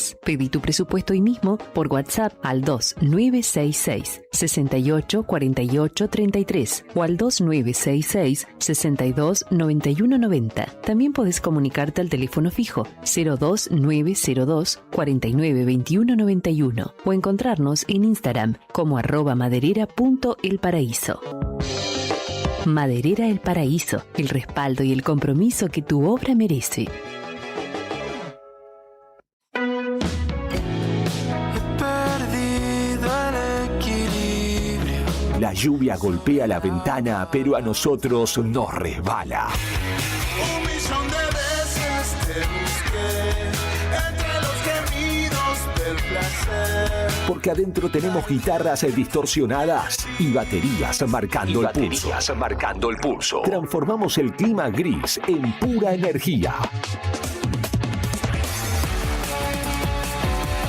más. Pedí tu presupuesto hoy mismo por WhatsApp al 2966 68 48 33 o al 2966 62 91 90. También podés comunicarte al teléfono fijo 02902 49 21 91 o encontrarnos en Instagram como @maderera.elparaíso. Maderera El Paraíso, el respaldo y el compromiso que tu obra merece. La lluvia golpea la ventana, pero a nosotros nos resbala. 1.000.000 de veces te busqué entre los gemidos del placer. Porque adentro tenemos guitarras distorsionadas y baterías marcando el pulso. Transformamos el clima gris en pura energía.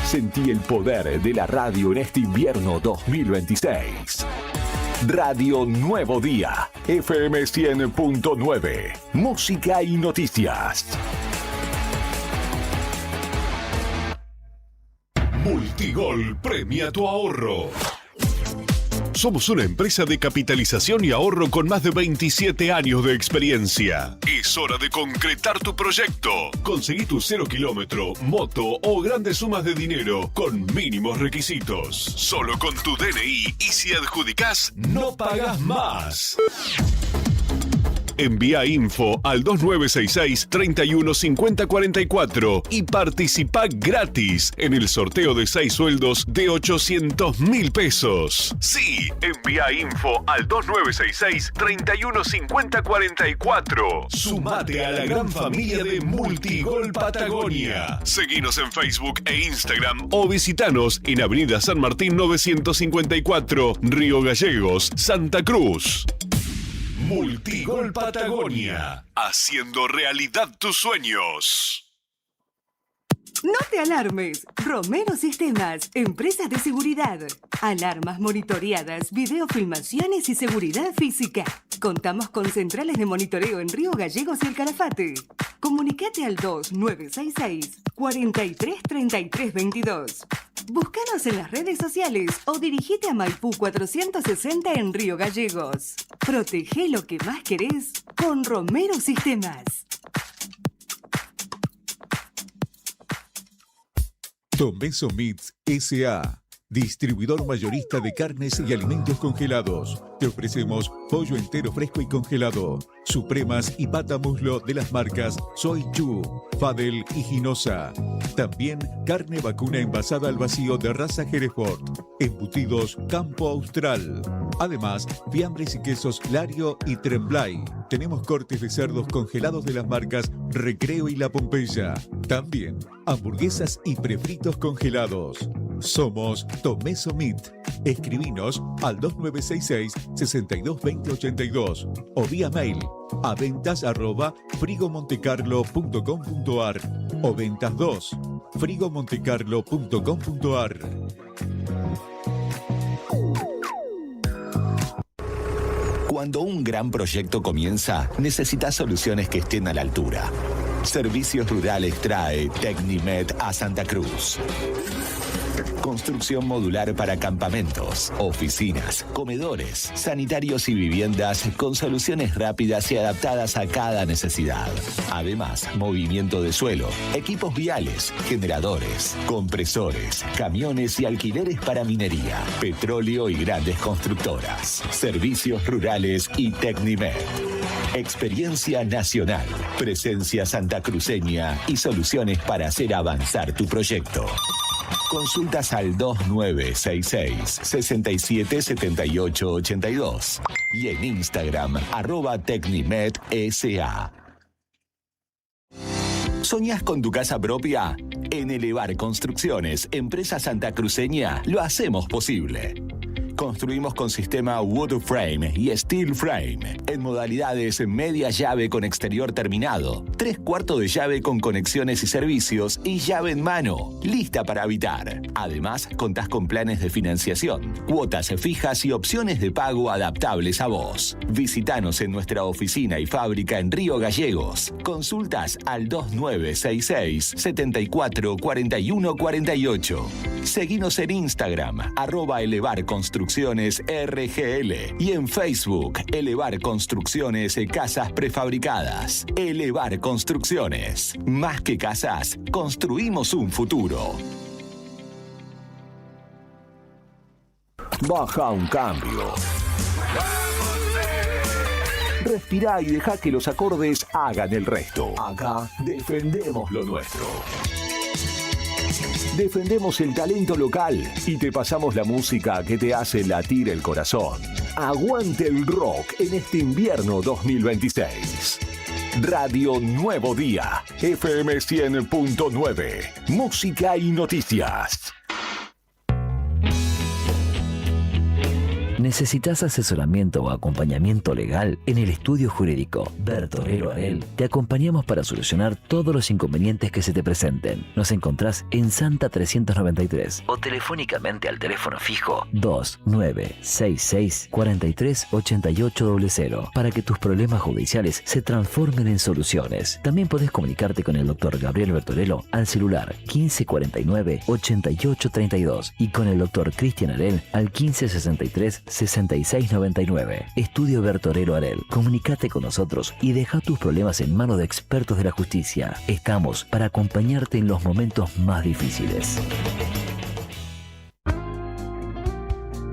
Sentí el poder de la radio en este invierno 2026. Radio Nuevo Día, FM 100.9, música y noticias. Multigol premia tu ahorro. Somos una empresa de capitalización y ahorro con más de 27 años de experiencia. Es hora de concretar tu proyecto. Conseguí tu 0 kilómetro, moto o grandes sumas de dinero con mínimos requisitos. Solo con tu DNI y si adjudicás, no pagas más. Envía info al 2966 31 50 44 y participa gratis en el sorteo de 6 sueldos de 800.000 pesos. Sí, envía info al 2966 31 50 44. Sumate a la gran familia de Multigol Patagonia. Seguinos en Facebook e Instagram o visitanos en Avenida San Martín 954, Río Gallegos, Santa Cruz. Multigol Patagonia, haciendo realidad tus sueños. No te alarmes. Romero Sistemas, empresa de seguridad. Alarmas monitoreadas, videofilmaciones y seguridad física. Contamos con centrales de monitoreo en Río Gallegos y El Calafate. Comunicate al 2966 43 33 22. Búscanos en las redes sociales o dirigite a Maipú 460 en Río Gallegos. Protege lo que más querés con Romero Sistemas. Tomeso Meats S.A., distribuidor mayorista de carnes y alimentos congelados. Te ofrecemos pollo entero fresco y congelado, supremas y pata muslo de las marcas Soy Chu, Fadel y Ginosa. También carne vacuna envasada al vacío de raza Hereford, embutidos Campo Austral. Además, fiambres y quesos Lario y Tremblay. Tenemos cortes de cerdos congelados de las marcas Recreo y La Pompeya. También hamburguesas y prefritos congelados. Somos Tomeso Meat. Escribinos al 2966 622082 o vía mail a ventas@frigomontecarlo.com.ar o ventas2 frigomontecarlo.com.ar. Cuando un gran proyecto comienza, necesitas soluciones que estén a la altura. Servicios Rurales trae Tecnimed a Santa Cruz. Construcción modular para campamentos, oficinas, comedores, sanitarios y viviendas con soluciones rápidas y adaptadas a cada necesidad. Además, movimiento de suelo, equipos viales, generadores, compresores, camiones y alquileres para minería, petróleo y grandes constructoras. Servicios Rurales y Tecnimed. Experiencia nacional, presencia santacruceña y soluciones para hacer avanzar tu proyecto. Consultas al 2966 677882 y en Instagram @TecniMedSA. ¿Soñás con tu casa propia? En Elevar Construcciones, empresa santacruceña, lo hacemos posible. Construimos con sistema Wood Frame y Steel Frame en modalidades media llave con exterior terminado, 3/4 de llave con conexiones y servicios y llave en mano, lista para habitar. Además, contás con planes de financiación, cuotas fijas y opciones de pago adaptables a vos. Visítanos en nuestra oficina y fábrica en Río Gallegos. Consultas al 2966 74 41 48. Seguinos en Instagram, @elevarconstrucciones RGL y en Facebook, Elevar Construcciones Casas Prefabricadas. Elevar Construcciones. Más que casas, construimos un futuro. Baja un cambio. Respirá y deja que los acordes hagan el resto. Acá defendemos lo nuestro. Defendemos el talento local y te pasamos la música que te hace latir el corazón. Aguante el rock en este invierno 2026. Radio Nuevo Día, FM 100.9, música y noticias. ¿Necesitas asesoramiento o acompañamiento legal? En el estudio jurídico Bertorello Arel te acompañamos para solucionar todos los inconvenientes que se te presenten. Nos encontrás en Santa 393 o telefónicamente al teléfono fijo 2966 43 8800 para que tus problemas judiciales se transformen en soluciones. También podés comunicarte con el doctor Gabriel Bertorello al celular 1549 8832 y con el doctor Cristian Arel al 1563 6699. Estudio Bertorello Arel. Comunicate con nosotros y deja tus problemas en manos de expertos de la justicia. Estamos para acompañarte en los momentos más difíciles.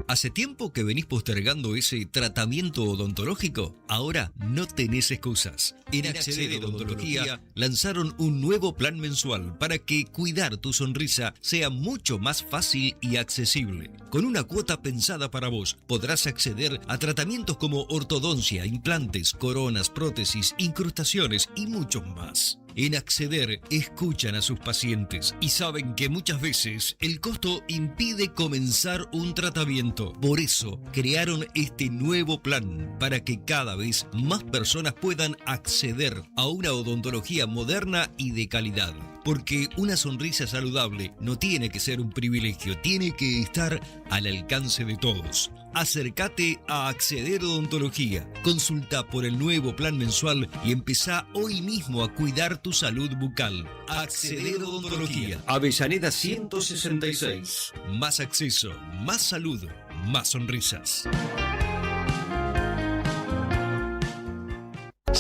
¿Hace tiempo que venís postergando ese tratamiento odontológico? Ahora no tenés excusas. En Acceder Odontología lanzaron un nuevo plan mensual para que cuidar tu sonrisa sea mucho más fácil y accesible. Con una cuota pensada para vos, podrás acceder a tratamientos como ortodoncia, implantes, coronas, prótesis, incrustaciones y muchos más. En Acceder escuchan a sus pacientes y saben que muchas veces el costo impide comenzar un tratamiento. Por eso crearon este nuevo plan para que cada vez más personas puedan acceder a una odontología moderna y de calidad. Porque una sonrisa saludable no tiene que ser un privilegio, tiene que estar al alcance de todos. Acércate a Acceder Odontología. Consulta por el nuevo plan mensual y empezá hoy mismo a cuidar tu salud bucal. Acceder Odontología. Avellaneda 166. Más acceso, más salud, más sonrisas.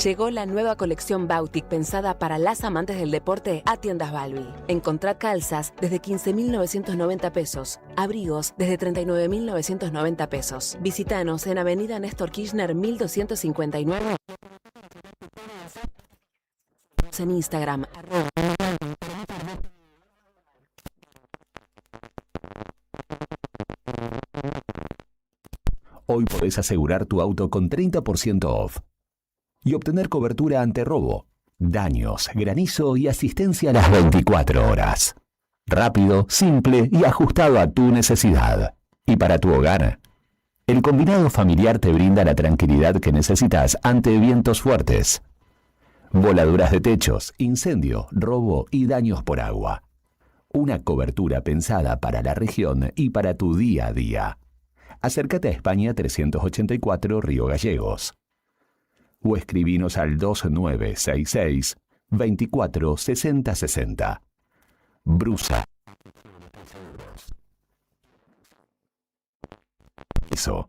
Llegó la nueva colección Bautic pensada para las amantes del deporte a Tiendas Balbi. Encontrá calzas desde 15.990 pesos, abrigos desde 39.990 pesos. Visítanos en Avenida Néstor Kirchner 1259. En Instagram. Hoy podés asegurar tu auto con 30% off y obtener cobertura ante robo, daños, granizo y asistencia a las 24 horas. Rápido, simple y ajustado a tu necesidad. Y para tu hogar, el combinado familiar te brinda la tranquilidad que necesitas ante vientos fuertes, voladuras de techos, incendio, robo y daños por agua. Una cobertura pensada para la región y para tu día a día. Acércate a España 384 Río Gallegos. O escribinos al 2966 24 60 60. Brusa. Eso.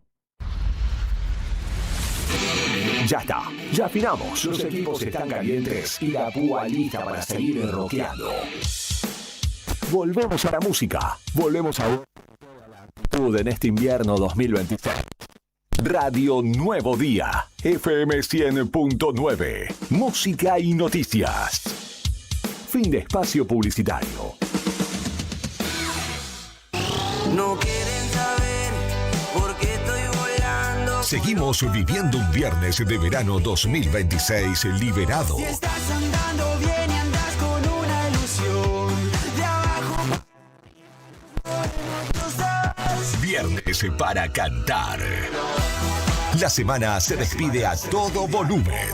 Ya está, ya afinamos. Los equipos están calientes y la púa lista para seguir rockeando. Volvemos a la música. Volvemos a en este invierno 2026. Radio Nuevo Día, FM 100.9, música y noticias. Fin de espacio publicitario. No quieren saber por qué estoy volando. Seguimos viviendo un viernes de verano 2026 liberado. Si estás andando bien y andas con una ilusión de abajo. Viernes para cantar. La semana se despide a todo volumen.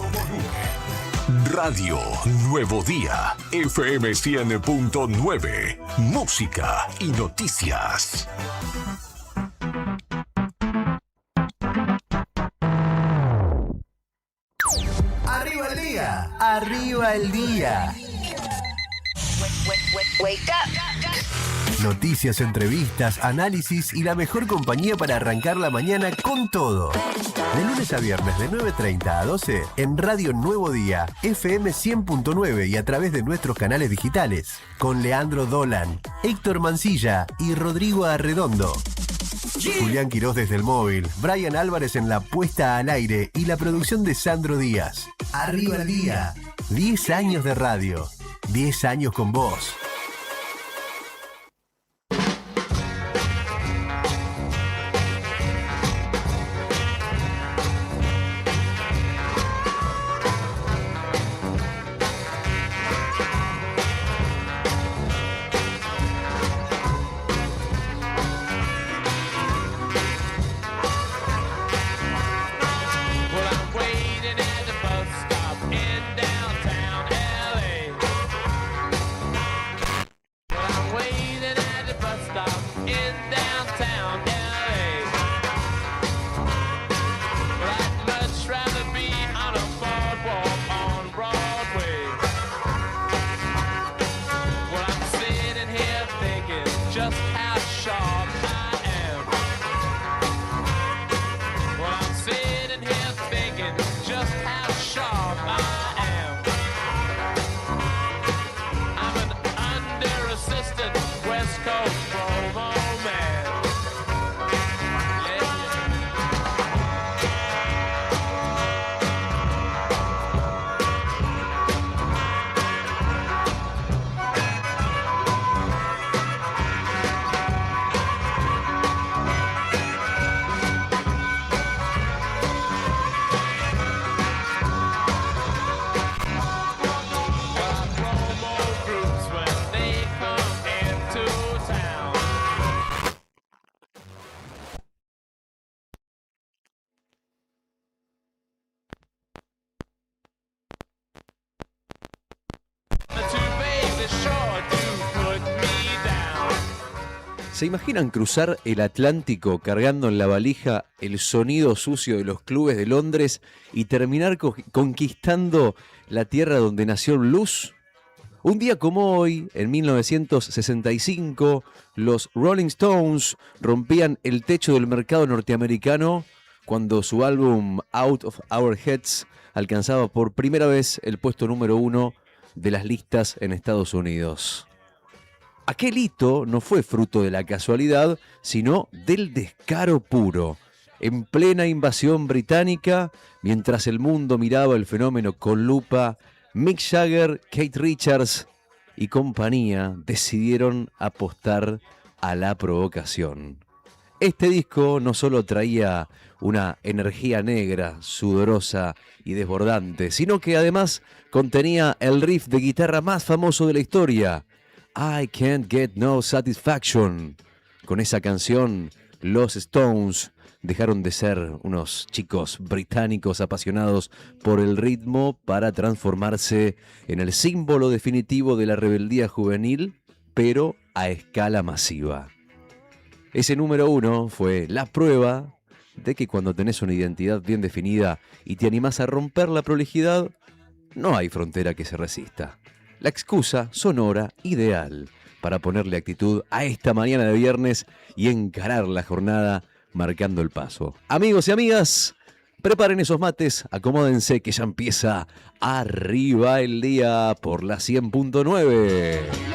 Radio Nuevo Día, FM 100.9, música y noticias. ¡Arriba el día! ¡Arriba el día! Wake up. Noticias, entrevistas, análisis y la mejor compañía para arrancar la mañana con todo. De lunes a viernes de 9:30 a 12 en Radio Nuevo Día, FM 100.9 y a través de nuestros canales digitales. Con Leandro Dolan, Héctor Mancilla y Rodrigo Arredondo. Julián Quirós desde el móvil, Brian Álvarez en la puesta al aire y la producción de Sandro Díaz. Arriba el día. 10 años de radio. 10 años con vos. ¿Se imaginan cruzar el Atlántico cargando en la valija el sonido sucio de los clubes de Londres y terminar conquistando la tierra donde nació el blues? Un día como hoy, en 1965, los Rolling Stones rompían el techo del mercado norteamericano cuando su álbum Out of Our Heads alcanzaba por primera vez el puesto número 1 de las listas en Estados Unidos. Aquel hito no fue fruto de la casualidad, sino del descaro puro. En plena invasión británica, mientras el mundo miraba el fenómeno con lupa, Mick Jagger, Keith Richards y compañía decidieron apostar a la provocación. Este disco no solo traía una energía negra, sudorosa y desbordante, sino que además contenía el riff de guitarra más famoso de la historia, I Can't Get No Satisfaction. Con esa canción, los Stones dejaron de ser unos chicos británicos apasionados por el ritmo para transformarse en el símbolo definitivo de la rebeldía juvenil, pero a escala masiva. Ese número 1 fue la prueba de que cuando tenés una identidad bien definida y te animás a romper la prolijidad, no hay frontera que se resista. La excusa sonora ideal para ponerle actitud a esta mañana de viernes y encarar la jornada marcando el paso. Amigos y amigas, preparen esos mates, acomódense que ya empieza Arriba el Día por la 100.9.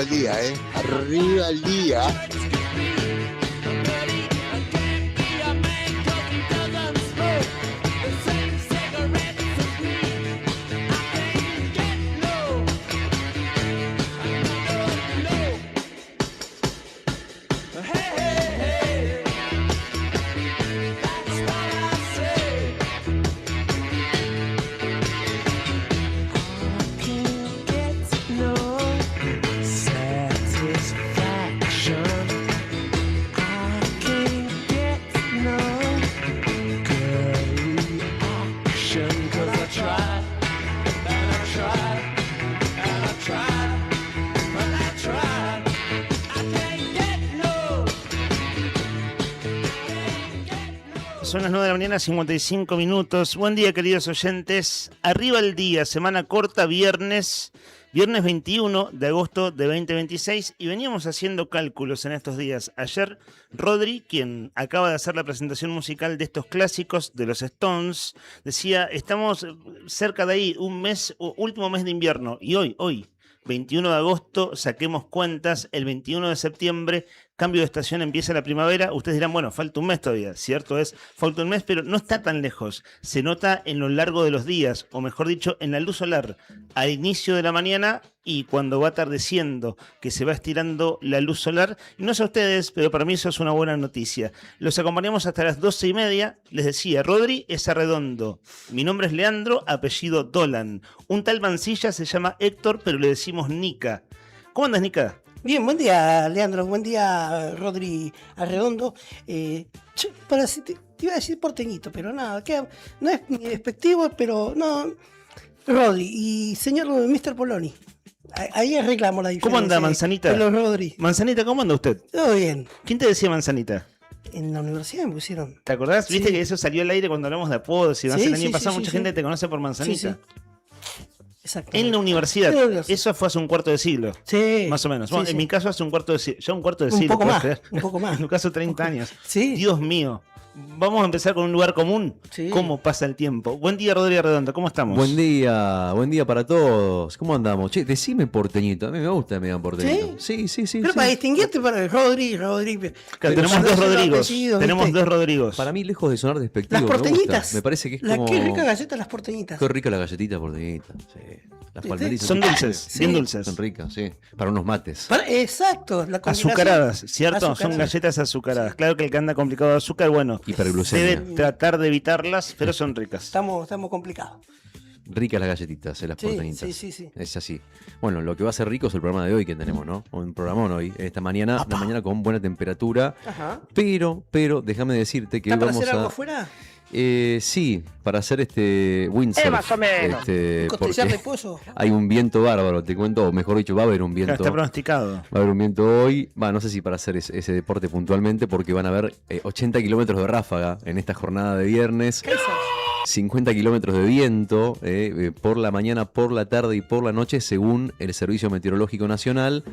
el día, arriba el día. Son las 9 de la mañana, 55 minutos. Buen día, queridos oyentes. Arriba el día, semana corta, viernes 21 de agosto de 2026. Y veníamos haciendo cálculos en estos días. Ayer, Rodri, quien acaba de hacer la presentación musical de estos clásicos de los Stones, decía, estamos cerca de ahí, un mes, último mes de invierno. Y hoy, 21 de agosto, saquemos cuentas, el 21 de septiembre, cambio de estación, empieza la primavera. Ustedes dirán, bueno, falta un mes todavía, cierto es, falta un mes, pero no está tan lejos. Se nota en lo largo de los días, o mejor dicho, en la luz solar, al inicio de la mañana y cuando va atardeciendo, que se va estirando la luz solar. Y no sé a ustedes, pero para mí eso es una buena noticia. Los acompañamos hasta las 12:30. Les decía, Rodri es Arredondo. Mi nombre es Leandro, apellido Dolan. Un tal Mancilla se llama Héctor, pero le decimos Nica. ¿Cómo andas, Nica? Bien, buen día, Leandro. Buen día, Rodri Arredondo. Te iba a decir porteñito, pero nada, no es ni despectivo, pero no. Rodri y señor Mr. Poloni. Ahí reclamo la diferencia. ¿Cómo anda, Manzanita? De los Rodri. Manzanita, ¿cómo anda usted? Todo bien. ¿Quién te decía Manzanita? En la universidad me pusieron. ¿Te acordás? Sí. ¿Viste que eso salió al aire cuando hablamos de apodos? Y Sí, el año sí, pasado sí, mucha sí, gente sí. te conoce por Manzanita. Sí. Exacto. En la universidad. En la universidad. Eso fue hace un cuarto de siglo. Sí. Más o menos. Sí, Bueno, sí. en mi caso hace un cuarto de siglo. Ya un cuarto de Un siglo. poco ¿puedes más, creer? un poco más. En tu caso 30 años. Sí. Dios mío. Vamos a empezar con un lugar común. Sí. ¿Cómo pasa el tiempo? Buen día, Rodrigo Redondo. ¿Cómo estamos? Buen día para todos. ¿Cómo andamos? Che, decime porteñito. A mí me gusta que me digan porteñito. Sí. Pero para distinguirte para Rodri. Claro, tenemos dos Rodrigos. Tenemos dos Rodrigos. Para mí, lejos de sonar despectivo, Las porteñitas. me gusta. Me parece que es La como... qué rica galleta las porteñitas. Qué rica la galletita porteñita. Sí. Las palmeritas. Son dulces, bien dulces. Son ricas, sí. Para unos mates. Exacto. La combinación. Azucaradas, ¿cierto? Azucaradas. Son galletas azucaradas. Claro que el que anda complicado de azúcar, bueno, Hiperglucemia. debe tratar de evitarlas, pero son ricas. Estamos complicados. Ricas las galletitas, las porteñitas. Sí. Es así. Bueno, lo que va a ser rico es el programa de hoy que tenemos, ¿no? Un programón hoy, esta mañana, una mañana con buena temperatura. Ajá. Pero, déjame decirte que ¿Está hoy para vamos hacer algo a... afuera? Sí, para hacer este windsurf. más o menos. Porque Costillar de pollo. hay un viento bárbaro, te cuento, o mejor dicho, va a haber un viento. Está pronosticado. Va a haber un viento hoy, no sé si para hacer ese deporte puntualmente, porque van a haber 80 kilómetros de ráfaga en esta jornada de viernes. 50 kilómetros de viento por la mañana, por la tarde y por la noche, según el Servicio Meteorológico Nacional,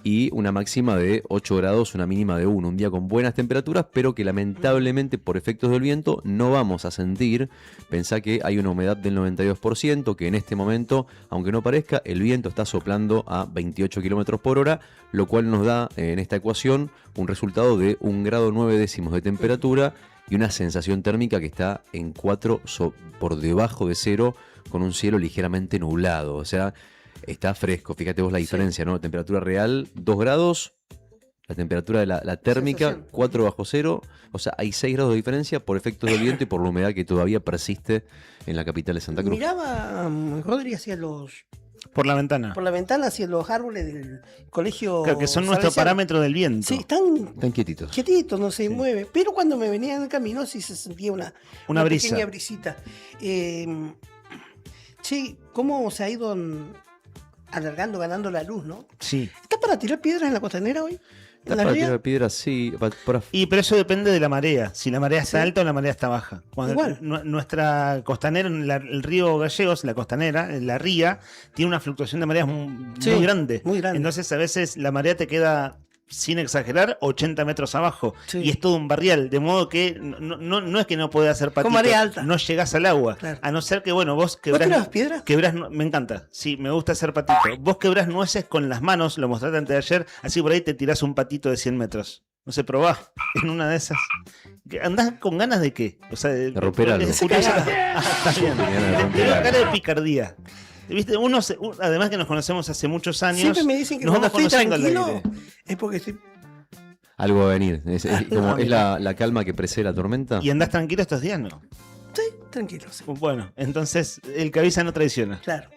y una máxima de 8 grados, una mínima de 1. Un día con buenas temperaturas, pero que lamentablemente por efectos del viento no vamos a sentir. Pensá que hay una humedad del 92%, que en este momento, aunque no parezca, el viento está soplando a 28 kilómetros por hora, lo cual nos da en esta ecuación un resultado de 1 grado 9 décimos de temperatura y una sensación térmica que está en 4 por debajo de 0, con un cielo ligeramente nublado. O sea, está fresco. Fíjate vos la diferencia, ¿no? Temperatura real, 2 grados. La temperatura de la térmica, Sensación. 4 bajo 0. O sea, hay 6 grados de diferencia por efectos del viento y por la humedad que todavía persiste en la capital de Santa Cruz. Miraba Rodri hacia Por la ventana. por la ventana hacia los árboles del colegio. Claro, que son nuestro Salesiano. parámetro del viento. Sí, están Están quietitos. quietitos, no se mueve. Pero cuando me venía en el camino sí se sentía una brisa. pequeña brisita. Sí, cómo se ha ido alargando, ganando la luz, ¿no? Sí. ¿Está para tirar piedras en la costanera hoy? Está ¿En la para ría? tirar piedras, sí. Pero eso depende de la marea. Si la marea está Sí. alta o la marea está baja. Cuando Igual. Nuestra costanera, el río Gallegos, la costanera, la ría, tiene una fluctuación de mareas muy Sí, grande. muy grande. Entonces a veces la marea te queda sin exagerar, 80 metros abajo. Sí. Y es todo un barrial, de modo que no es que no podés hacer patito, Con marea alta. no llegás al agua. Claro. A no ser que, bueno, vos ¿Vos quebrás... tirás piedras? Me encanta, sí, me gusta hacer patito. Vos quebrás nueces con las manos, lo mostraste antes de ayer, así por ahí te tirás un patito de 100 metros. No sé, probá en una de esas. ¿Andás con ganas de qué? O sea, de romper algo. Está bien. Te veo cara de picardía. ¿Viste? Además que nos conocemos hace muchos años. Siempre me dicen que nos cuando vamos estoy conociendo al tranquilo aire. es porque estoy... Algo va a venir. Es la calma que precede la tormenta. ¿Y andás tranquilo estos días? No. Sí, tranquilo. Sí. Bueno, entonces el que avisa no traiciona. Claro.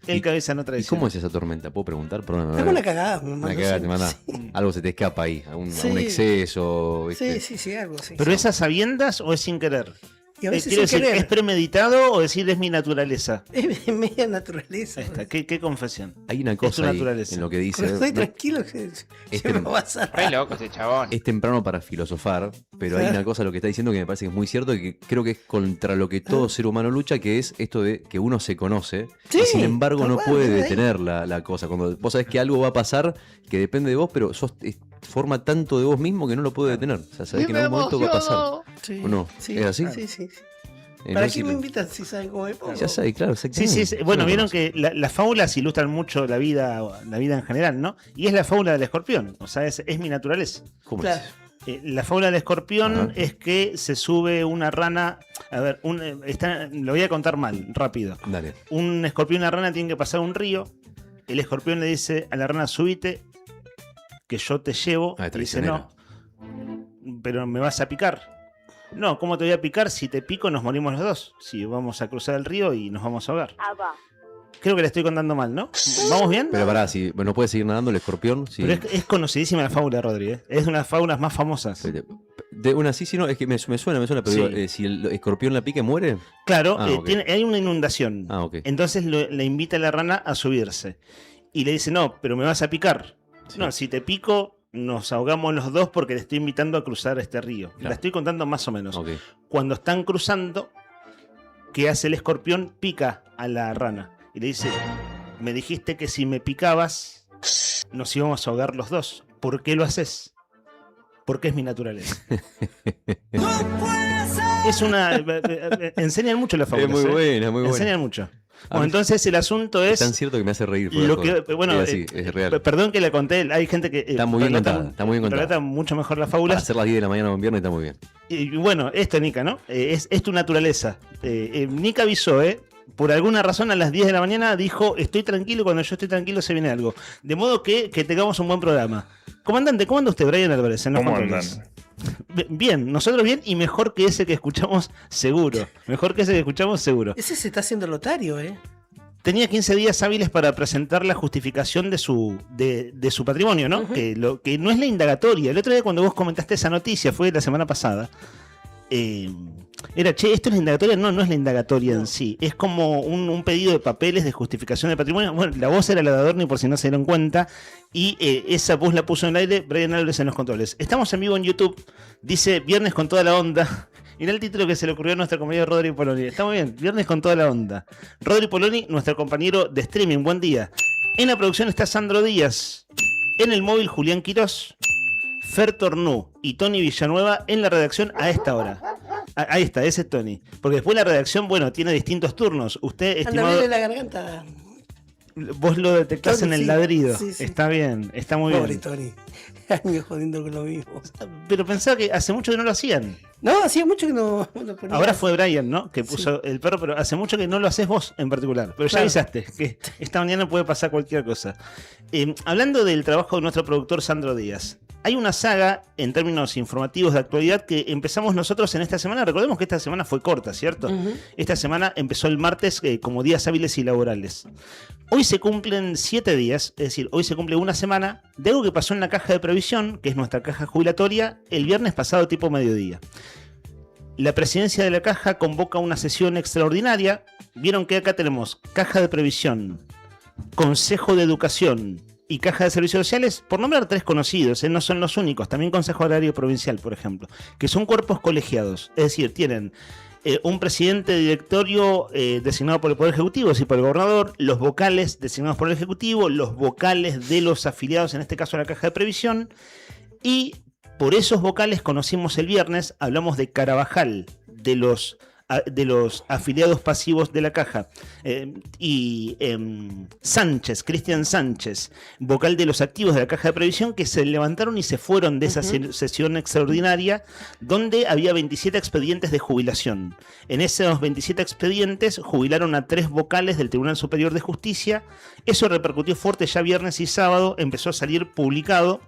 El que avisa no ¿Y traiciona. cómo es esa tormenta? ¿Puedo preguntar? Perdón. Es una cagada. Una cagada te manda. Sí. Algo se te escapa ahí. A un Sí. exceso. ¿viste? Sí, algo así. ¿Pero es a sabiendas o es sin querer? Y a veces Quiero sin decir, querer. ¿es premeditado o decir es mi naturaleza? Es media naturaleza. Ahí está. ¿Qué confesión? Hay una Es tu cosa ahí naturaleza. en lo que dice. Cuando estoy no- tranquilo, se me va a cerrar. Re loco ese chabón. Es temprano para filosofar, pero hay Sí. una cosa lo que está diciendo que me parece que es muy cierto y que creo que es contra lo que todo ser humano lucha, que es esto de que uno se conoce Sí, y sin embargo tal no cual, puede ahí. detener la cosa. Cuando vos sabés que algo va a pasar que depende de vos, pero forma tanto de vos mismo que no lo puede detener. O sea, sabés que en algún momento va a pasar. Sí. ¿O no? Sí, ¿Es así? Sí. No ¿Para es qué que- me invitan si saben cómo me pongo? Ya sabés, claro, Sí, exactamente. sí. Bueno, Yo vieron no que las fábulas ilustran mucho la vida en general, ¿no? Y es la fábula del escorpión. O sea, es mi naturaleza. conozco. ¿Cómo Claro. es? La fábula del escorpión Ajá. es que se sube una rana. A ver, lo voy a contar mal, rápido. Dale. Un escorpión y una rana tienen que pasar un río. El escorpión le dice a la rana: subite, que yo te llevo. Ah, Y dice: traicionera. no, pero me vas a picar. No, ¿cómo te voy a picar? Si te pico nos morimos los dos. Si vamos a cruzar el río y nos vamos a ahogar. Creo que le estoy contando mal, ¿no? ¿Vamos bien? Pero pará, si no puede seguir nadando el escorpión. Si, Pero es conocidísima la fábula, Rodri. ¿eh? Es de las fábulas más famosas. de una sí, no, es que me suena, pero Sí. digo, si el escorpión la pique, ¿muere? Claro, Ah, ok. hay una inundación. Ah, ok. Entonces le invita a la rana a subirse. Y le dice: no, pero me vas a picar. Sí. No, si te pico, nos ahogamos los dos porque te estoy invitando a cruzar este río. Claro. La estoy contando más o menos. Ok. Cuando están cruzando, ¿qué hace el escorpión? Pica a la rana. Y le dice: me dijiste que si me picabas, nos íbamos a ahogar los dos. ¿Por qué lo haces? Porque es mi naturaleza. Es una... enseñan mucho las fábulas. Es muy buena, muy buena. Enseñan mucho. A Bueno, mí- entonces el asunto Es es... tan cierto que me hace reír. fuera Lo de que, joda. bueno, es así, es real. perdón que la conté, hay gente que Está muy bien relata, contada, está muy bien contada. relata mucho mejor las Para fábulas. hacer las 10 de la mañana un viernes está muy bien. Y bueno, esto, Nika, ¿no? Es tu naturaleza. Nika avisó, por alguna razón a las 10 de la mañana dijo: estoy tranquilo, cuando yo estoy tranquilo se viene algo. De modo que tengamos un buen programa. Comandante, ¿cómo anda usted, Brian Álvarez? En los ¿Cómo controles? Bien, nosotros bien y mejor que ese que escuchamos seguro. Mejor que ese que escuchamos seguro. Ese se está haciendo lotario, ¿eh? Tenía 15 días hábiles para presentar la justificación de su patrimonio, ¿no? Ujú. Que no es la indagatoria. El otro día cuando vos comentaste esa noticia, fue la semana pasada, era: che, ¿esto es la indagatoria? No, no es la indagatoria en sí. Es como un pedido de papeles de justificación de patrimonio. Bueno, la voz era la de Adorni, por si no se dieron cuenta. Y esa voz la puso en el aire Brian Álvarez en los controles. Estamos en vivo en YouTube. Dice: Viernes con toda la onda. Mirá el título que se le ocurrió a nuestro compañero Rodri Poloni. Está muy bien, Viernes con toda la onda. Rodri Poloni, nuestro compañero de streaming. Buen día. En la producción está Sandro Díaz. En el móvil, Julián Quirós, Fer Tornú y Tony Villanueva en la redacción a esta hora. Ahí está, ese es Tony. Porque después la redacción, bueno, tiene distintos turnos. Usted, Anda, estimado, verle la garganta. vos lo detectás Tony, en el sí. ladrido. Sí, sí. Está bien, está muy Pobre bien. Tony. Años jodiendo con lo mismo. Pero pensaba que hace mucho que no lo hacían. No, hacía mucho que no lo ponía. Ahora fue Brian, ¿no? Que puso el perro, pero hace mucho que no lo haces vos en particular. Pero ya Claro. avisaste que esta mañana puede pasar cualquier cosa. Hablando del trabajo de nuestro productor Sandro Díaz, hay una saga en términos informativos de actualidad que empezamos nosotros en esta semana. Recordemos que esta semana fue corta, ¿cierto? Esta semana empezó el martes como días hábiles y laborales. Hoy se cumplen 7 días, es decir, hoy se cumple una semana de algo que pasó en la caja de previsión, que es nuestra caja jubilatoria, el viernes pasado tipo mediodía. La presidencia de la caja convoca una sesión extraordinaria. Vieron que acá tenemos caja de previsión, consejo de educación y caja de servicios sociales, por nombrar 3 conocidos, no son los únicos, también consejo agrario provincial, por ejemplo, que son cuerpos colegiados, es decir, tienen un presidente de directorio designado por el Poder Ejecutivo, es decir, por el gobernador, los vocales designados por el Ejecutivo, los vocales de los afiliados, en este caso a la Caja de Previsión, y por esos vocales conocimos el viernes, hablamos de Carabajal, de los afiliados pasivos de la Caja, y Sánchez, Cristian Sánchez, vocal de los activos de la Caja de Previsión, que se levantaron y se fueron de esa sesión extraordinaria donde había 27 expedientes de jubilación. En esos 27 expedientes jubilaron a 3 vocales del Tribunal Superior de Justicia. Eso repercutió fuerte ya viernes y sábado, empezó a salir publicado.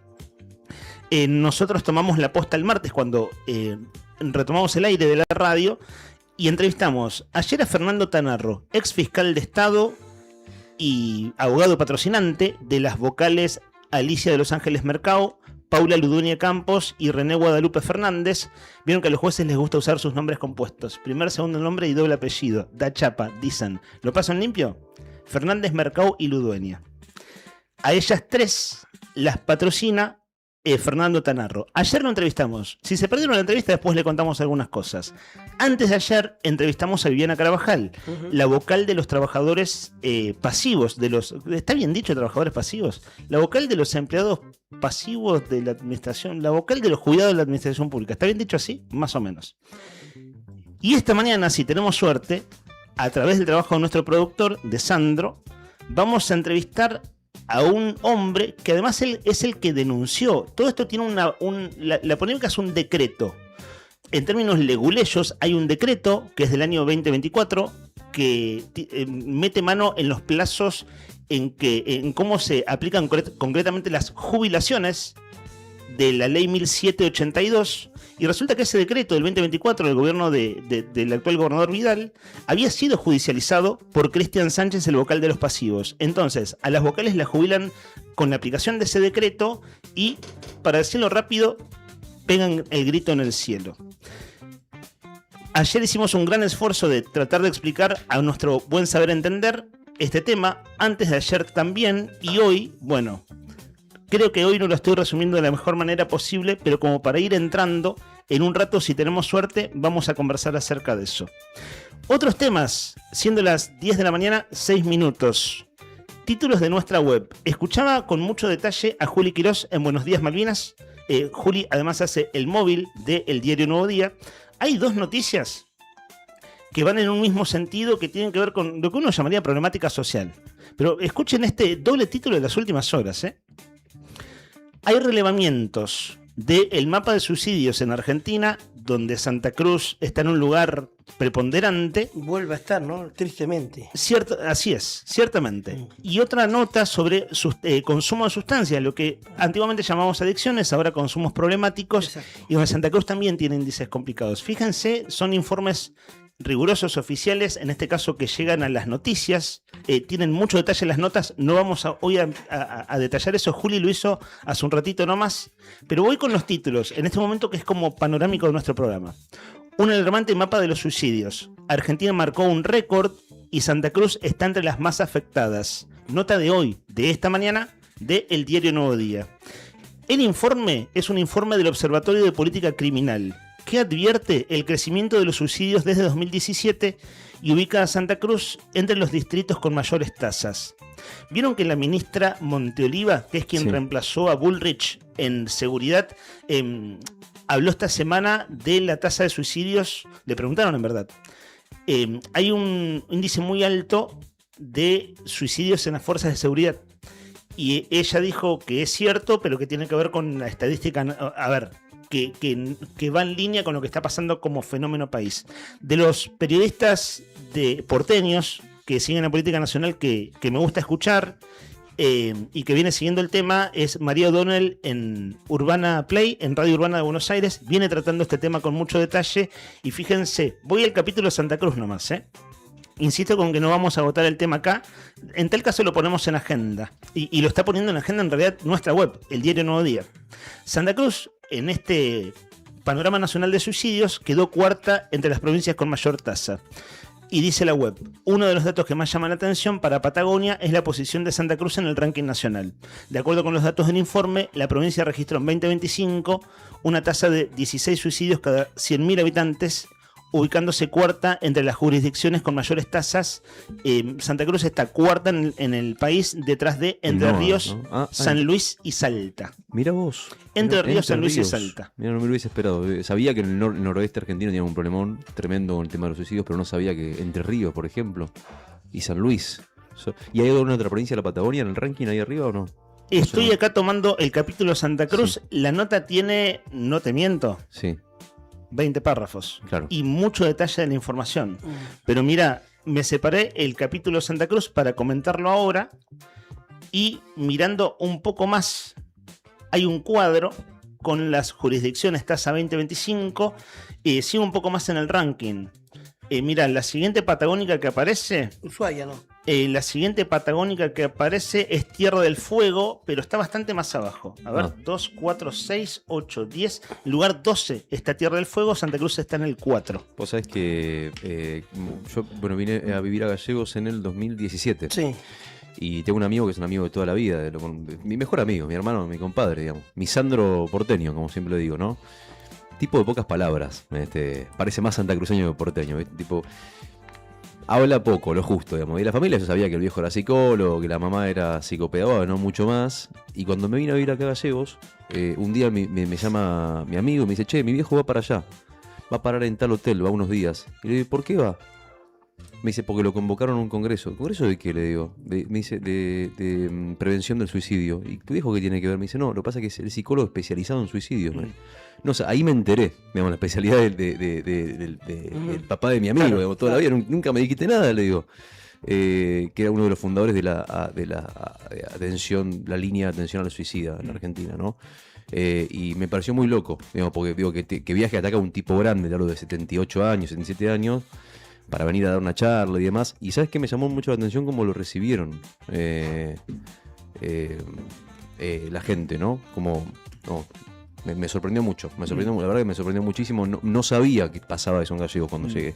Nosotros tomamos la posta el martes cuando retomamos el aire de la radio y entrevistamos ayer a Fernando Tanarro, ex fiscal de Estado y abogado patrocinante de las vocales Alicia de Los Ángeles Mercado, Paula Ludueña Campos y René Guadalupe Fernández. Vieron que a los jueces les gusta usar sus nombres compuestos, primer, segundo nombre y doble apellido, da chapa, dicen. ¿Lo pasan limpio? Fernández, Mercado y Ludueña. A ellas 3 las patrocina Fernando Tanarro. Ayer lo entrevistamos. Si se perdieron la entrevista, después le contamos algunas cosas. Antes de ayer entrevistamos a Viviana Carabajal, la vocal de los trabajadores pasivos, de los... ¿Está bien dicho trabajadores pasivos? La vocal de los empleados pasivos de la administración, la vocal de los jubilados de la administración pública. ¿Está bien dicho así? Más o menos. Y esta mañana, si tenemos suerte, a través del trabajo de nuestro productor, de Sandro, vamos a entrevistar a un hombre que además él es el que denunció. Todo esto tiene la polémica es un decreto. En términos leguleyos hay un decreto que es del año 2024 que mete mano en los plazos en cómo se aplican concretamente las jubilaciones de la ley 1782, y resulta que ese decreto del 2024 del gobierno del actual gobernador Vidal había sido judicializado por Cristian Sánchez, el vocal de los pasivos. Entonces, a las vocales las jubilan con la aplicación de ese decreto y, para decirlo rápido, pegan el grito en el cielo. Ayer hicimos un gran esfuerzo de tratar de explicar a nuestro buen saber entender este tema, antes de ayer también, y hoy, bueno, creo que hoy no lo estoy resumiendo de la mejor manera posible, pero como para ir entrando, en un rato, si tenemos suerte, vamos a conversar acerca de eso. Otros temas, siendo las 10 de la mañana, 6 minutos. Títulos de nuestra web. Escuchaba con mucho detalle a Juli Quirós en Buenos Días Malvinas. Juli además hace el móvil del diario Nuevo Día. Hay 2 noticias que van en un mismo sentido, que tienen que ver con lo que uno llamaría problemática social. Pero escuchen este doble título de las últimas horas, Hay relevamientos del mapa de suicidios en Argentina, donde Santa Cruz está en un lugar preponderante. Vuelve a estar, ¿no? Tristemente. Así es, ciertamente. Y otra nota sobre consumo de sustancias, lo que antiguamente llamábamos adicciones, ahora consumos problemáticos. Exacto. Y donde Santa Cruz también tiene índices complicados. Fíjense, son informes rigurosos oficiales, en este caso que llegan a las noticias, tienen mucho detalle en las notas, no vamos hoy a detallar eso, Juli lo hizo hace un ratito nomás, pero voy con los títulos, en este momento que es como panorámico de nuestro programa. Un alarmante mapa de los suicidios, Argentina marcó un récord y Santa Cruz está entre las más afectadas. Nota de hoy, de esta mañana, de El Diario Nuevo Día. El informe es un informe del Observatorio de Política Criminal, que advierte el crecimiento de los suicidios desde 2017 y ubica a Santa Cruz entre los distritos con mayores tasas. Vieron que la ministra Monteoliva, que es quien reemplazó a Bullrich en seguridad, habló esta semana de la tasa de suicidios, le preguntaron en verdad. Hay un índice muy alto de suicidios en las fuerzas de seguridad. Y ella dijo que es cierto, pero que tiene que ver con la estadística. A ver, que va en línea con lo que está pasando como fenómeno país. De los periodistas porteños que siguen la política nacional que me gusta escuchar y que viene siguiendo el tema es María O'Donnell en Urbana Play, en Radio Urbana de Buenos Aires. Viene tratando este tema con mucho detalle y fíjense, voy al capítulo de Santa Cruz nomás, Insisto con que no vamos a agotar el tema acá. En tal caso lo ponemos en agenda. Y lo está poniendo en agenda en realidad nuestra web, el Diario Nuevo Día. Santa Cruz, en este panorama nacional de suicidios, quedó cuarta entre las provincias con mayor tasa. Y dice la web, uno de los datos que más llama la atención para Patagonia es la posición de Santa Cruz en el ranking nacional. De acuerdo con los datos del informe, la provincia registró en 2025 una tasa de 16 suicidios cada 100.000 habitantes, ubicándose cuarta entre las jurisdicciones con mayores tasas. Santa Cruz está cuarta en el país, detrás de Entre Ríos, ¿no? San Luis y Salta. Mira vos. Entre Ríos, San Luis y Salta. Mira, no me lo hubiese esperado. Sabía que en el noroeste argentino tenía un problemón tremendo con el tema de los suicidios, pero no sabía que Entre Ríos, por ejemplo, y San Luis. ¿Y hay alguna otra provincia de la Patagonia en el ranking ahí arriba o no? Estoy acá tomando el capítulo Santa Cruz. Sí. La nota tiene, no te miento, 20 párrafos. Claro. Y mucho detalle de la información. Pero mira, me separé el capítulo Santa Cruz para comentarlo ahora. Y mirando un poco más, hay un cuadro con las jurisdicciones tasa 2025. Sigo un poco más en el ranking. Mira, la siguiente patagónica que aparece... Ushuaia, ¿no? La siguiente patagónica que aparece es Tierra del Fuego, pero está bastante más abajo. A ver, 2, 4, 6, 8, 10. Lugar 12 está Tierra del Fuego, Santa Cruz está en el 4. Vos sabés que yo vine a vivir a Gallegos en el 2017. Sí. Y tengo un amigo que es un amigo de toda la vida, mi mejor amigo, mi hermano, mi compadre, digamos. Mi Sandro porteño, como siempre le digo, ¿no? Tipo de pocas palabras, parece más santacruceño que porteño, tipo, habla poco, lo justo, digamos. Y la familia yo sabía que el viejo era psicólogo, que la mamá era psicopedagoga, no mucho más. Y cuando me vine a vivir acá a Gallegos, un día me llama mi amigo y me dice, che, mi viejo va para allá, va a parar en tal hotel, va unos días. Y le digo, ¿por qué va? Me dice, porque lo convocaron a un congreso. ¿Congreso de qué? Le digo. Me dice, de prevención del suicidio. ¿Y tu viejo qué tiene que ver? Me dice, no, lo que pasa es que es el psicólogo especializado en suicidios. No, o sea, ahí me enteré, digamos, la especialidad del papá de mi amigo, Claro, digamos, toda la vida. Nunca me dijiste nada, le digo. Que era uno de los fundadores de la atención, la línea de atención al suicida en Argentina, ¿no? Y me pareció muy loco, digamos, porque digo que viaje hasta acá un tipo grande, hablo de 78 años, 77 años, para venir a dar una charla y demás. Y ¿sabes qué? Me llamó mucho la atención cómo lo recibieron la gente, ¿no? Como... No, me sorprendió mucho, la verdad que me sorprendió muchísimo. No sabía que pasaba eso en Gallegos cuando llegué.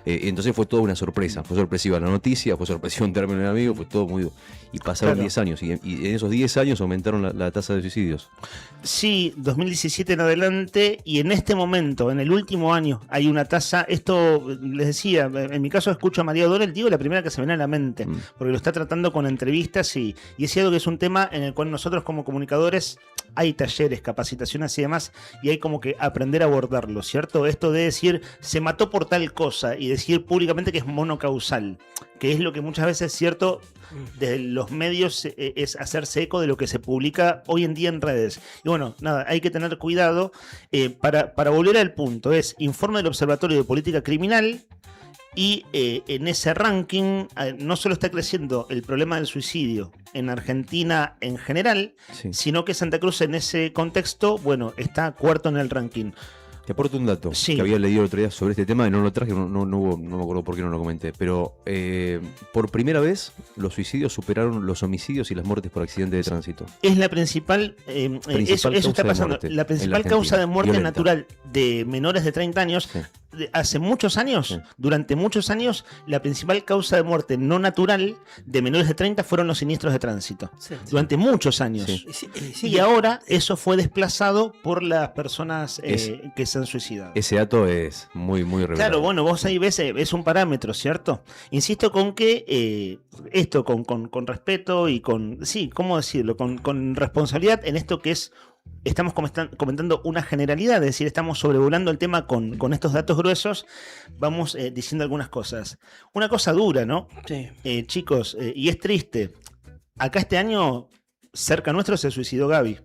Entonces fue toda una sorpresa, fue sorpresiva la noticia, fue sorpresivo un término de amigo, fue todo muy... Y pasaron 10 años, y en esos 10 años aumentaron la tasa de suicidios. Sí, 2017 en adelante, y en este momento, en el último año, hay una tasa, esto les decía, en mi caso escucho a María Dorel, digo la primera que se me viene a la mente, porque lo está tratando con entrevistas, y es cierto que es un tema en el cual nosotros como comunicadores hay talleres, capacitaciones y demás, y hay como que aprender a abordarlo, ¿cierto? Esto de decir, se mató por tal cosa, y decir públicamente que es monocausal, que es lo que muchas veces, cierto, desde los medios es hacerse eco de lo que se publica hoy en día en redes. Y bueno, nada, hay que tener cuidado. Para volver al punto, es informe del Observatorio de Política Criminal, y en ese ranking no solo está creciendo el problema del suicidio en Argentina en general, sino que Santa Cruz en ese contexto, bueno, está cuarto en el ranking. Te aporto un dato que había leído el otro día sobre este tema y no lo traje, no me acuerdo por qué no lo comenté, pero por primera vez los suicidios superaron los homicidios y las muertes por accidente de tránsito. Es la principal, eso está pasando, la principal causa de muerte violenta. Natural de menores de 30 años. Hace muchos años, durante muchos años, la principal causa de muerte no natural de menores de 30 fueron los siniestros de tránsito. Durante muchos años. Y ahora eso fue desplazado por las personas que se han suicidado. Ese dato es muy revelador. Claro, bueno, vos ahí ves, es un parámetro, ¿cierto? Insisto con que esto con respeto y con, sí, ¿cómo decirlo? Con responsabilidad en esto que es... Estamos comentando una generalidad, es decir, estamos sobrevolando el tema con estos datos gruesos, vamos diciendo algunas cosas. Una cosa dura, ¿no? Sí. Chicos, y es triste, acá este año cerca nuestro se suicidó Gaby,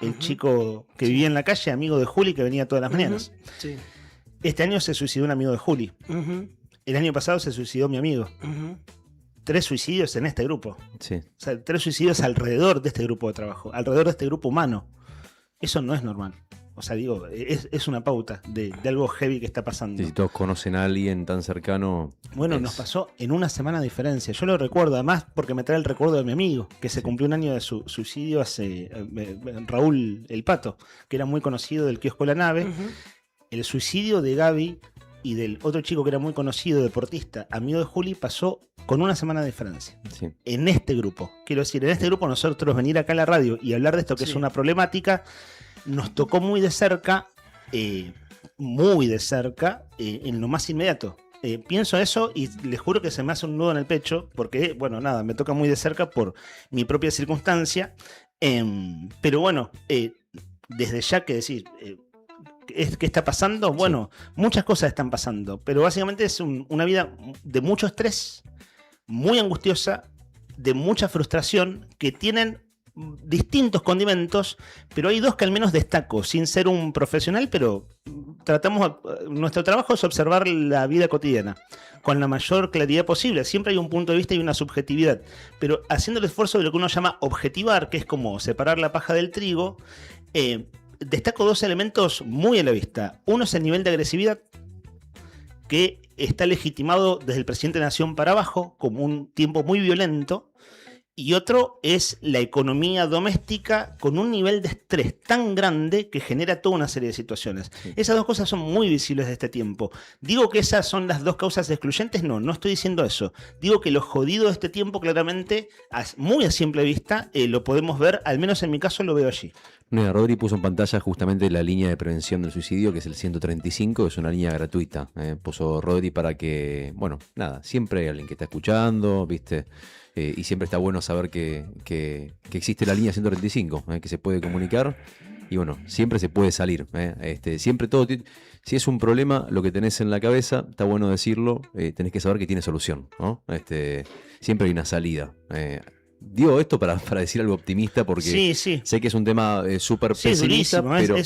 el chico que vivía en la calle, amigo de Juli, que venía todas las mañanas. Sí. Este año se suicidó un amigo de Juli. El año pasado se suicidó mi amigo. 3 suicidios en este grupo. Sí. O sea, 3 suicidios alrededor de este grupo de trabajo, alrededor de este grupo humano. Eso no es normal. O sea, digo, es una pauta de algo heavy que está pasando. Si todos conocen a alguien tan cercano... Bueno, nos pasó en una semana de diferencia. Yo lo recuerdo, además, porque me trae el recuerdo de mi amigo, que se cumplió un año de su suicidio hace... Raúl El Pato, que era muy conocido del kiosco La Nave. El suicidio de Gaby y del otro chico que era muy conocido, deportista, amigo de Juli, pasó con una semana de diferencia. Sí. En este grupo. Quiero decir, en este grupo nosotros venir acá a la radio y hablar de esto que es una problemática, nos tocó muy de cerca muy de cerca en lo más inmediato. Pienso eso y les juro que se me hace un nudo en el pecho porque, bueno, nada, me toca muy de cerca por mi propia circunstancia. Pero bueno, desde ya que decir, ¿qué está pasando? Bueno, muchas cosas están pasando, pero básicamente es una vida de mucho estrés, muy angustiosa, de mucha frustración, que tienen distintos condimentos, pero hay dos que al menos destaco, sin ser un profesional, pero nuestro trabajo es observar la vida cotidiana con la mayor claridad posible. Siempre hay un punto de vista y una subjetividad, pero haciendo el esfuerzo de lo que uno llama objetivar, que es como separar la paja del trigo. Destaco dos elementos muy a la vista. Uno es el nivel de agresividad, que está legitimado desde el presidente de Nación para abajo como un tiempo muy violento. Y otro es la economía doméstica con un nivel de estrés tan grande que genera toda una serie de situaciones. Sí. Esas dos cosas son muy visibles de este tiempo. ¿Digo que esas son las dos causas excluyentes? No estoy diciendo eso. Digo que lo jodido de este tiempo claramente, muy a simple vista, lo podemos ver, al menos en mi caso lo veo allí. No, Rodri puso en pantalla justamente la línea de prevención del suicidio, que es el 135, es una línea gratuita. Puso Rodri para que, bueno, nada, siempre hay alguien que está escuchando, ¿viste? Y siempre está bueno saber que existe la línea 135, que se puede comunicar y bueno, siempre se puede salir. Siempre todo, si es un problema lo que tenés en la cabeza, está bueno decirlo, tenés que saber que tiene solución, ¿no? Siempre hay una salida. Digo esto para decir algo optimista porque sé que es un tema súper pesimista, pero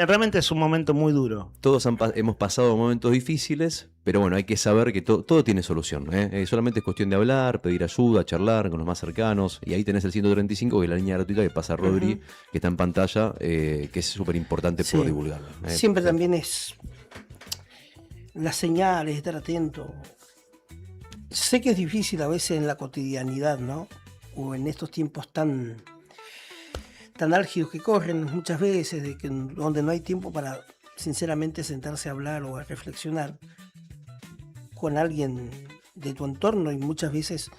realmente es un momento muy duro. Todos hemos pasado momentos difíciles, pero bueno, hay que saber que todo tiene solución. Solamente es cuestión de hablar, pedir ayuda, charlar con los más cercanos. Y ahí tenés el 135, que es la línea gratuita que pasa Rodri, que está en pantalla, que es súper importante poder divulgarla. Siempre también es las señales, estar atento. Sé que es difícil a veces en la cotidianidad, ¿no? O en estos tiempos tan álgidos que corren muchas veces, donde no hay tiempo para sinceramente sentarse a hablar o a reflexionar con alguien de tu entorno, y muchas veces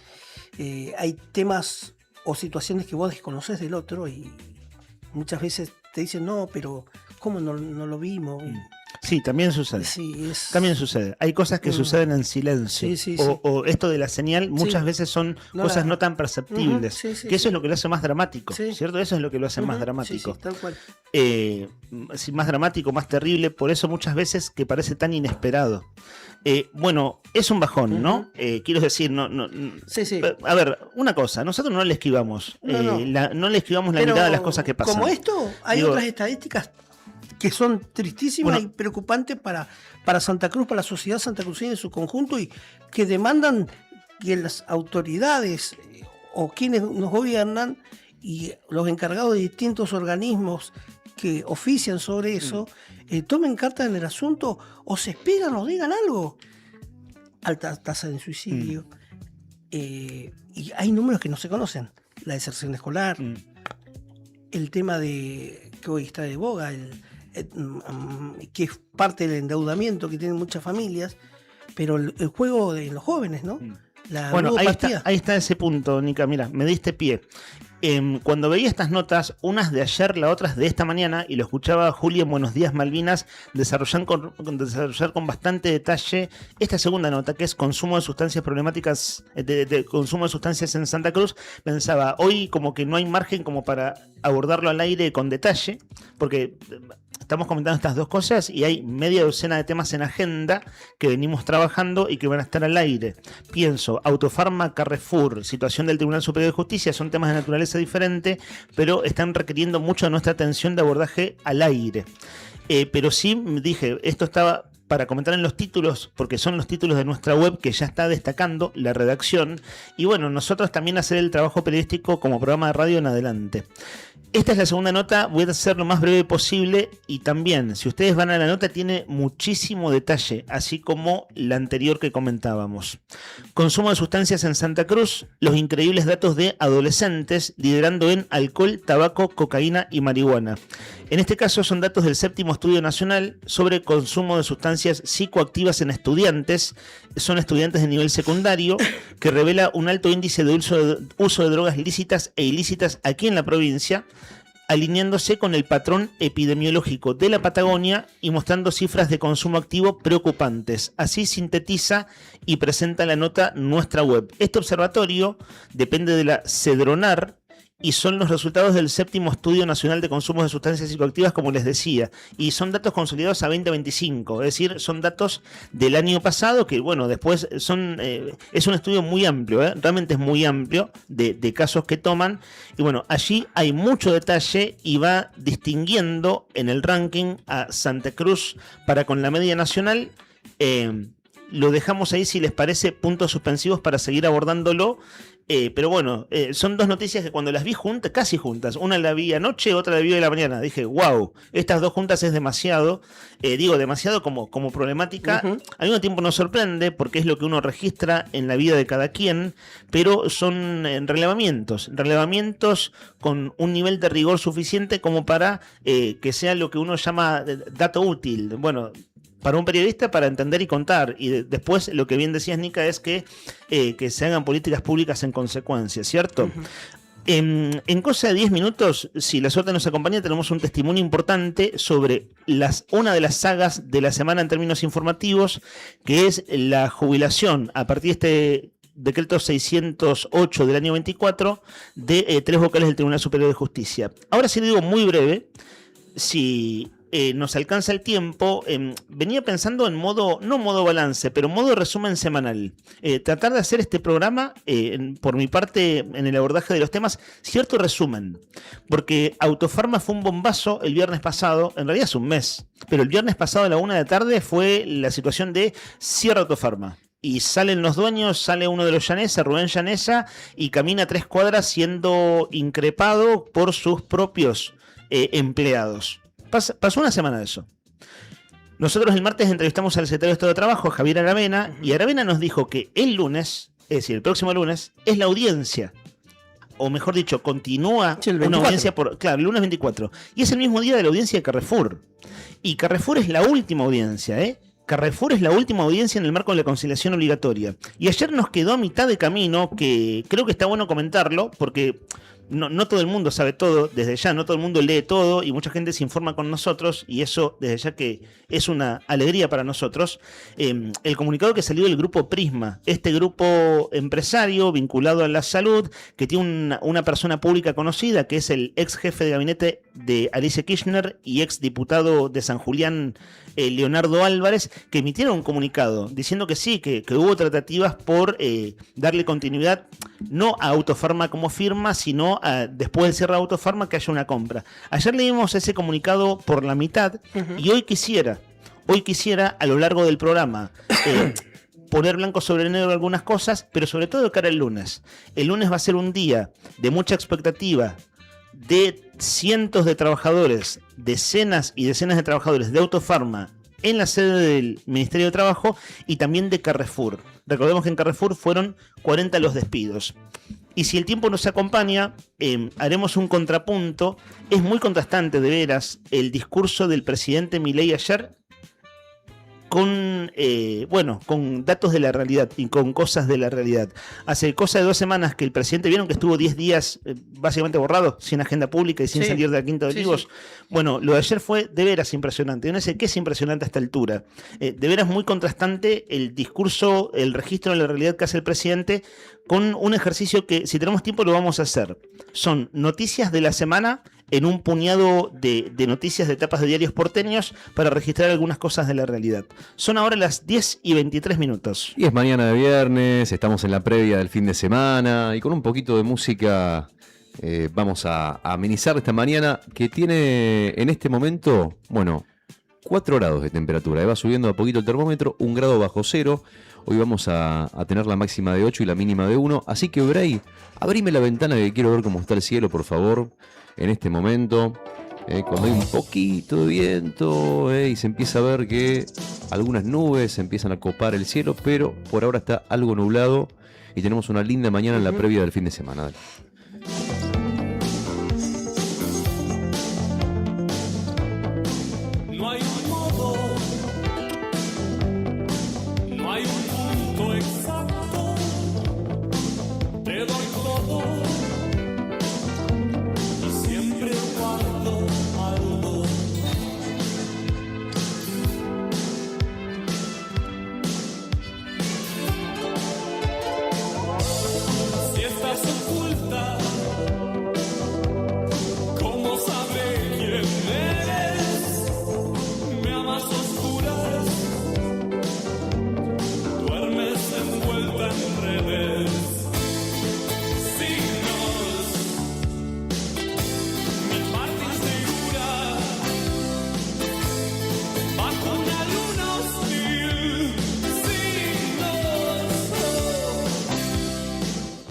hay temas o situaciones que vos desconoces del otro y muchas veces te dicen, no, pero ¿cómo no lo vimos? Sí, también sucede. Sí, también sucede. Hay cosas que suceden en silencio. O esto de la señal muchas veces son cosas no tan perceptibles. Que eso es lo que lo hace más dramático, ¿cierto? Eso es lo que lo hace más dramático. Tal cual. Más dramático, más terrible, por eso muchas veces que parece tan inesperado. Bueno, es un bajón, ¿no? Quiero decir, no. A ver, una cosa, nosotros no le esquivamos. No le esquivamos la mirada a las cosas que pasan. Como esto, hay otras estadísticas que son tristísimas y preocupantes para Santa Cruz, para la sociedad santacruceña en su conjunto, y que demandan que las autoridades o quienes nos gobiernan y los encargados de distintos organismos que ofician sobre eso tomen carta en el asunto o se expidan o digan algo. Alta tasa de suicidio. Y hay números que no se conocen. La deserción escolar, el tema de que hoy está de boga, que es parte del endeudamiento que tienen muchas familias, pero el juego de los jóvenes, ¿no? Bueno, ahí está ese punto, Nica. Mira, me diste pie. Cuando veía estas notas, unas de ayer, las otras de esta mañana, y lo escuchaba a Juli en Buenos Días Malvinas desarrollar con bastante detalle esta segunda nota, que es consumo de sustancias problemáticas, de consumo de sustancias en Santa Cruz, pensaba, hoy como que no hay margen como para abordarlo al aire con detalle, porque estamos comentando estas dos cosas y hay media docena de temas en agenda que venimos trabajando y que van a estar al aire. Pienso, Autofarma, Carrefour, situación del Tribunal Superior de Justicia, son temas de naturaleza diferente, pero están requiriendo mucho de nuestra atención de abordaje al aire. Pero sí dije, esto estaba para comentar en los títulos, porque son los títulos de nuestra web que ya está destacando la redacción, y bueno, nosotros también hacer el trabajo periodístico como programa de radio en adelante. Esta es la segunda nota, voy a ser lo más breve posible, y también, si ustedes van a la nota, tiene muchísimo detalle, así como la anterior que comentábamos. Consumo de sustancias en Santa Cruz, los increíbles datos de adolescentes liderando en alcohol, tabaco, cocaína y marihuana. En este caso son datos del 7º Estudio Nacional sobre consumo de sustancias psicoactivas en estudiantes. Son estudiantes de nivel secundario, que revela un alto índice de uso de drogas lícitas e ilícitas aquí en la provincia. alineándose con el patrón epidemiológico de la Patagonia y mostrando cifras de consumo activo preocupantes. Así sintetiza y presenta la nota nuestra web. Este observatorio depende de la Cedronar y son los resultados del 7º Estudio Nacional de Consumos de Sustancias Psicoactivas, como les decía, y son datos consolidados a 2025, es decir, son datos del año pasado que, bueno, después es un estudio muy amplio, realmente es muy amplio de casos que toman, y bueno, allí hay mucho detalle y va distinguiendo en el ranking a Santa Cruz para con la media nacional. Lo dejamos ahí, si les parece, puntos suspensivos para seguir abordándolo. Pero bueno, son dos noticias que cuando las vi juntas, casi juntas, una la vi anoche, otra la vi de la mañana, dije, wow, estas dos juntas es demasiado, demasiado como problemática. Al mismo tiempo nos sorprende porque es lo que uno registra en la vida de cada quien, pero son relevamientos con un nivel de rigor suficiente como para que sea lo que uno llama dato útil. Bueno, para un periodista, para entender y contar. Y después, lo que bien decías, Nica, es que se hagan políticas públicas en consecuencia, ¿cierto? En cosa de 10 minutos, si la suerte nos acompaña, tenemos un testimonio importante sobre una de las sagas de la semana en términos informativos, que es la jubilación a partir de este decreto 608 del año 24 de 3 vocales del Tribunal Superior de Justicia. Ahora sí lo digo muy breve, si nos alcanza el tiempo, venía pensando en no modo balance, pero modo resumen semanal. Tratar de hacer este programa, por mi parte, en el abordaje de los temas, cierto resumen. Porque Autofarma fue un bombazo el viernes pasado, en realidad es un mes, pero el viernes pasado a la 1 de la tarde fue la situación de cierre Autofarma. Y salen los dueños, sale uno de los Llanesa, Rubén Llanesa, y camina 3 cuadras siendo increpado por sus propios empleados. Pasó una semana de eso. Nosotros el martes entrevistamos al secretario de Estado de Trabajo, Javier Aravena, y Aravena nos dijo que el lunes, es decir, el próximo lunes, es la audiencia. O mejor dicho, continúa una audiencia el lunes 24. Y es el mismo día de la audiencia de Carrefour. Y Carrefour es la última audiencia, Carrefour es la última audiencia en el marco de la conciliación obligatoria. Y ayer nos quedó a mitad de camino, que creo que está bueno comentarlo, porque no todo el mundo sabe todo, desde ya, no todo el mundo lee todo, y mucha gente se informa con nosotros, y eso desde ya que es una alegría para nosotros. El comunicado que salió del grupo Prisma, este grupo empresario vinculado a la salud, que tiene una persona pública conocida, que es el ex jefe de gabinete de Alicia Kirchner y ex diputado de San Julián, Leonardo Álvarez, que emitieron un comunicado diciendo que sí, que hubo tratativas por darle continuidad no a Autofarma como firma, sino después del cierre de Autofarma que haya una compra. Ayer leímos ese comunicado por la mitad y hoy quisiera a lo largo del programa poner blanco sobre negro algunas cosas, pero sobre todo de cara al lunes. El lunes va a ser un día de mucha expectativa, de cientos de trabajadores, decenas y decenas de trabajadores de Autofarma en la sede del Ministerio de Trabajo y también de Carrefour. Recordemos que en Carrefour fueron 40 los despidos. Y si el tiempo nos acompaña, haremos un contrapunto. Es muy contrastante, de veras, el discurso del presidente Milei ayer con datos de la realidad y con cosas de la realidad. Hace cosa de 2 semanas que el presidente, vieron que estuvo 10 días básicamente borrado, sin agenda pública y sin salir de la Quinta de Olivos. Bueno, lo de ayer fue de veras impresionante. Yo no sé qué es impresionante a esta altura. De veras muy contrastante el discurso, el registro de la realidad que hace el presidente con un ejercicio que, si tenemos tiempo, lo vamos a hacer. Son noticias de la semana en un puñado de noticias de tapas de diarios porteños para registrar algunas cosas de la realidad. Son ahora las 10:23. Y es mañana de viernes, estamos en la previa del fin de semana y con un poquito de música vamos a amenizar esta mañana que tiene en este momento, 4 grados de temperatura. Va subiendo a poquito el termómetro, 1 grado bajo cero. Hoy vamos a tener la máxima de 8 y la mínima de 1. Así que, Bray, abrime la ventana que quiero ver cómo está el cielo, por favor. En este momento, cuando hay un poquito de viento y se empieza a ver que algunas nubes empiezan a copar el cielo, pero por ahora está algo nublado y tenemos una linda mañana en la previa del fin de semana. Dale. No hay un modo, no hay un punto exacto, te doy todo. Siempre cuando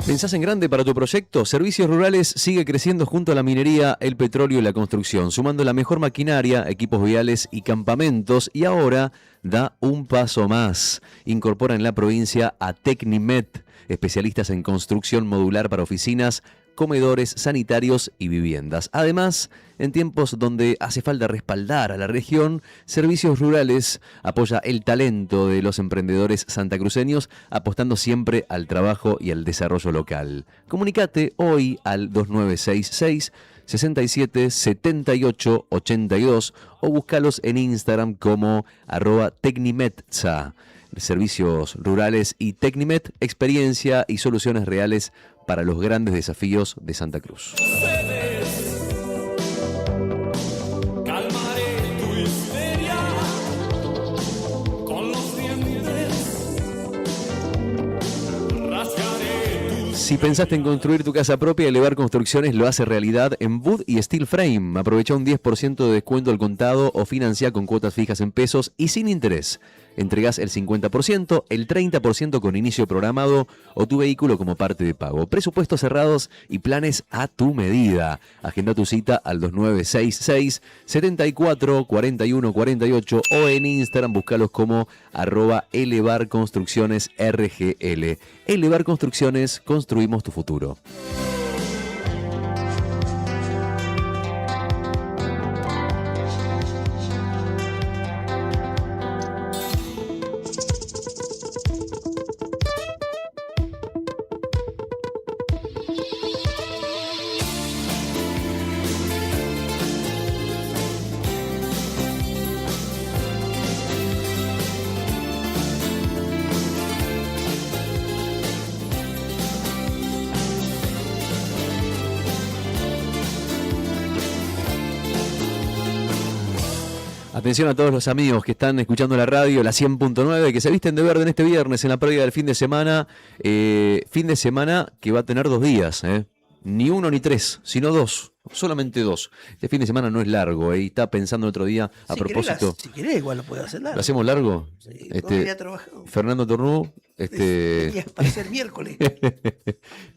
¿Pensás en grande para tu proyecto? Servicios Rurales sigue creciendo junto a la minería, el petróleo y la construcción, sumando la mejor maquinaria, equipos viales y campamentos, y ahora da un paso más. Incorpora en la provincia a Tecnimet, especialistas en construcción modular para oficinas, comedores, sanitarios y viviendas. Además, en tiempos donde hace falta respaldar a la región, Servicios Rurales apoya el talento de los emprendedores santacruceños, apostando siempre al trabajo y al desarrollo local. Comunicate hoy al 2966 67 78 82 o búscalos en Instagram como @Tecnimetza. Servicios Rurales y Tecnimet, experiencia y soluciones reales para los grandes desafíos de Santa Cruz. Si pensaste en construir tu casa propia, Elevar Construcciones lo hace realidad en Wood y Steel Frame. Aprovecha un 10% de descuento al contado o financia con cuotas fijas en pesos y sin interés. Entregás el 50%, el 30% con inicio programado o tu vehículo como parte de pago. Presupuestos cerrados y planes a tu medida. Agenda tu cita al 2966 74 41 48 o en Instagram búscalos como @Elevar Construcciones RGL. Elevar Construcciones, construimos tu futuro. Atención a todos los amigos que están escuchando la radio, la 100.9, que se visten de verde en este viernes en la previa del fin de semana. Fin de semana que va a tener 2 días, ni 1 ni 3, sino 2. Solamente 2. Este fin de semana no es largo, y estaba pensando el otro día a propósito. Si querés, igual lo puedo hacer largo. ¿Lo hacemos largo? Sí, 2 días trabajando. Fernando Tornú. Para ser miércoles.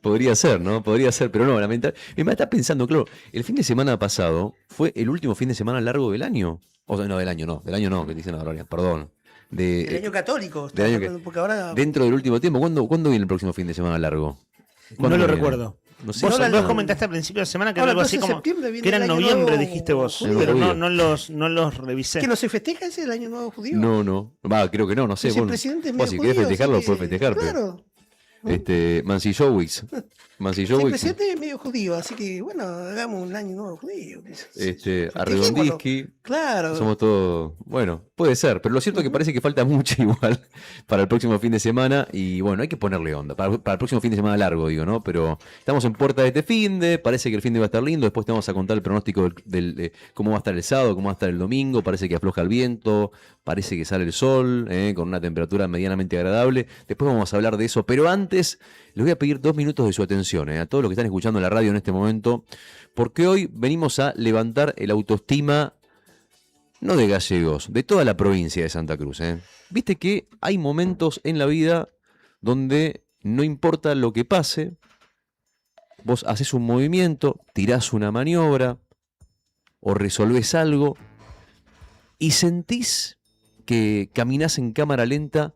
Podría ser, ¿no? Podría ser, pero no, lamentablemente. Me está pensando, claro, el fin de semana pasado fue el último fin de semana largo del año. O sea, no, del año no, que dicen ahora, perdón. Del año católico. Del año porque ahora... Dentro del último tiempo, ¿cuándo viene el próximo fin de semana largo? No lo recuerdo. No sé. Vos comentaste al principio de semana que era algo así como que era en noviembre, dijiste vos, pero no los revisé. ¿Que no se festeja ese el año nuevo judío? No. Creo que no sé. Si el presidente es medio si judío, querés festejarlo, que... puedes festejar. Claro. Mansillowicz. El presidente es medio judío, así que bueno, hagamos un año nuevo judío. Arredondiski. Claro. Somos todos. Bueno, puede ser, pero lo cierto es que parece que falta mucho igual para el próximo fin de semana. Y bueno, hay que ponerle onda. Para el próximo fin de semana largo, digo, ¿no? Pero estamos en puerta de este finde. Parece que el finde va a estar lindo. Después te vamos a contar el pronóstico de cómo va a estar el sábado, cómo va a estar el domingo. Parece que afloja el viento. Parece que sale el sol, con una temperatura medianamente agradable. Después vamos a hablar de eso. Pero antes, les voy a pedir 2 minutos de su atención, a todos los que están escuchando la radio en este momento, porque hoy venimos a levantar el autoestima, no de gallegos, de toda la provincia de Santa Cruz. Viste que hay momentos en la vida donde no importa lo que pase, vos haces un movimiento, tirás una maniobra o resolvés algo y sentís que caminás en cámara lenta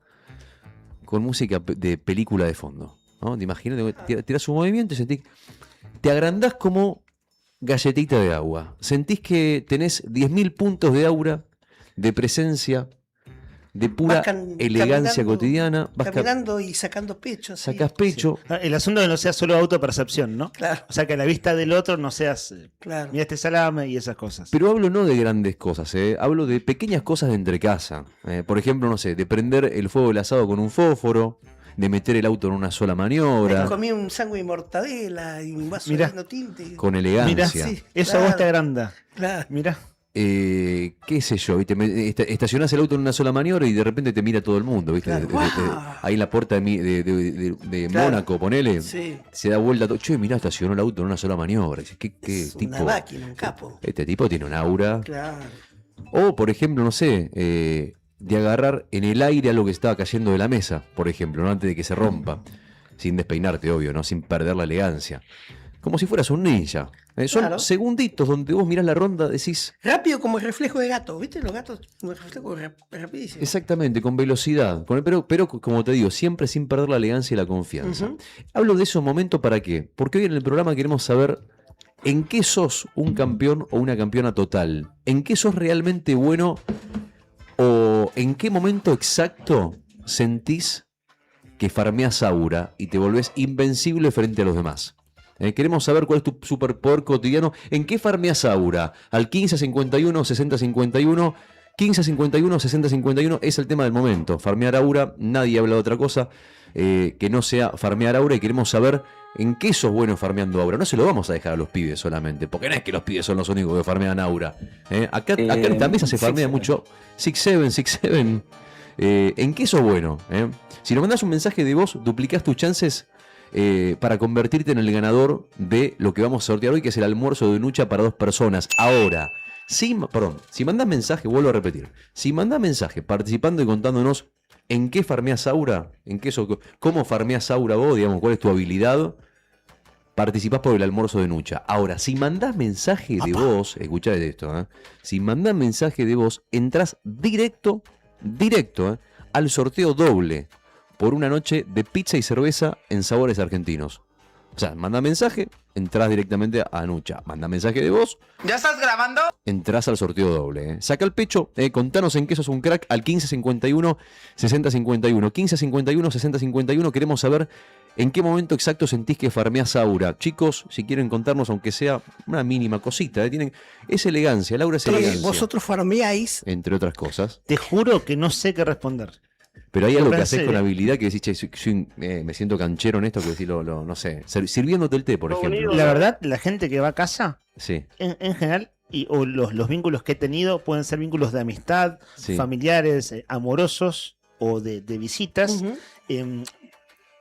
con música de película de fondo, ¿no? Te imaginas, tirás un movimiento y sentís, te agrandás como galletita de agua. Sentís que tenés 10.000 puntos de aura, de presencia, de pura elegancia cotidiana. Vas caminando y sacando pecho. Sacás pecho. Sí. El asunto es que no sea solo autopercepción, ¿no? Claro. O sea, que a la vista del otro no seas, claro, mira este salame y esas cosas. Pero hablo no de grandes cosas, hablo de pequeñas cosas de entrecasa. Por ejemplo, no sé, de prender el fuego del asado con un fósforo, de meter el auto en una sola maniobra. Comí un sándwich de mortadela y un vaso de vino tinte. Con elegancia. Mirá, eso a vos te agranda. Claro. Mirá. Qué sé yo, estacionás el auto en una sola maniobra y de repente te mira todo el mundo, ¿viste? Claro. Ahí en la puerta de claro, Mónaco, ponele, sí, se da vuelta todo. Che, mirá, estacionó el auto en una sola maniobra. ¿Qué es tipo? Una máquina, un capo. Este tipo tiene un aura. Claro. O, por ejemplo, no sé, de agarrar en el aire algo que estaba cayendo de la mesa, por ejemplo, ¿no? Antes de que se rompa. sin despeinarte, obvio, ¿no? Sin perder la elegancia. Como si fueras un ninja. Son Claro. segunditos donde vos mirás la ronda, decís... Rápido como el reflejo de gato, ¿viste? Los gatos, un reflejo rapidísimo. Exactamente, con velocidad. Pero como te digo, siempre sin perder la elegancia y la confianza. Ujú. Hablo de esos momentos para qué. Porque hoy en el programa queremos saber en qué sos un campeón o una campeona total. En qué sos realmente bueno o en qué momento exacto sentís que farmeás aura y te volvés invencible frente a los demás. Queremos saber cuál es tu superpoder cotidiano. ¿En qué farmeás aura? Al 1551 6051. 1551 6051 es el tema del momento. Farmear aura, nadie habla de otra cosa que no sea farmear aura, y queremos saber en qué sos bueno farmeando aura. No se lo vamos a dejar a los pibes solamente, porque no es que los pibes son los únicos que farmean aura. Acá en esta mesa se farmea mucho 6-7. ¿En qué sos bueno? Si nos mandás un mensaje de voz, duplicás tus chances para convertirte en el ganador de lo que vamos a sortear hoy, que es el almuerzo de Nucha para 2 personas. Ahora, si mandás mensaje, vuelvo a repetir, si mandás mensaje participando y contándonos en qué farmeás aura, cómo farmeás aura vos, digamos, cuál es tu habilidad, participás por el almuerzo de Nucha. Ahora, si mandás mensaje de voz, escuchá esto, si mandás mensaje de voz, entrás directo al sorteo doble por una noche de pizza y cerveza en Sabores Argentinos. O sea, manda mensaje, entrás directamente a Nucha. Manda mensaje de voz, ¿Ya estás grabando? entrás al sorteo doble. Saca el pecho, contanos en qué sos un crack al 1551 6051. 1551 6051. Queremos saber en qué momento exacto sentís que farmeás aura. Chicos, si quieren contarnos, aunque sea una mínima cosita, es elegancia, Laura es elegancia. Vosotros farmeáis. Entre otras cosas. Te juro que no sé qué responder. Pero hay algo que Pensé. haces con habilidad que decís, che, me siento canchero en esto, que decís, no sé, sirviéndote el té, por ejemplo. La verdad, la gente que va a casa, Sí. en general, o los vínculos que he tenido pueden ser vínculos de amistad, Sí. familiares, amorosos o de visitas.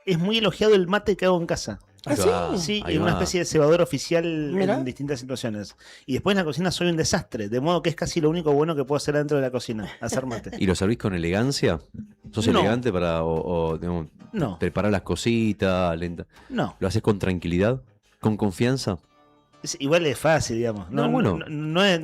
Es muy elogiado el mate que hago en casa. Ahí va, Sí, ahí es una va. especie de cebador oficial Mirá. en distintas situaciones. Y después en la cocina soy un desastre, de modo que es casi lo único bueno que puedo hacer dentro de la cocina, hacer mate. ¿Y lo servís con elegancia? ¿Sos No. elegante para digamos, No. preparar las cositas, lenta? No. ¿Lo haces con tranquilidad? ¿Con confianza? Igual es fácil, digamos. No, bueno. No es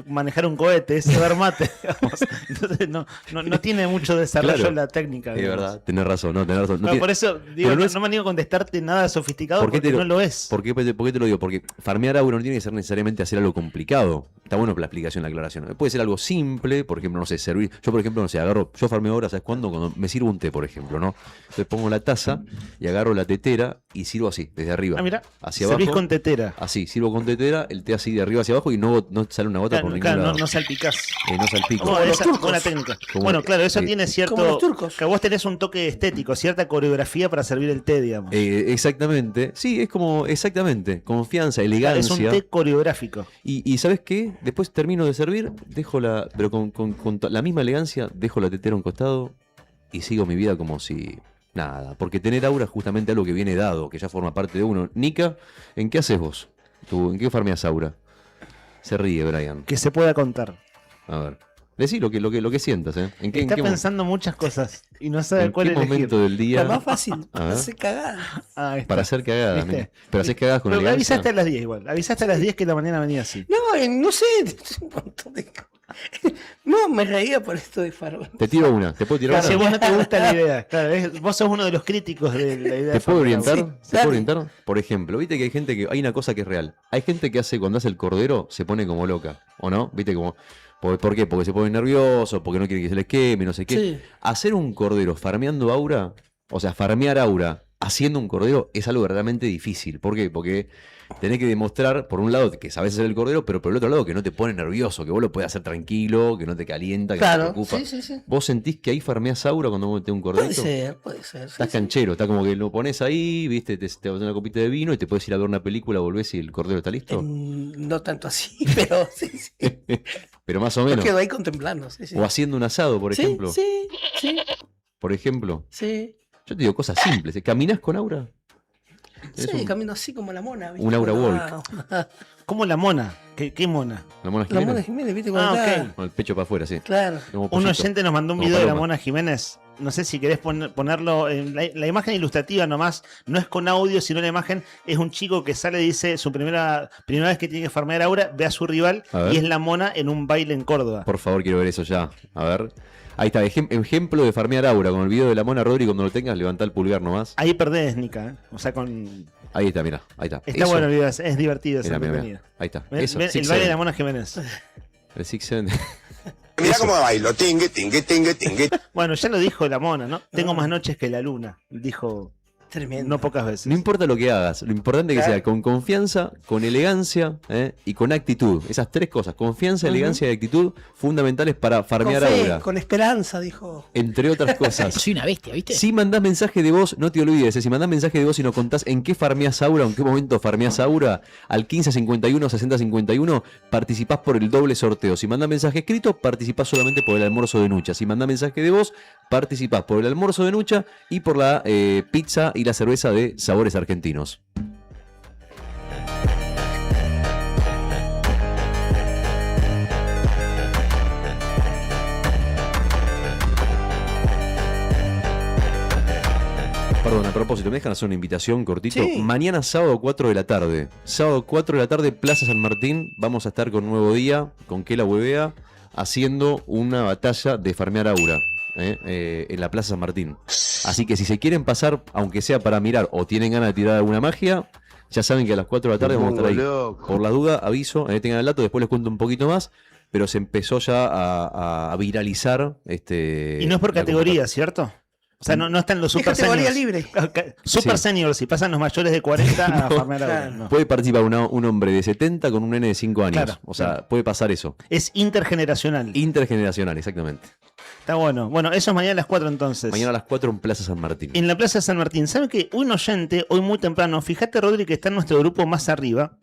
manejar un cohete, es cebar mate. Digamos. Entonces no tiene mucho desarrollo Claro. la técnica. Es digamos. verdad, tenés razón. No tiene- Por eso digo, Pero no no, es- no me animo a contestarte nada sofisticado ¿Por qué porque no lo es. ¿Por qué te lo digo? Porque farmear aura no tiene que ser necesariamente hacer algo complicado. Está bueno la explicación, la aclaración. Puede ser algo simple, por ejemplo, no sé, servir. Yo, por ejemplo, no sé, yo farmeo ahora, ¿sabes cuándo? Cuando me sirvo un té, por ejemplo, ¿no? Entonces pongo la taza y agarro la tetera y sirvo así, desde arriba. Ah, mira, hacia servís abajo. con tetera. Así, sirvo con tetera, el té así de arriba hacia abajo y no sale una gota por ningún Claro, lado. no salpicás. No salpico. Oh, esa es buena técnica. Como- Bueno, claro, eso sí. tiene cierto. Como los turcos. Que vos tenés un toque estético, cierta coreografía para servir el té, digamos. Exactamente. Sí, es como, exactamente. Confianza, Claro, elegancia. es un té coreográfico. Y ¿sabes qué? Después termino de servir, pero con la misma elegancia, dejo la tetera a un costado y sigo mi vida como si nada. Porque tener aura es justamente algo que viene dado, que ya forma parte de uno. Nika, ¿en qué haces vos? ¿En qué farmeas aura? Se ríe, Brian. Que se pueda contar. A ver. Decí lo que sientas, ¿eh? ¿En qué, Está en qué, pensando muchas cosas y no sabe en cuál qué elegir. momento del día? Lo más fácil, A ver. hacer cagada. Ahí está. Para hacer cagadas. ¿Viste? mira. Pero haces cagadas con Pero elegancia. avisaste a las 10 igual. Avisaste a las 10 que la mañana venía así. No, no sé, un montón de cosas. No, me reía por esto de farmear. Te tiro una. ¿Te puedo tirar Claro, si a una? vos no te gusta la idea. Claro, vos sos uno de los críticos de la idea. ¿Te de puedo farmear. orientar? Sí, ¿Te puedo orientar? Por ejemplo, viste que hay gente que. Hay una cosa que es real. Hay gente que cuando hace el cordero, se pone como loca. ¿O no? ¿Viste como.? ¿Por qué? Porque se pone nervioso, porque no quiere que se les queme, no sé qué. Sí. Hacer un cordero farmeando aura, o sea, farmear aura haciendo un cordero es algo verdaderamente difícil. ¿Por qué? Porque tenés que demostrar, por un lado, que sabés hacer el cordero, pero por el otro lado, que no te pone nervioso, que vos lo puedes hacer tranquilo, que no te calienta, que no Claro, te preocupa. sí, sí, sí. ¿Vos sentís que ahí farmeás aura cuando vos metés un Puede corderito? ser. Sí, Estás sí. canchero, está como que lo pones ahí, viste, te pones una copita de vino y te puedes ir a ver una película, volvés y el cordero está listo. No tanto así, pero sí, sí. Pero más o Yo menos. quedo ahí contemplando. Sí, sí. O haciendo un asado, por Sí, ejemplo. Sí, sí, Por ejemplo. sí. Yo te digo cosas simples. ¿Caminás con aura? Sí, Es un- camino así como la mona. ¿viste? un aura Cuando walk. va- ¿Cómo la mona? ¿Qué mona? ¿La Mona La Jiménez? mona Jiménez, ¿viste? Cuando Ah, está- ok. Con el pecho para afuera, sí. Claro. Como Un pollito. oyente nos mandó un Como video de la paloma. Mona Jiménez no sé si querés ponerlo en la imagen ilustrativa nomás, no es con audio, sino la imagen es un chico que sale y dice su primera vez que tiene que farmear aura, ve a su rival y es la mona en un baile en Córdoba. Por favor, quiero ver eso ya. A ver. Ahí está, ejemplo de farmear aura con el video de la mona Rodri. Cuando lo tengas, levanta el pulgar nomás. Ahí perdés, Nika, O sea, con... Ahí está, mira, ahí está. Está bueno el video, es divertido ese contenido. Ahí está. El baile de la mona Jiménez. El 6-7. Mirá cómo bailo, tingue, tingue, tingue, tingue. Bueno, ya lo dijo la mona, ¿no? Tengo más noches que la luna, dijo. Tremendo. No pocas veces. No importa lo que hagas, lo importante es que sea con confianza, con elegancia y con actitud. Esas tres cosas, confianza, elegancia y actitud, fundamentales para farmear con fe, aura. con esperanza, dijo. Entre otras cosas. Soy una bestia, ¿viste? Si mandás mensaje de voz, no te olvides, si mandás mensaje de voz y nos contás en qué farmeás aura, o en qué momento farmeás aura, al 1551-6051, participás por el doble sorteo. Si mandás mensaje escrito, participás solamente por el almuerzo de Nucha. Si mandás mensaje de voz, participás por el almuerzo de Nucha y por la pizza y la cerveza de Sabores Argentinos. Perdón, a propósito, ¿me dejan hacer una invitación cortito? Sí. Mañana sábado 4 de la tarde. Sábado 4 de la tarde, Plaza San Martín. Vamos a estar con Nuevo Día, con Kela Huevea, haciendo una batalla de farmear aura. En la Plaza San Martín. Así que si se quieren pasar, aunque sea para mirar o tienen ganas de tirar alguna magia, ya saben que a las 4 de la tarde vamos a estar ahí. Loco. Por la duda, aviso, tengan el dato, después les cuento un poquito más, pero se empezó ya a viralizar. Y no es por categoría, ¿cierto? O sea, no están los super categoría seniors. libre. Super Sí. seniors, si pasan los mayores de 40 a farmear aura. claro. No. Puede participar un hombre de 70 con un nene de 5 años. Claro, o sea, claro. puede pasar eso. Es intergeneracional. Intergeneracional, exactamente. Está bueno. Bueno, eso es mañana a las 4 entonces. Mañana a las 4 en Plaza San Martín. En la Plaza de San Martín. ¿Sabe qué? Un oyente, hoy muy temprano, fíjate, Rodri, que está en nuestro grupo más arriba,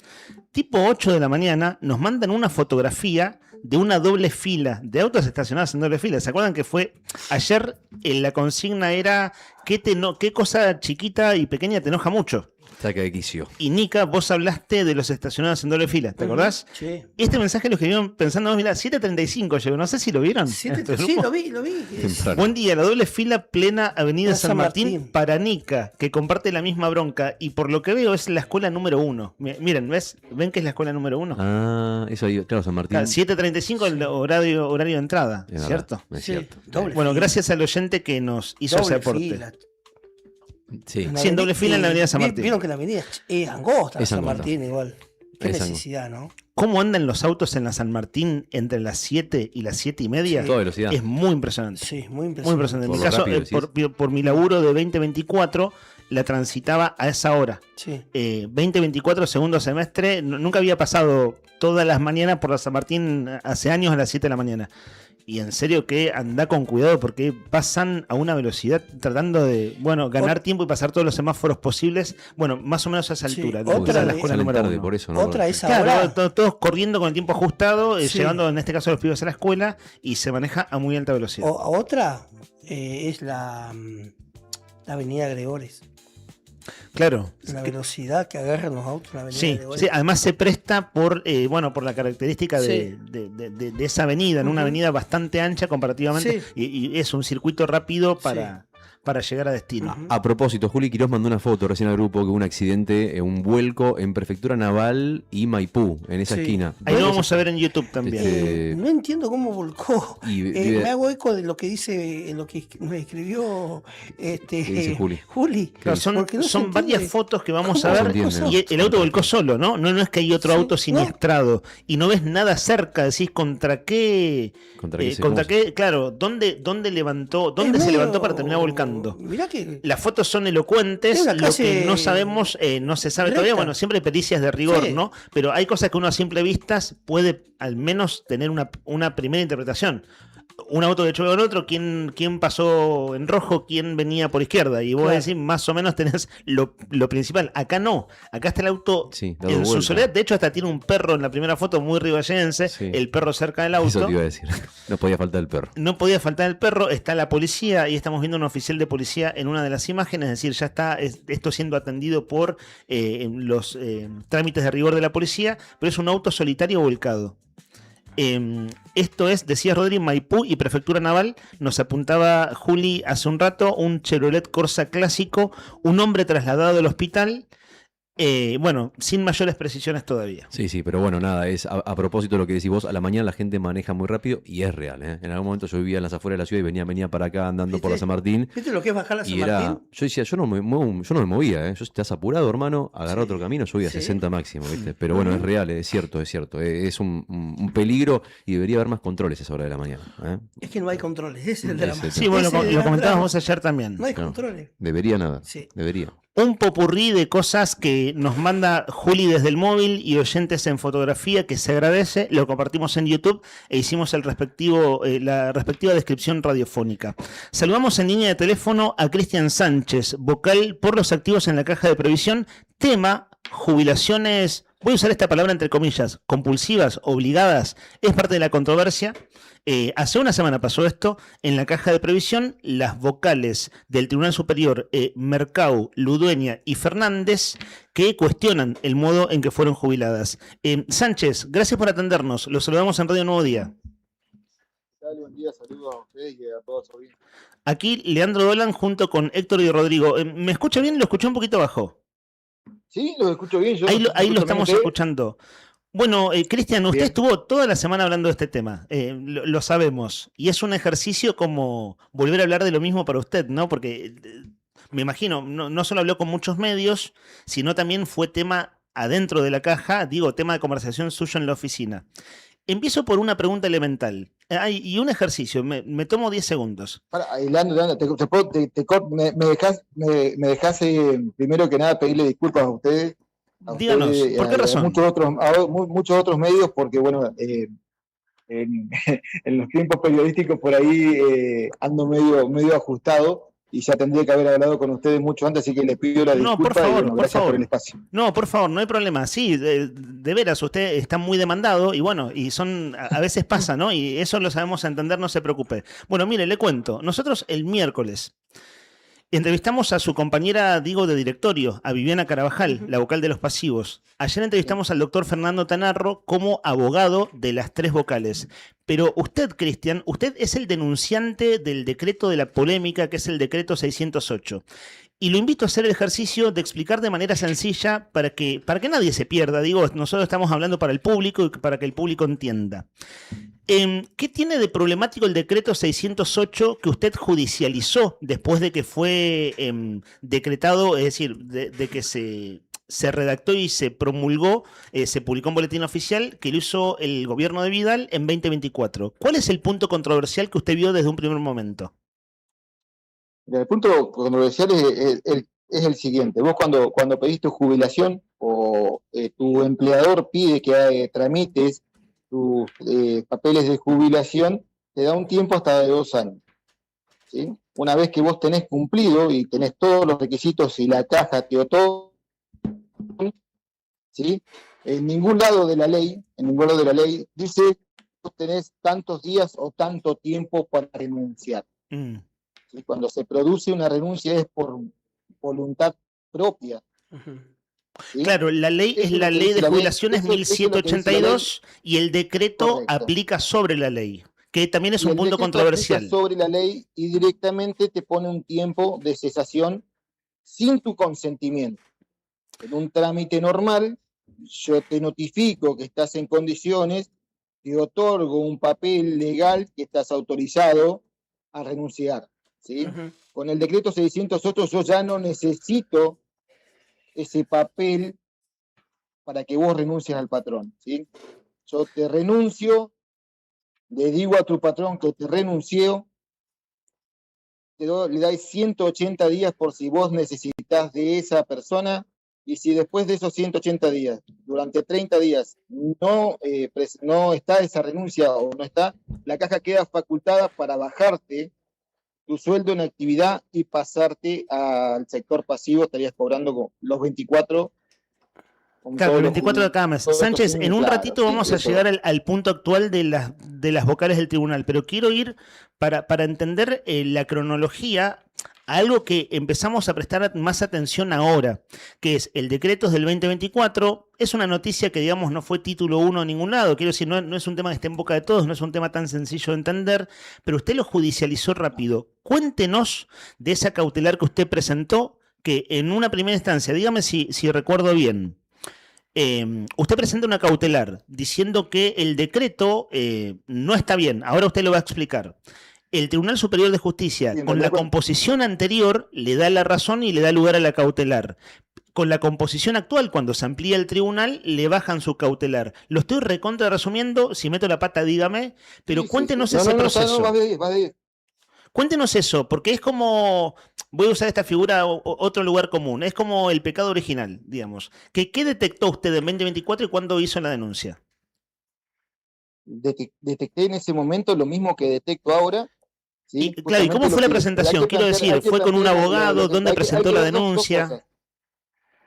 tipo 8 de la mañana, nos mandan una fotografía de una doble fila, de autos estacionados en doble fila. ¿Se acuerdan que fue ayer? La consigna era ¿qué cosa chiquita y pequeña te enoja mucho? Saca de quicio. Y Nika, vos hablaste de los estacionados en doble fila, ¿te acordás? Sí. Este mensaje lo escribieron pensando, mira, 7:35 llegó, no sé si lo vieron. Sí, Este sí, grupo. lo vi. Temprano. Buen día, la doble fila plena Avenida San San Martín, Martín. para Nika, que comparte la misma bronca y por lo que veo es la escuela número 1. Miren, ¿ven que es la escuela número 1? Ah, eso ahí, claro, San Martín. 7:35 el horario de entrada, Es verdad, ¿cierto? es Sí, cierto. doble Bueno, fila. gracias al oyente que nos hizo ese Doble aporte. fila. Sí. Sí, en doble fila en la Avenida San Martín. Vieron que la avenida es angosta, Es San angosta. Martín igual. Qué Es necesidad, ¿no? ¿Cómo andan los autos en la San Martín entre las 7 y las 7:30? Toda velocidad. Es muy impresionante. Sí, muy Muy impresionante. impresionante. En Por mi lo caso, rápido, por mi laburo de 2024, la transitaba a esa hora. Sí. 2024, segundo semestre, nunca había pasado todas las mañanas por la San Martín hace años a las 7 de la mañana. Y en serio que anda con cuidado porque pasan a una velocidad tratando de, bueno, ganar tiempo y pasar todos los semáforos posibles, bueno, más o menos a esa Sí, altura. otra de la de- escuela Salen número tarde, 1. por eso, ¿no? Otra es Claro, ahora. todos corriendo con el tiempo ajustado, Sí. llevando en este caso a los pibes a la escuela y se maneja a muy alta velocidad. Otra es la avenida Gregores. Claro. La velocidad que agarran los autos en la avenida Sí, Gregores. sí, además se presta por por la característica de esa avenida, en una avenida bastante ancha comparativamente, Sí. y es un circuito rápido para llegar a destino. A propósito, Juli Quirós mandó una foto recién al grupo que hubo un accidente, un vuelco en Prefectura Naval y Maipú, en esa Sí. esquina. Ahí lo vamos a ver en YouTube también. No entiendo cómo volcó. Y Me hago eco de lo que dice, lo que me escribió ¿Qué dice Juli? Juli. Claro, son Porque no se son entiende. varias fotos que vamos ¿Cómo a se ver entiende? y el auto volcó solo, ¿no? No es que hay otro Sí, auto siniestrado y no ves nada cerca, decís contra qué, ¿Contra qué se- contra cómo se- qué, claro, dónde levantó, dónde Es se medio- levantó para terminar volcando. Mirá que Las fotos son elocuentes, Es una lo clase que no sabemos, no se sabe recta. todavía, bueno, siempre hay pericias de rigor, Sí. ¿no? Pero hay cosas que uno a simple vista puede al menos tener una primera interpretación. Un auto que chocó con otro, ¿quién pasó en rojo? ¿Quién venía por izquierda? Y vos Claro. decís, más o menos tenés lo principal. Acá no, acá está el auto Sí, dado en su vuelta. soledad. De hecho, hasta tiene un perro en la primera foto muy riballense, Sí. el perro cerca del auto. Eso te iba a decir. No podía faltar el perro. No podía faltar el perro, está la policía y estamos viendo un oficial de policía en una de las imágenes, es decir, ya está esto siendo atendido por los trámites de rigor de la policía, pero es un auto solitario volcado. Esto es, decía Rodri, Maipú y Prefectura Naval. Nos apuntaba Juli hace un rato, un Chevrolet Corsa clásico, un hombre trasladado del hospital. Bueno, sin mayores precisiones todavía. Sí, pero bueno, nada, es a propósito de lo que decís vos, a la mañana la gente maneja muy rápido y es real, ¿eh? En algún momento yo vivía en las afueras de la ciudad y venía para acá andando por la San Martín. ¿Viste lo que es bajar la San Y Martín? yo decía, yo no me movía, ¿eh? Yo, estás apurado, hermano, agarrar otro camino, yo voy a 60 máximo, ¿viste? Pero bueno, es real, es cierto. Es un peligro y debería haber más controles a esa hora de la mañana, ¿eh? Es que no hay controles, ese es el drama. Sí, bueno, lo comentabas vos ayer también. No hay controles. Debería nada, debería. Un popurrí de cosas que nos manda Juli desde el móvil y oyentes en fotografía, que se agradece. Lo compartimos en YouTube e hicimos la respectiva descripción radiofónica. Saludamos en línea de teléfono a Cristian Sánchez, vocal por los activos en la Caja de Previsión. Tema: jubilaciones, voy a usar esta palabra entre comillas, compulsivas, obligadas. Es parte de la controversia. Hace una semana pasó esto. En la Caja de Previsión, las vocales del Tribunal Superior, Mercau, Ludueña y Fernández, que cuestionan el modo en que fueron jubiladas. Sánchez, gracias por atendernos. Los saludamos en Radio Nuevo Día. Buen día, saludos a ustedes y a todos. Aquí Leandro Dolan junto con Héctor y Rodrigo. ¿Me escucha bien? Lo escuché un poquito bajo. Sí, lo escucho bien. Ahí lo estamos escuchando. Bueno, Cristian, usted estuvo toda la semana hablando de este tema, lo sabemos, y es un ejercicio como volver a hablar de lo mismo para usted, ¿no? Porque me imagino, no solo habló con muchos medios, sino también fue tema adentro de la caja, tema de conversación suyo en la oficina. Empiezo por una pregunta elemental, y un ejercicio, me tomo 10 segundos. Leandro, me dejás primero que nada pedirle disculpas a ustedes. Díganos, ¿por qué razón? Muchos otros medios, porque bueno, en los tiempos periodísticos por ahí ando medio ajustado y ya tendría que haber hablado con ustedes mucho antes, así que les pido la disculpa. Por favor. Por el espacio. No, por favor, no hay problema. Sí, de veras, usted está muy demandado y bueno, y a veces pasa, ¿no? Y eso lo sabemos entender, no se preocupe. Bueno, mire, le cuento. Nosotros el miércoles entrevistamos a su compañera, de directorio, a Viviana Carabajal, la vocal de los pasivos. Ayer entrevistamos al doctor Fernando Tanarro como abogado de las 3 vocales. Pero usted, Cristian, usted es el denunciante del decreto de la polémica, que es el decreto 608. Y lo invito a hacer el ejercicio de explicar de manera sencilla para que nadie se pierda. Nosotros estamos hablando para el público y para que el público entienda. ¿Qué tiene de problemático el decreto 608 que usted judicializó después de que fue decretado, es decir, de que se redactó y se promulgó, se publicó en boletín oficial, que lo hizo el gobierno de Vidal en 2024? ¿Cuál es el punto controversial que usted vio desde un primer momento? El punto controversial es el siguiente. Vos cuando pedís tu jubilación o tu empleador pide que tramites tus papeles de jubilación, te da un tiempo hasta de 2 años. ¿Sí? Una vez que vos tenés cumplido y tenés todos los requisitos y la caja te otorga, ¿sí? En ningún lado de la ley dice que vos tenés tantos días o tanto tiempo para renunciar. ¿Sí? Cuando se produce una renuncia es por voluntad propia. ¿Sí? Claro, la ley es la ley de jubilaciones 1782 y el decreto aplica sobre la ley, que también es un punto controversial. Sobre la ley y directamente te pone un tiempo de cesación sin tu consentimiento. En un trámite normal, yo te notifico que estás en condiciones, te otorgo un papel legal que estás autorizado a renunciar. ¿Sí? Con el decreto 608 yo ya no necesito ese papel para que vos renuncies al patrón. ¿Sí? Yo te renuncio, le digo a tu patrón que te renunció, le dais 180 días por si vos necesitas de esa persona, y si después de esos 180 días, durante 30 días, no está esa renuncia o no está, la caja queda facultada para bajarte tu sueldo en actividad y pasarte al sector pasivo. Estarías cobrando los 24. Claro, el 24 de cada mes. Sánchez, en un ratito vamos a llegar al punto actual de las vocales del tribunal, pero quiero ir para entender la cronología a algo que empezamos a prestar más atención ahora, que es el decreto del 2024. Es una noticia que, digamos, no fue título 1 en ningún lado. Quiero decir, no es un tema que esté en boca de todos, no es un tema tan sencillo de entender, pero usted lo judicializó rápido. Cuéntenos de esa cautelar que usted presentó, que en una primera instancia, dígame si recuerdo bien, usted presenta una cautelar diciendo que el decreto no está bien. Ahora usted lo va a explicar. El Tribunal Superior de Justicia, con la composición anterior, le da la razón y le da lugar a la cautelar. Con la composición actual, cuando se amplía el tribunal, le bajan su cautelar. Lo estoy recontra resumiendo, si meto la pata dígame, pero cuéntenos ese proceso. Va a ir. Cuéntenos eso, porque es como, voy a usar esta figura, otro lugar común, es como el pecado original, digamos. ¿Qué detectó usted en 2024 y cuándo hizo la denuncia? Detecté en ese momento lo mismo que detecto ahora. ¿Sí? Claro, ¿y cómo fue la presentación? Quiero decir, ¿fue con un abogado? ¿Dónde presentó la denuncia?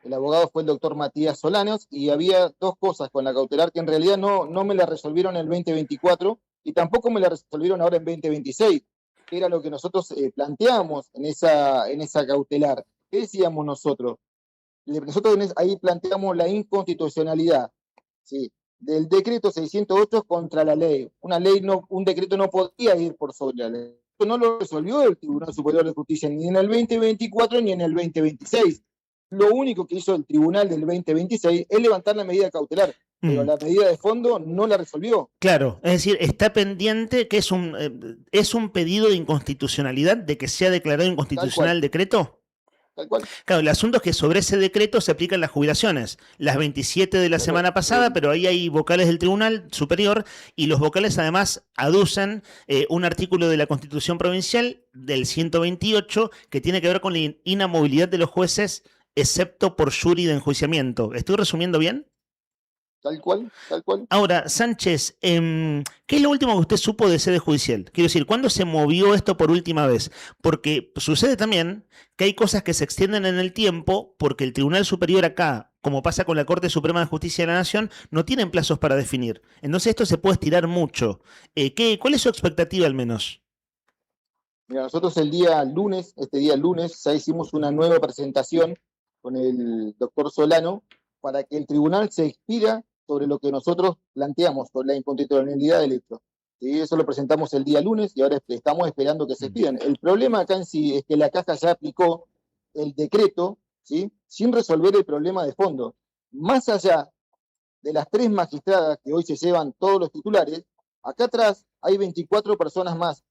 El abogado fue el doctor Matías Solanos y había dos cosas con la cautelar que en realidad no me la resolvieron en el 2024 y tampoco me la resolvieron ahora en 2026, que era lo que nosotros planteamos en esa cautelar. ¿Qué decíamos nosotros? Nosotros ahí planteamos la inconstitucionalidad, ¿sí?, del decreto 608 contra la ley. Un decreto no podía ir por sobre la ley. Esto no lo resolvió el Tribunal Superior de Justicia ni en el 2024 ni en el 2026. Lo único que hizo el Tribunal del 2026 es levantar la medida cautelar, pero la medida de fondo no la resolvió. Claro, es decir, está pendiente que es un pedido de inconstitucionalidad, de que sea declarado inconstitucional el decreto. Tal cual. Claro, el asunto es que sobre ese decreto se aplican las jubilaciones, las 27 de la semana pasada, pero ahí hay vocales del Tribunal Superior y los vocales además aducen un artículo de la Constitución Provincial del 128 que tiene que ver con la inamovilidad de los jueces excepto por jury de enjuiciamiento. ¿Estoy resumiendo bien? Tal cual, tal cual. Ahora, Sánchez, ¿qué es lo último que usted supo de sede judicial? Quiero decir, ¿cuándo se movió esto por última vez? Porque sucede también que hay cosas que se extienden en el tiempo porque el Tribunal Superior acá, como pasa con la Corte Suprema de Justicia de la Nación, no tienen plazos para definir. Entonces esto se puede estirar mucho. ¿Cuál es su expectativa al menos? Mira, nosotros este día lunes, ya hicimos una nueva presentación con el doctor Solano para que el tribunal se expida sobre lo que nosotros planteamos, sobre la inconstitucionalidad del hecho. ¿Sí? Eso lo presentamos el día lunes y ahora estamos esperando que se expidan. El problema acá en sí es que la Caja ya aplicó el decreto, ¿sí?, sin resolver el problema de fondo. Más allá de las 3 magistradas que hoy se llevan todos los titulares, acá atrás hay 24 personas más.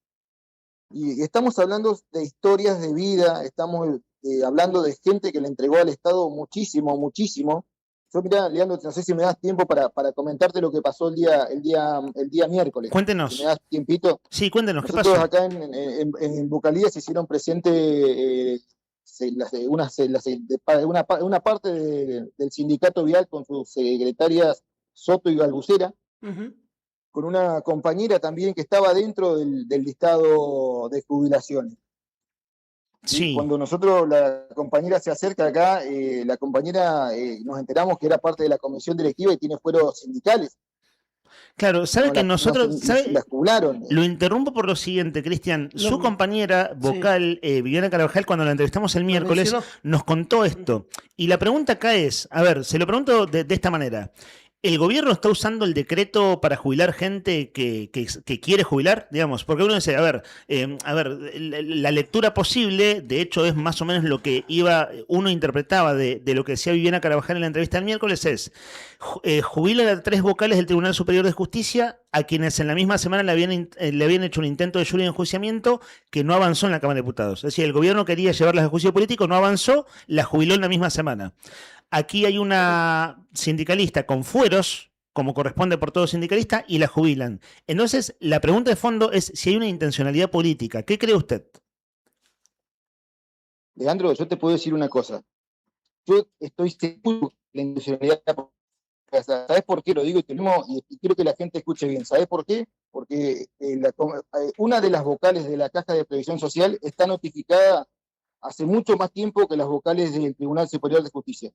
Y estamos hablando de historias de vida, estamos hablando de gente que le entregó al Estado muchísimo, muchísimo. Yo, mirá, Leandro, no sé si me das tiempo para comentarte lo que pasó el día miércoles. Cuéntenos. Si me das tiempito. Sí, cuéntenos, ¿qué Nosotros pasó? acá en Bucalía se hicieron presente una parte del sindicato vial con sus secretarias Soto y Galbucera, con una compañera también que estaba dentro del listado de jubilaciones. Sí. Cuando la compañera se acerca acá, la compañera nos enteramos que era parte de la comisión directiva y tiene fueros sindicales. Claro, sabe que nosotros... Las cublaron. Lo interrumpo por lo siguiente, Cristian. Su compañera vocal, Viviana Carvajal, cuando la entrevistamos el miércoles, nos contó esto. Y la pregunta acá es, a ver, se lo pregunto de esta manera. ¿El gobierno está usando el decreto para jubilar gente que quiere jubilar? Digamos, porque uno dice, la lectura posible, de hecho es más o menos lo que uno interpretaba de lo que decía Viviana Carvajal en la entrevista del miércoles, es jubilan a 3 vocales del Tribunal Superior de Justicia a quienes en la misma semana le habían hecho un intento de jury de enjuiciamiento que no avanzó en la Cámara de Diputados. Es decir, el gobierno quería llevarlas a juicio político, no avanzó, la jubiló en la misma semana. Aquí hay una sindicalista con fueros, como corresponde por todo sindicalista, y la jubilan. Entonces, la pregunta de fondo es si hay una intencionalidad política. ¿Qué cree usted? Leandro, yo te puedo decir una cosa. Yo estoy seguro de la intencionalidad política. ¿Sabés por qué lo digo? Y quiero que la gente escuche bien. ¿Sabés por qué? Porque una de las vocales de la Caja de Previsión Social está notificada hace mucho más tiempo que las vocales del Tribunal Superior de Justicia.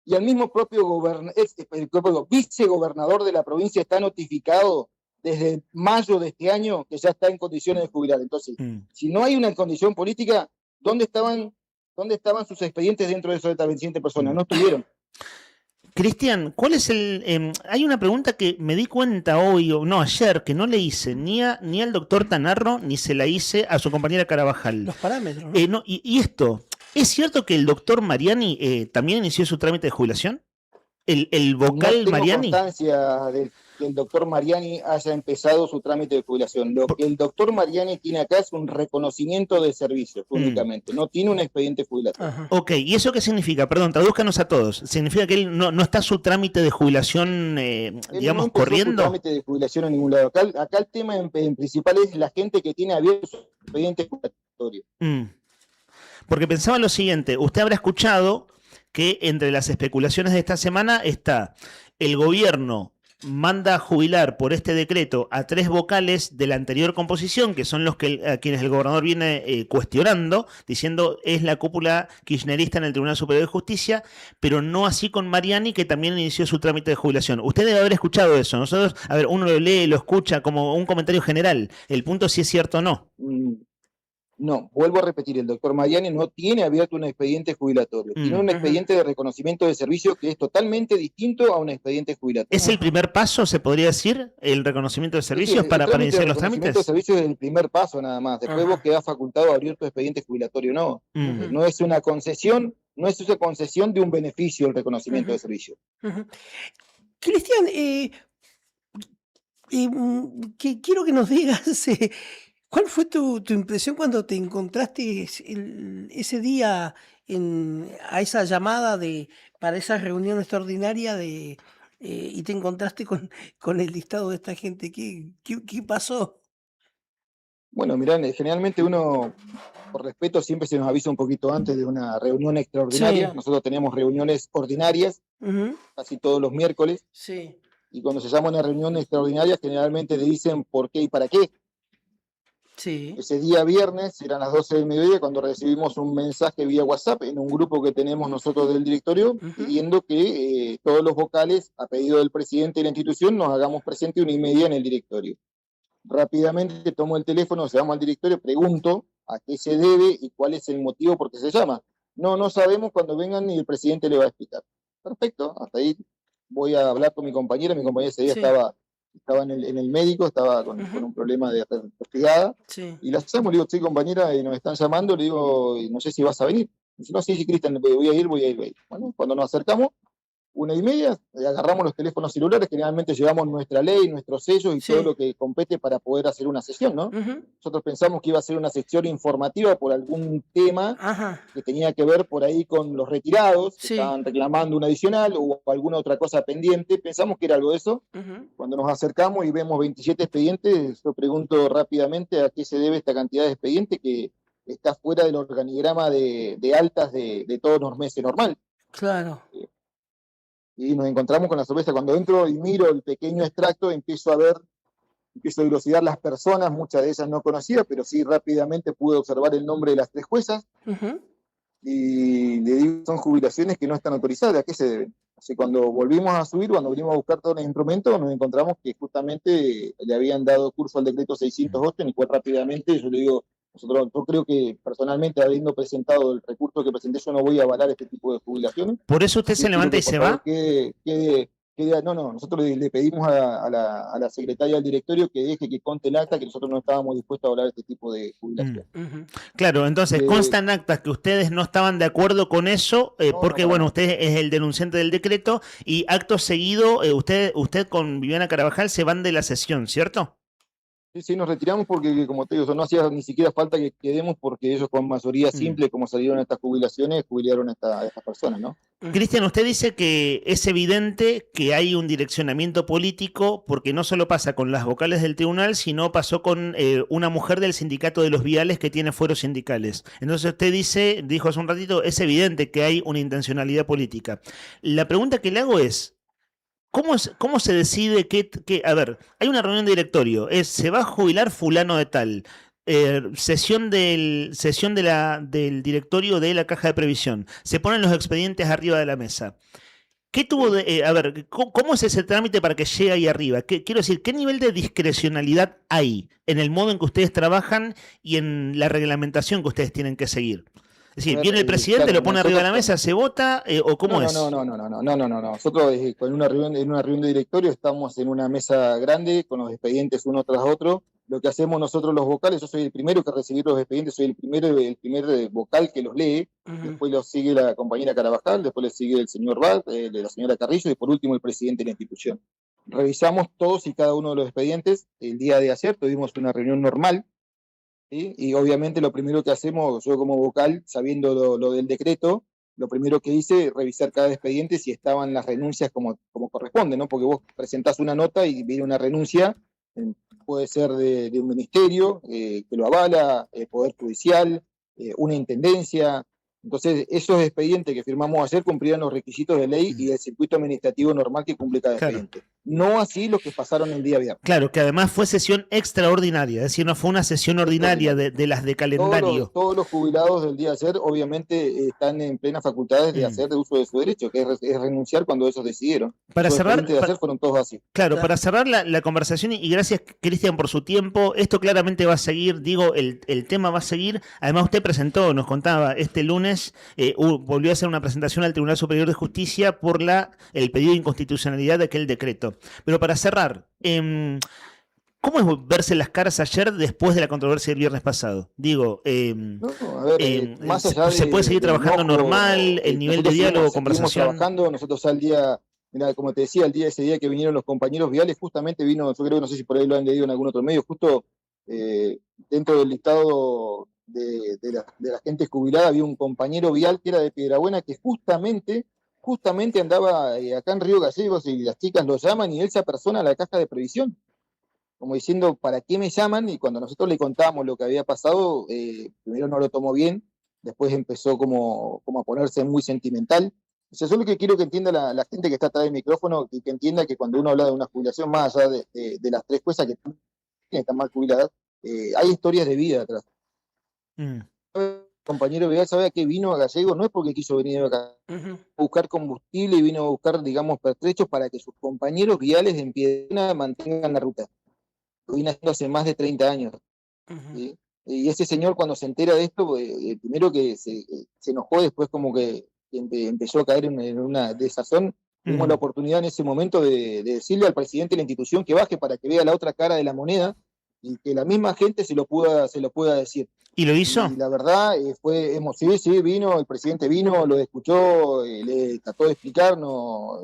Y el mismo propio vicegobernador de la provincia está notificado desde mayo de este año que ya está en condiciones de jubilar. Entonces, si no hay una condición política, ¿Dónde estaban sus expedientes dentro de esas 27 personas? No estuvieron. Cristian, ¿cuál es el...? Hay una pregunta que me di cuenta hoy, o no, ayer, que no le hice ni al doctor Tanarro, ni se la hice a su compañera Carabajal. Los parámetros, ¿no? No, y esto, ¿es cierto que el doctor Mariani también inició su trámite de jubilación? ¿El vocal no Mariani? No tengo constancia de que el doctor Mariani haya empezado su trámite de jubilación. Lo que el doctor Mariani tiene acá es un reconocimiento de servicios únicamente, no tiene un expediente jubilatorio. Ajá. Ok, ¿y eso qué significa? Perdón, tradúzcanos a todos. ¿Significa que él no está su trámite de jubilación, digamos, no corriendo? Su trámite de jubilación en ningún lado. Acá el tema en principal es la gente que tiene abierto su expediente jubilatorio. Porque pensaba lo siguiente, usted habrá escuchado que entre las especulaciones de esta semana está el gobierno manda a jubilar por este decreto a 3 vocales de la anterior composición, que son los que a quienes el gobernador viene cuestionando, diciendo es la cúpula kirchnerista en el Tribunal Superior de Justicia, pero no así con Mariani, que también inició su trámite de jubilación. Usted debe haber escuchado eso. Nosotros, a ver, uno lo lee, lo escucha como un comentario general. El punto es si es cierto o no. No, vuelvo a repetir, el doctor Mariani no tiene abierto un expediente jubilatorio, tiene un expediente de reconocimiento de servicio que es totalmente distinto a un expediente jubilatorio. ¿Es el primer paso, se podría decir, el reconocimiento de servicios para iniciar los trámites? El reconocimiento de servicios es el primer paso nada más, después vos quedás facultado a abrir tu expediente jubilatorio, no. No es una concesión, no es una concesión de un beneficio el reconocimiento de servicio. Cristian, quiero que nos digas... ¿Cuál fue tu impresión cuando te encontraste ese día a esa llamada para esa reunión extraordinaria y te encontraste con el listado de esta gente? ¿Qué pasó? Bueno, mirá, generalmente uno, por respeto, siempre se nos avisa un poquito antes de una reunión extraordinaria. Sí. Nosotros tenemos reuniones ordinarias, casi todos los miércoles. Sí. Y cuando se llama una reunión extraordinaria, generalmente le dicen por qué y para qué. Sí. Ese día viernes, eran las 12 del mediodía, cuando recibimos un mensaje vía WhatsApp en un grupo que tenemos nosotros del directorio, pidiendo que todos los vocales, a pedido del presidente de la institución, nos hagamos presente 1:30 en el directorio. Rápidamente tomo el teléfono, llamo al directorio, pregunto a qué se debe y cuál es el motivo por qué se llama. No sabemos, cuando vengan y el presidente le va a explicar. Perfecto, hasta ahí voy a hablar con mi compañera ese día estaba en el médico, estaba con un problema de resfriada, y la llamo, le digo, sí, compañera, y nos están llamando, le digo, no sé si vas a venir. Dice, no, sí, Cristian, voy a ir. Bueno, cuando nos acercamos, 1:30, agarramos los teléfonos celulares, generalmente llevamos nuestra ley, nuestros sellos y todo lo que compete para poder hacer una sesión, ¿no? Nosotros pensamos que iba a ser una sección informativa por algún tema que tenía que ver por ahí con los retirados, que estaban reclamando un adicional o alguna otra cosa pendiente, pensamos que era algo de eso. Cuando nos acercamos y vemos 27 expedientes, yo pregunto rápidamente a qué se debe esta cantidad de expedientes que está fuera del organigrama de altas de todos los meses normal. Claro. Y nos encontramos con la sorpresa. Cuando entro y miro el pequeño extracto, empiezo a dilucidar las personas, muchas de ellas no conocía, pero sí rápidamente pude observar el nombre de las 3 juezas, y le digo, son jubilaciones que no están autorizadas, ¿a qué se deben? Así cuando volvimos a subir, cuando venimos a buscar todos los instrumentos, nos encontramos que justamente le habían dado curso al decreto 608, en el cual rápidamente yo le digo, yo creo que personalmente, habiendo presentado el recurso que presenté, yo no voy a avalar este tipo de jubilaciones. ¿Por eso usted se levanta y se va? No, nosotros le pedimos a la secretaria del directorio que deje que conste el acta que nosotros no estábamos dispuestos a hablar de este tipo de jubilación. Claro, entonces constan actas que ustedes no estaban de acuerdo con eso, porque bueno, usted es el denunciante del decreto, y acto seguido, usted con Viviana Carabajal se van de la sesión, ¿cierto? Sí, nos retiramos porque, como te digo, no hacía ni siquiera falta que quedemos, porque ellos con mayoría simple, como salieron estas jubilaciones, jubilaron a estas personas, ¿no? Cristian, usted dice que es evidente que hay un direccionamiento político, porque no solo pasa con las vocales del tribunal, sino pasó con una mujer del sindicato de los viales que tiene fueros sindicales. Entonces usted dijo hace un ratito, es evidente que hay una intencionalidad política. La pregunta que le hago es, ¿cómo se decide que a ver, hay una reunión de directorio, se va a jubilar fulano de tal, sesión del directorio de la Caja de Previsión, se ponen los expedientes arriba de la mesa? ¿Qué tuvo cómo es ese trámite para que llegue ahí arriba? Quiero decir, ¿qué nivel de discrecionalidad hay en el modo en que ustedes trabajan y en la reglamentación que ustedes tienen que seguir? Es decir, viene el presidente, lo pone arriba de la mesa, se vota, o cómo es. No. Nosotros en una reunión de directorio estamos en una mesa grande con los expedientes uno tras otro. Lo que hacemos nosotros los vocales, yo soy el primero que recibir los expedientes, soy el primer vocal que los lee, después los sigue la compañera Carabajal, después le sigue el señor Bart, la señora Carrillo y por último el presidente de la institución. Revisamos todos y cada uno de los expedientes. El día de ayer tuvimos una reunión normal, ¿sí? Y obviamente lo primero que hacemos, yo como vocal, sabiendo lo del decreto, lo primero que hice, revisar cada expediente si estaban las renuncias como corresponde, ¿no? Porque vos presentás una nota y viene una renuncia, puede ser de un ministerio que lo avala, Poder Judicial, una intendencia. Entonces, esos expedientes que firmamos ayer cumplían los requisitos de ley y del circuito administrativo normal que cumple cada expediente. No así los que pasaron el día viernes. Claro, que además fue sesión extraordinaria, es decir, no fue una sesión ordinaria de las de calendario. Todos los jubilados del día de ayer, obviamente, están en plenas facultades de hacer uso de su derecho, que es renunciar cuando ellos decidieron. Para cerrar, de ayer fueron todos así. Claro, para cerrar la conversación, y gracias, Cristian, por su tiempo, esto claramente va a seguir, digo, el tema va a seguir. Además, usted presentó, nos contaba, este lunes, volvió a hacer una presentación al Tribunal Superior de Justicia por el pedido de inconstitucionalidad de aquel decreto. Pero para cerrar, ¿cómo es verse las caras ayer después de la controversia del viernes pasado? Digo, más allá ¿se puede seguir trabajando normal? ¿El nivel de diálogo, conversación? Trabajando, nosotros al día, mira, como te decía, ese día que vinieron los compañeros viales, justamente vino, yo creo, no sé si por ahí lo han leído en algún otro medio, justo dentro del listado de la gente jubilada había un compañero vial que era de Piedrabuena que justamente andaba acá en Río Gallegos y las chicas lo llaman y él se apersona a la caja de previsión, como diciendo, ¿para qué me llaman? Y cuando nosotros le contábamos lo que había pasado, primero no lo tomó bien, después empezó como a ponerse muy sentimental. O sea, yo lo que quiero que entienda la gente que está atrás del micrófono y que entienda que cuando uno habla de una jubilación, más allá de las tres cosas que están mal jubiladas, hay historias de vida atrás. El compañero Vidal sabe que vino a Gallegos no es porque quiso venir acá a buscar combustible y vino a buscar, digamos, pertrechos para que sus compañeros viales en Piedra mantengan la ruta. Lo viene haciendo hace más de 30 años. ¿Sí? Y ese señor cuando se entera de esto, primero que se enojó, después como que empezó a caer en una desazón. Tuvimos la oportunidad en ese momento de decirle al presidente de la institución que baje para que vea la otra cara de la moneda y que la misma gente se lo pueda decir. ¿Y lo hizo? Y la verdad fue emocionante, sí, vino, el presidente vino, lo escuchó, le trató de explicar, no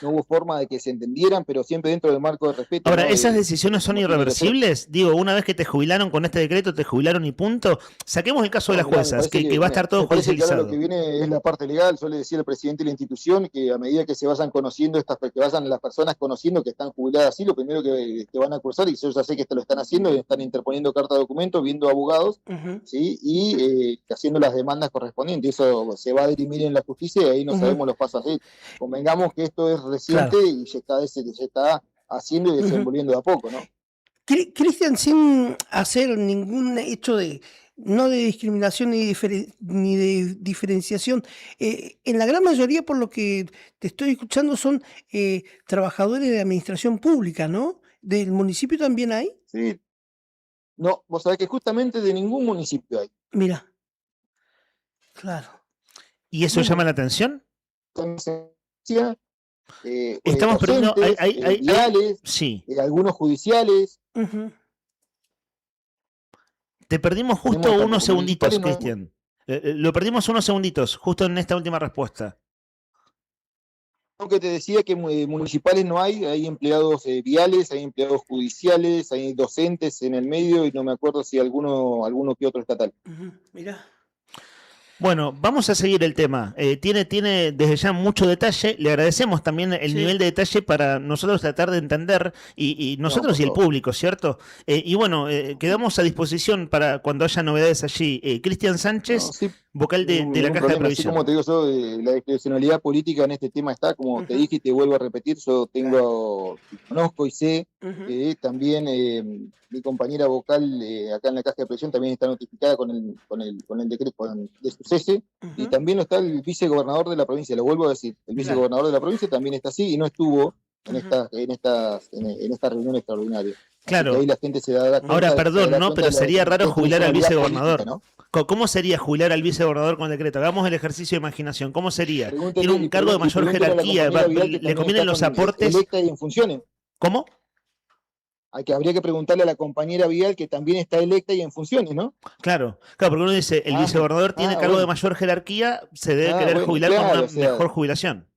hubo forma de que se entendieran, pero siempre dentro del marco de respeto. Ahora, ¿no? ¿esas decisiones son irreversibles? Digo, una vez que te jubilaron con este decreto, te jubilaron y punto. Saquemos el caso de las juezas, que va a estar todo judicializado. Lo que viene es la parte legal. Yo le decía al presidente de la institución que a medida que se vayan conociendo, que vayan las personas conociendo que están jubiladas así, lo primero que van a cursar, y yo ya sé que esto lo están haciendo, están interponiendo carta de documento, viendo abogados, ¿sí? Y haciendo las demandas correspondientes. Eso se va a dirimir en la justicia y ahí no sabemos los pasos así. Convengamos que esto es reciente y se está haciendo y desenvolviendo de a poco, ¿no? Cristian, sin hacer ningún hecho no de discriminación ni de diferenciación, en la gran mayoría, por lo que te estoy escuchando, son trabajadores de administración pública, ¿no? ¿Del municipio también hay? Sí. No, vos sabés que justamente de ningún municipio hay. Mira. Claro. ¿Y eso llama la atención? Estamos perdiendo legales, sí. Algunos judiciales. Te perdimos justo unos segunditos, Cristian. Lo perdimos unos segunditos, justo en esta última respuesta. Que te decía que municipales no hay empleados viales, hay empleados judiciales, hay docentes en el medio y no me acuerdo si alguno que otro estatal. Mira. Bueno, vamos a seguir el tema. Tiene desde ya mucho detalle. Le agradecemos también el nivel de detalle para nosotros tratar de entender, y nosotros y el público, ¿cierto? Y bueno, quedamos a disposición para cuando haya novedades allí. Cristian Sánchez, vocal de la Caja de Previsión. Así como te digo yo, la discrecionalidad política en este tema está, como te dije y te vuelvo a repetir, yo conozco y sé que también mi compañera vocal acá en la Caja de Previsión también está notificada con el decreto de su cese, y también está el vicegobernador de la provincia, lo vuelvo a decir, el vicegobernador de la provincia también está así y no estuvo en esta reunión extraordinaria. Claro. Ahí la gente se da cuenta, Ahora, perdón, ¿no? Pero de la sería raro jubilar al disfuncionalidad vicegobernador. política, ¿no? ¿Cómo sería jubilar al vicegobernador con decreto? Hagamos el ejercicio de imaginación. ¿Cómo sería? Tiene un cargo de mayor jerarquía. ¿Le convienen los aportes? Electa y en funciones. ¿Cómo? Habría que preguntarle a la compañera Vial, que también está electa y en funciones, ¿no? Claro, porque uno dice, el vicegobernador tiene cargo de mayor jerarquía, se debe querer jubilar con una mejor jubilación.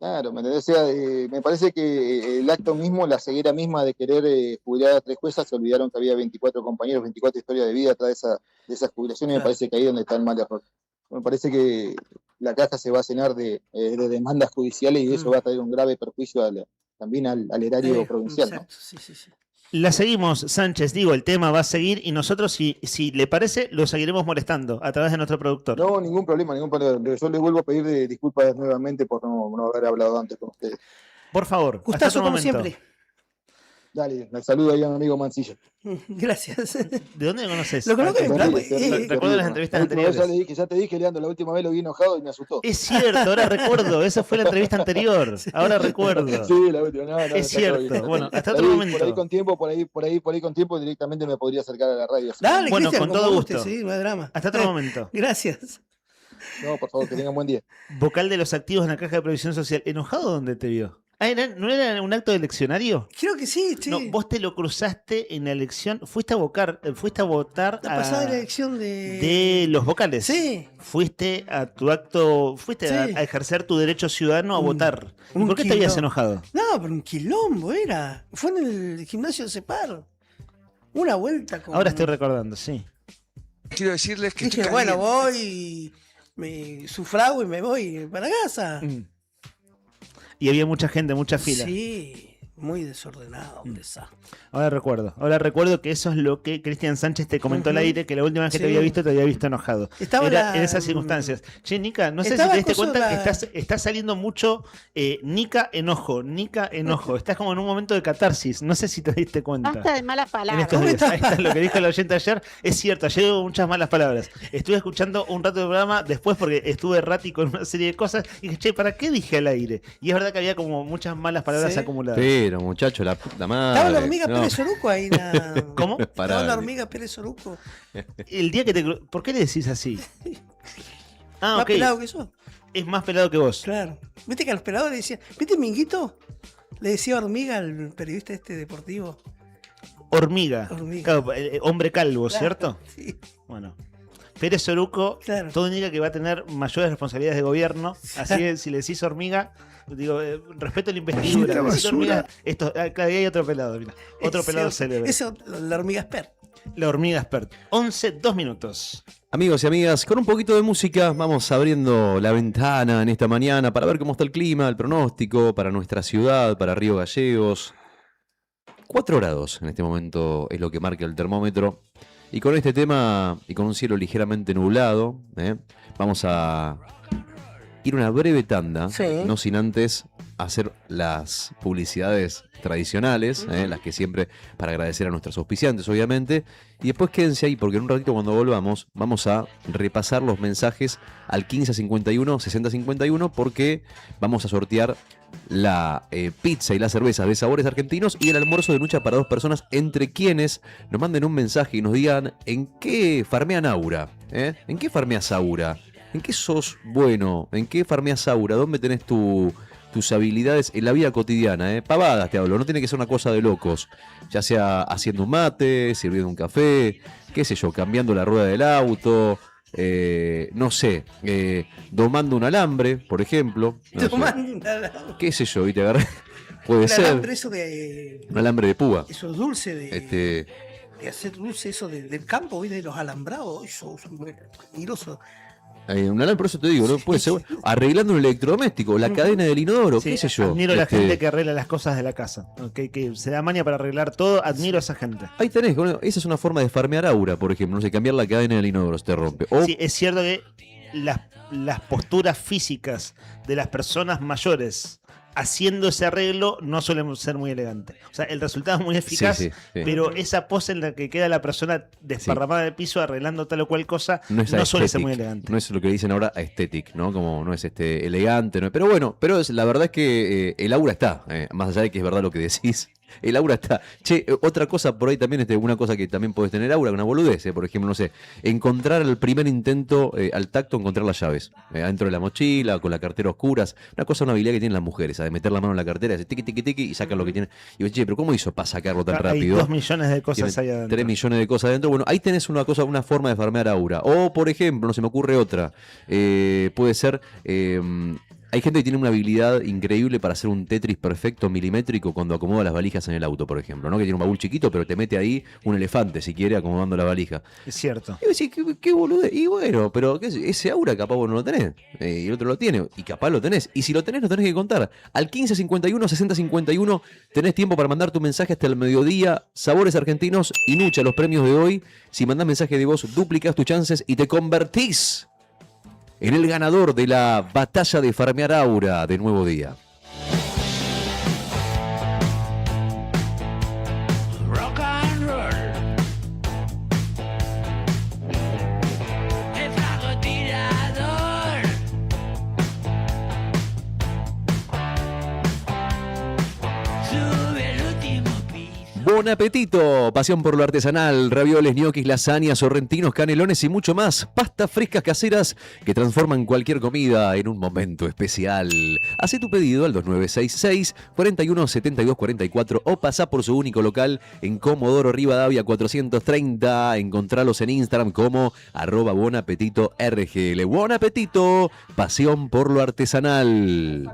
Claro, ¿me entendés? O sea, me parece que el acto mismo, la ceguera misma de querer jubilar a 3 juezas, se olvidaron que había 24 compañeros, 24 historias de vida atrás de esas jubilaciones, me parece que ahí es donde está el mal error. Me parece que la caja se va a llenar de demandas judiciales y eso va a traer un grave perjuicio también al erario provincial, ¿no? Sí. La seguimos, Sánchez, digo, el tema va a seguir y nosotros, si le parece, lo seguiremos molestando a través de nuestro productor. No, ningún problema. Yo les vuelvo a pedir disculpas nuevamente por no haber hablado antes con ustedes. Por favor, gustazo como siempre. Dale, me saludo ahí a mi amigo Mancilla. Gracias. ¿De dónde lo conoces? Lo conozco recuerdo las entrevistas anteriores. Ya te dije, Leandro, la última vez lo vi enojado y me asustó. Es cierto, ahora recuerdo, esa fue la entrevista anterior. Ahora recuerdo. Sí, la última. No, es cierto. Bueno, hasta otro momento. Por ahí con tiempo directamente me podría acercar a la radio. Dale, bueno, Cristian, con todo gusto. Sí, no hay drama. Hasta otro momento. Gracias. No, por favor, que tengan buen día. Vocal de los activos en la Caja de Previsión Social. ¿Enojado dónde te vio? ¿No era un acto de eleccionario? Creo que sí. No, vos te lo cruzaste en la elección. Fuiste a votar la pasada elección de los vocales. Sí. Fuiste a tu acto, a ejercer tu derecho ciudadano a votar. ¿Por qué te habías enojado? No, pero un quilombo era. Fue en el gimnasio de Cepar. Una vuelta con... Ahora estoy recordando, sí. Quiero decirles que dije, bueno, voy, me sufrago y me voy para casa. Y había mucha gente, mucha fila. Sí, muy desordenado, un desastre. Ahora recuerdo que eso es lo que Cristian Sánchez te comentó al aire, que la última vez que te había visto enojado. Era en esas circunstancias. Che, Nica, no sé si te diste cuenta que está saliendo mucho Nica enojo. Estás como en un momento de catarsis. No sé si te diste cuenta. Basta de malas palabras. Ahí está lo que dijo el oyente ayer. Es cierto, ayer hubo muchas malas palabras. Estuve escuchando un rato del programa después porque estuve errático en una serie de cosas y dije, che, ¿para qué dije al aire? Y es verdad que había como muchas malas palabras acumuladas. Pero, muchacho, la puta madre. Estaba la hormiga Pérez Oruco ahí. ¿Cómo? Estaba la hormiga Pérez Oruco. El día que ¿por qué le decís así? Más pelado que yo. Es más pelado que vos. Claro. Viste que a los pelados le decían, ¿viste Minguito? Le decía hormiga al periodista deportivo. Hormiga. Claro, hombre calvo, claro, ¿cierto? Sí. Bueno. Pérez Oruco, todo indica que va a tener mayores responsabilidades de gobierno. Así que si le decís hormiga, digo, respeto la investidura. Hormiga, claro, hay otro pelado, mira. Otro pelado célebre. Eso, la hormiga expert. La hormiga expert. 2 minutos. Amigos y amigas, con un poquito de música vamos abriendo la ventana en esta mañana para ver cómo está el clima, el pronóstico para nuestra ciudad, para Río Gallegos. 4 grados en este momento es lo que marca el termómetro. Y con este tema y con un cielo ligeramente nublado, vamos a ir una breve tanda, no sin antes hacer las publicidades tradicionales, las que siempre, para agradecer a nuestros auspiciantes, obviamente. Y después quédense ahí, porque en un ratito cuando volvamos, vamos a repasar los mensajes al 1551-6051, porque vamos a sortear la pizza y las cervezas de Sabores Argentinos y el almuerzo de lucha para 2 personas, entre quienes nos manden un mensaje y nos digan en qué farmean Aura, en qué farmeas Aura, en qué sos bueno, en qué farmeas Aura, dónde tenés tus habilidades en la vida cotidiana, pavadas te hablo, no tiene que ser una cosa de locos, ya sea haciendo un mate, sirviendo un café, qué sé yo, cambiando la rueda del auto, no sé, domando un alambre, por ejemplo. Domando un alambre. Qué sé yo, y te agarré. Puede ser. Alambre, eso de. Un alambre de púa. Eso dulce de. De hacer dulce, eso del campo, de los alambrados. Eso es peligroso. Un alambre, por eso te digo, ¿no? Puede ser. Arreglando un electrodoméstico, la cadena del inodoro, qué sé yo. Admiro a la gente que arregla las cosas de la casa, que se da maña para arreglar todo, admiro a esa gente. Ahí tenés, esa es una forma de farmear Aura, por ejemplo, no sé, cambiar la cadena del inodoro, se te rompe. Sí, es cierto que las posturas físicas de las personas mayores haciendo ese arreglo no suele ser muy elegante. O sea, el resultado es muy eficaz, Sí. pero esa pose en la que queda la persona desparramada del piso arreglando tal o cual cosa no suele ser muy elegante. No es lo que dicen ahora aesthetic, ¿no? Como no es elegante, ¿no? Pero bueno, la verdad es que el aura está, más allá de que es verdad lo que decís. El aura está. Che, otra cosa por ahí también, una cosa que también podés tener aura, una boludez, por ejemplo, no sé, encontrar al primer intento, al tacto, encontrar las llaves, adentro de la mochila, con la cartera a oscuras, una habilidad que tienen las mujeres, de meter la mano en la cartera, hacer tiqui, tiqui, tiqui, y sacar lo que tiene. Y vos, che, pero ¿cómo hizo para sacarlo tan rápido? Hay 2 millones de cosas ahí adentro. 3 millones de cosas adentro. Bueno, ahí tenés una forma de farmear aura. O, por ejemplo, no se me ocurre otra, puede ser... hay gente que tiene una habilidad increíble para hacer un Tetris perfecto, milimétrico, cuando acomoda las valijas en el auto, por ejemplo, ¿no? Que tiene un baúl chiquito, pero te mete ahí un elefante, si quiere, acomodando la valija. Es cierto. Y vos decís, qué boludez. Y bueno, pero ese aura capaz vos no lo tenés. Y el otro lo tiene. Y capaz lo tenés. Y si lo tenés, lo tenés que contar. Al 1551 6051 tenés tiempo para mandar tu mensaje hasta el mediodía. Sabores Argentinos y Nucha, los premios de hoy. Si mandás mensaje de voz, duplicás tus chances y te convertís en el ganador de la batalla de farmear aura de Nuevo Día. Rock and roll. El francotirador. Sube el último piso. Bon apetito, pasión por lo artesanal, ravioles, ñoquis, lasañas, sorrentinos, canelones y mucho más. Pastas frescas caseras que transforman cualquier comida en un momento especial. Hacé tu pedido al 2966 417244 o pasá por su único local en Comodoro Rivadavia 430. Encontralos en Instagram como @bonapetito_rgl. Bon apetito, pasión por lo artesanal.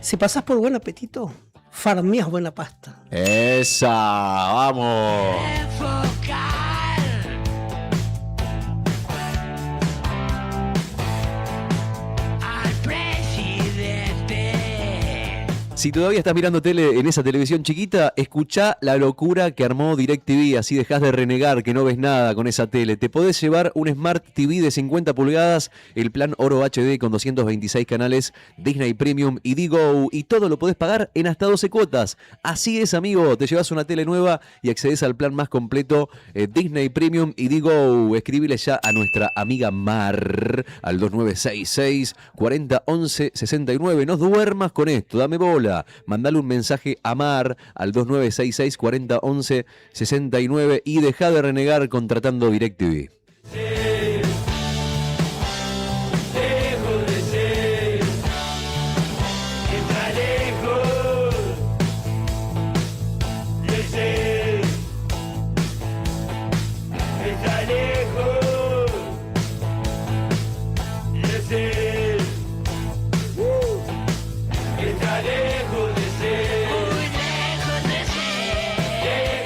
Si pasás por Buen Apetito, farmeas buena pasta. ¡Esa! ¡Vamos! Si todavía estás mirando tele en esa televisión chiquita, escuchá la locura que armó DirecTV, así dejás de renegar que no ves nada con esa tele. Te podés llevar un Smart TV de 50 pulgadas, el plan Oro HD con 226 canales, Disney Premium y Digo, y todo lo podés pagar en hasta 12 cuotas. Así es, amigo, te llevas una tele nueva y accedes al plan más completo, Disney Premium y Digo. Escribile ya a nuestra amiga Mar al 2966 40 11 69. No duermas con esto, dame bola. Mandale un mensaje a Mar al 2966 40 11 69 y deja de renegar contratando DirecTV.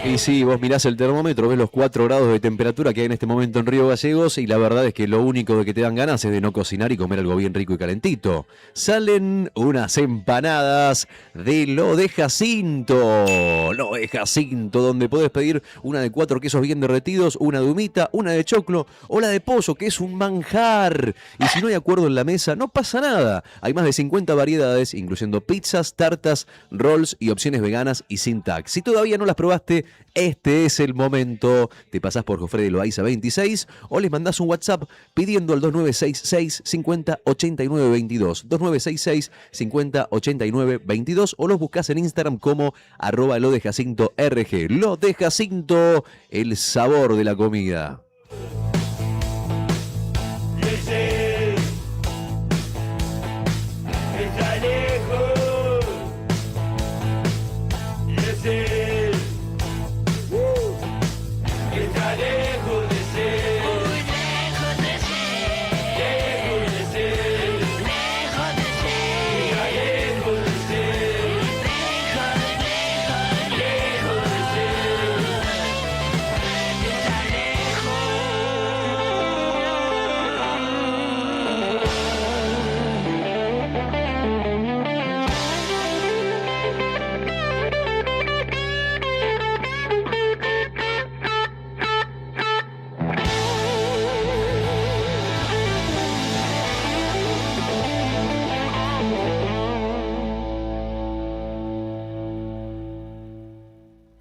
Y sí, vos mirás el termómetro, ves los 4 grados de temperatura que hay en este momento en Río Gallegos y la verdad es que lo único de que te dan ganas es de no cocinar y comer algo bien rico y calentito. Salen unas empanadas de Lo de Jacinto. Lo de Jacinto, donde podés pedir una de 4 quesos bien derretidos, una de humita, una de choclo o la de pollo, que es un manjar. Y si no hay acuerdo en la mesa, no pasa nada. Hay más de 50 variedades, incluyendo pizzas, tartas, rolls y opciones veganas y sin tax. Si todavía no las probaste, este es el momento. Te pasás por Jofre de Loaiza 26 o les mandás un WhatsApp pidiendo al 2966 50 89 22. 2966 50 89 22 o los buscás en Instagram como @lodejacintorg. Lo de Jacinto, el sabor de la comida.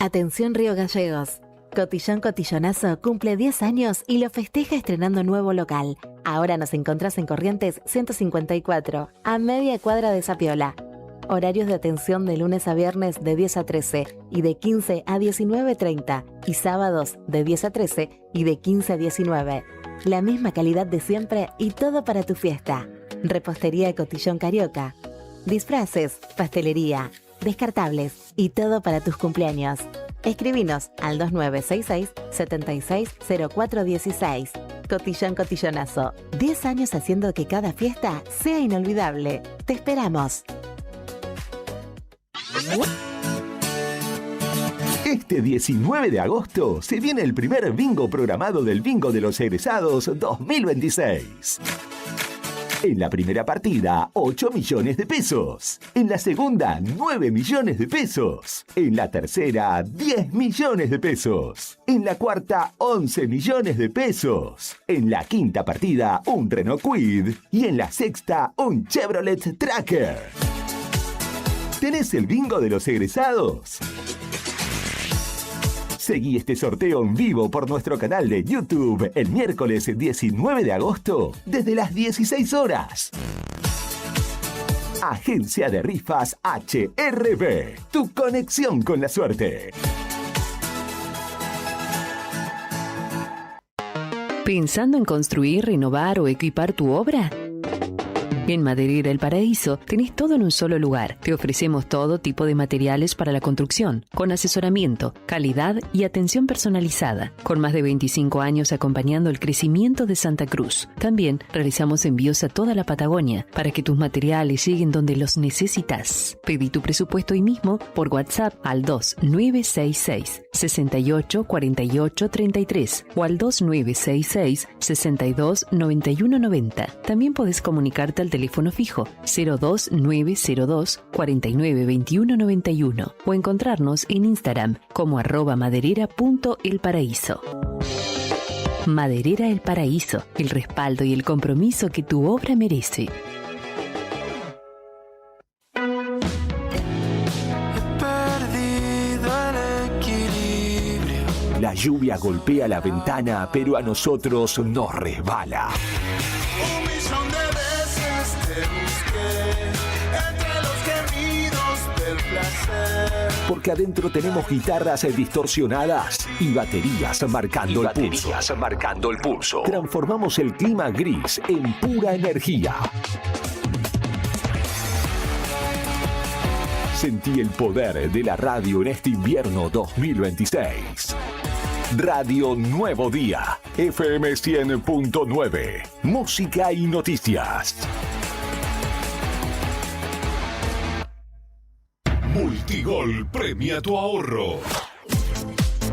Atención Río Gallegos. Cotillón Cotillonazo cumple 10 años y lo festeja estrenando nuevo local. Ahora nos encontrás en Corrientes 154, a media cuadra de Sapiola. Horarios de atención de lunes a viernes de 10 a 13 y de 15 a 19:30 y sábados de 10 a 13 y de 15 a 19. La misma calidad de siempre y todo para tu fiesta. Repostería Cotillón Carioca. Disfraces, pastelería, descartables y todo para tus cumpleaños. Escribinos al 2966-760416. Cotillón Cotillonazo. 10 años haciendo que cada fiesta sea inolvidable. Te esperamos. Este 19 de agosto se viene el primer bingo programado del Bingo de los Egresados 2026. En la primera partida, 8 millones de pesos. En la segunda, 9 millones de pesos. En la tercera, 10 millones de pesos. En la cuarta, 11 millones de pesos. En la quinta partida, un Renault Kwid. Y en la sexta, un Chevrolet Tracker. ¿Tenés el bingo de los egresados? Seguí este sorteo en vivo por nuestro canal de YouTube el miércoles 19 de agosto desde las 16 horas. Agencia de Rifas HRB, tu conexión con la suerte. ¿Pensando en construir, renovar o equipar tu obra? En Maderera El Paraíso tenés todo en un solo lugar. Te ofrecemos todo tipo de materiales para la construcción, con asesoramiento, calidad y atención personalizada. Con más de 25 años acompañando el crecimiento de Santa Cruz. También realizamos envíos a toda la Patagonia para que tus materiales lleguen donde los necesitas. Pedí tu presupuesto hoy mismo por WhatsApp al 2966 68 48 33 o al 2966 62 91 90. También podés comunicarte al teléfono fijo 02902 49 21 91 o encontrarnos en Instagram como @maderera.elparaíso. Maderera El Paraíso, el respaldo y el compromiso que tu obra merece. La lluvia golpea la ventana, pero a nosotros nos resbala. Porque adentro tenemos guitarras distorsionadas y baterías marcando el pulso. Transformamos el clima gris en pura energía. Sentí el poder de la radio en este invierno 2026. Radio Nuevo Día, FM 100.9, música y noticias. Multigol premia tu ahorro.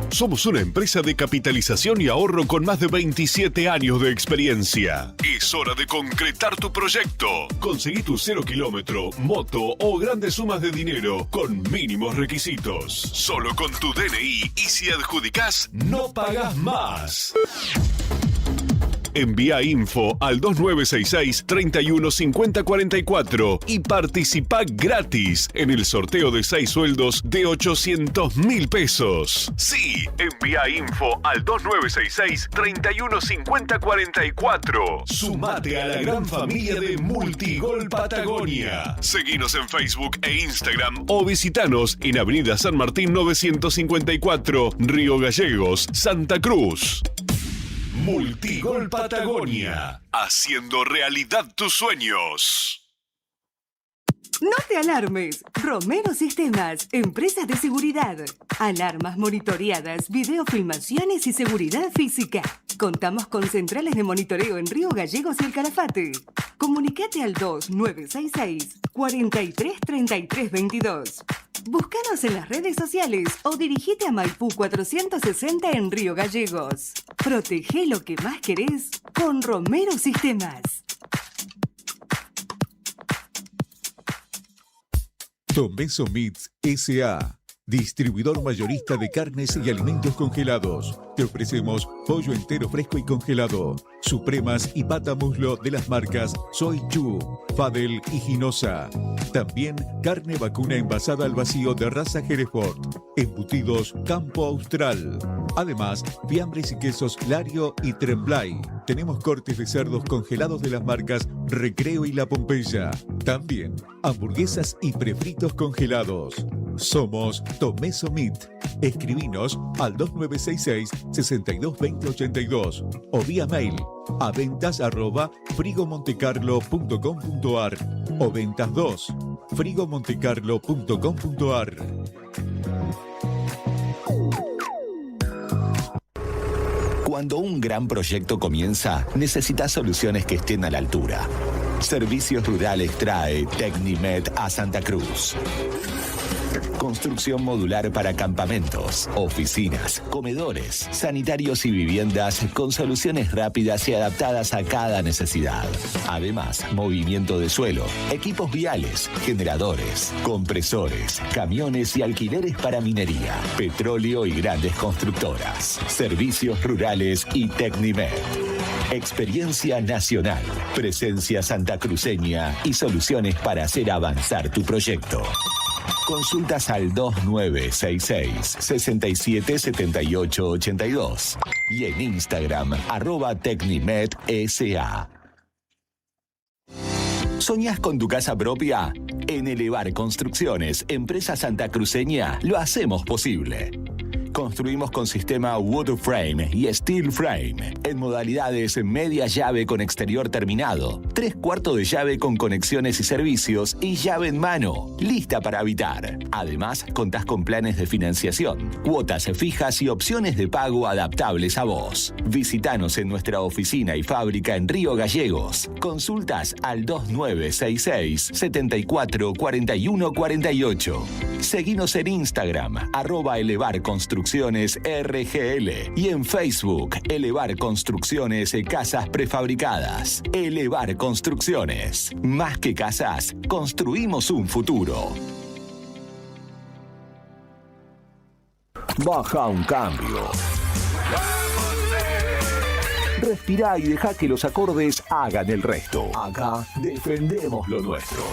Somos una empresa de capitalización y ahorro con más de 27 años de experiencia. Es hora de concretar tu proyecto. Conseguí tu 0 kilómetro, moto o grandes sumas de dinero con mínimos requisitos. Solo con tu DNI y si adjudicás, no pagás más. Envía info al 2966 315044 y participa gratis en el sorteo de 6 sueldos de 800.000 pesos. Sí, envía info al 2966 315044. Sumate a la gran familia de Multigol Patagonia. Seguinos en Facebook e Instagram o visitanos en Avenida San Martín 954, Río Gallegos, Santa Cruz. Multigol Patagonia, haciendo realidad tus sueños. No te alarmes. Romero Sistemas, empresa de seguridad. Alarmas monitoreadas, videofilmaciones y seguridad física. Contamos con centrales de monitoreo en Río Gallegos y El Calafate. Comunicate al 2966 43 33 22. Búscanos en las redes sociales o dirigite a Maipú 460 en Río Gallegos. Protege lo que más querés con Romero Sistemas. Don Benzo Meats S.A. Distribuidor mayorista de carnes y alimentos congelados. Te ofrecemos pollo entero fresco y congelado, supremas y pata muslo de las marcas Soy Chu, Fadel y Ginosa. También carne vacuna envasada al vacío de raza Hereford. Embutidos Campo Austral. Además, fiambres y quesos Lario y Tremblay. Tenemos cortes de cerdos congelados de las marcas Recreo y La Pompeya. También hamburguesas y prefritos congelados. Somos Tomeso Meat. Escribinos al 2966-622082 o vía mail a ventas@frigomontecarlo.com.ar o ventas2 frigomontecarlo.com.ar. Cuando un gran proyecto comienza, necesitas soluciones que estén a la altura. Servicios Rurales trae Tecnimed a Santa Cruz. Construcción modular para campamentos, oficinas, comedores, sanitarios y viviendas con soluciones rápidas y adaptadas a cada necesidad. Además, movimiento de suelo, equipos viales, generadores, compresores, camiones y alquileres para minería, petróleo y grandes constructoras. Servicios Rurales y Tecnimed. Experiencia nacional, presencia santacruceña y soluciones para hacer avanzar tu proyecto. Consultas al 2966-677882 y en Instagram @TecniMedSA. ¿Soñás con tu casa propia? En Elevar Construcciones, empresa santacruceña, lo hacemos posible. Construimos con sistema Wood Frame y Steel Frame, en modalidades media llave con exterior terminado, 3/4 de llave con conexiones y servicios y llave en mano, lista para habitar. Además, contás con planes de financiación, cuotas fijas y opciones de pago adaptables a vos. Visítanos en nuestra oficina y fábrica en Río Gallegos. Consultas al 2966-744148. Seguinos en Instagram, @ElevarConstruccionesRGL y en Facebook, Elevar Construcciones Casas Prefabricadas. Elevar Construcciones. Más que casas, construimos un futuro. Baja un cambio. Respirá y deja que los acordes hagan el resto. Acá defendemos lo nuestro.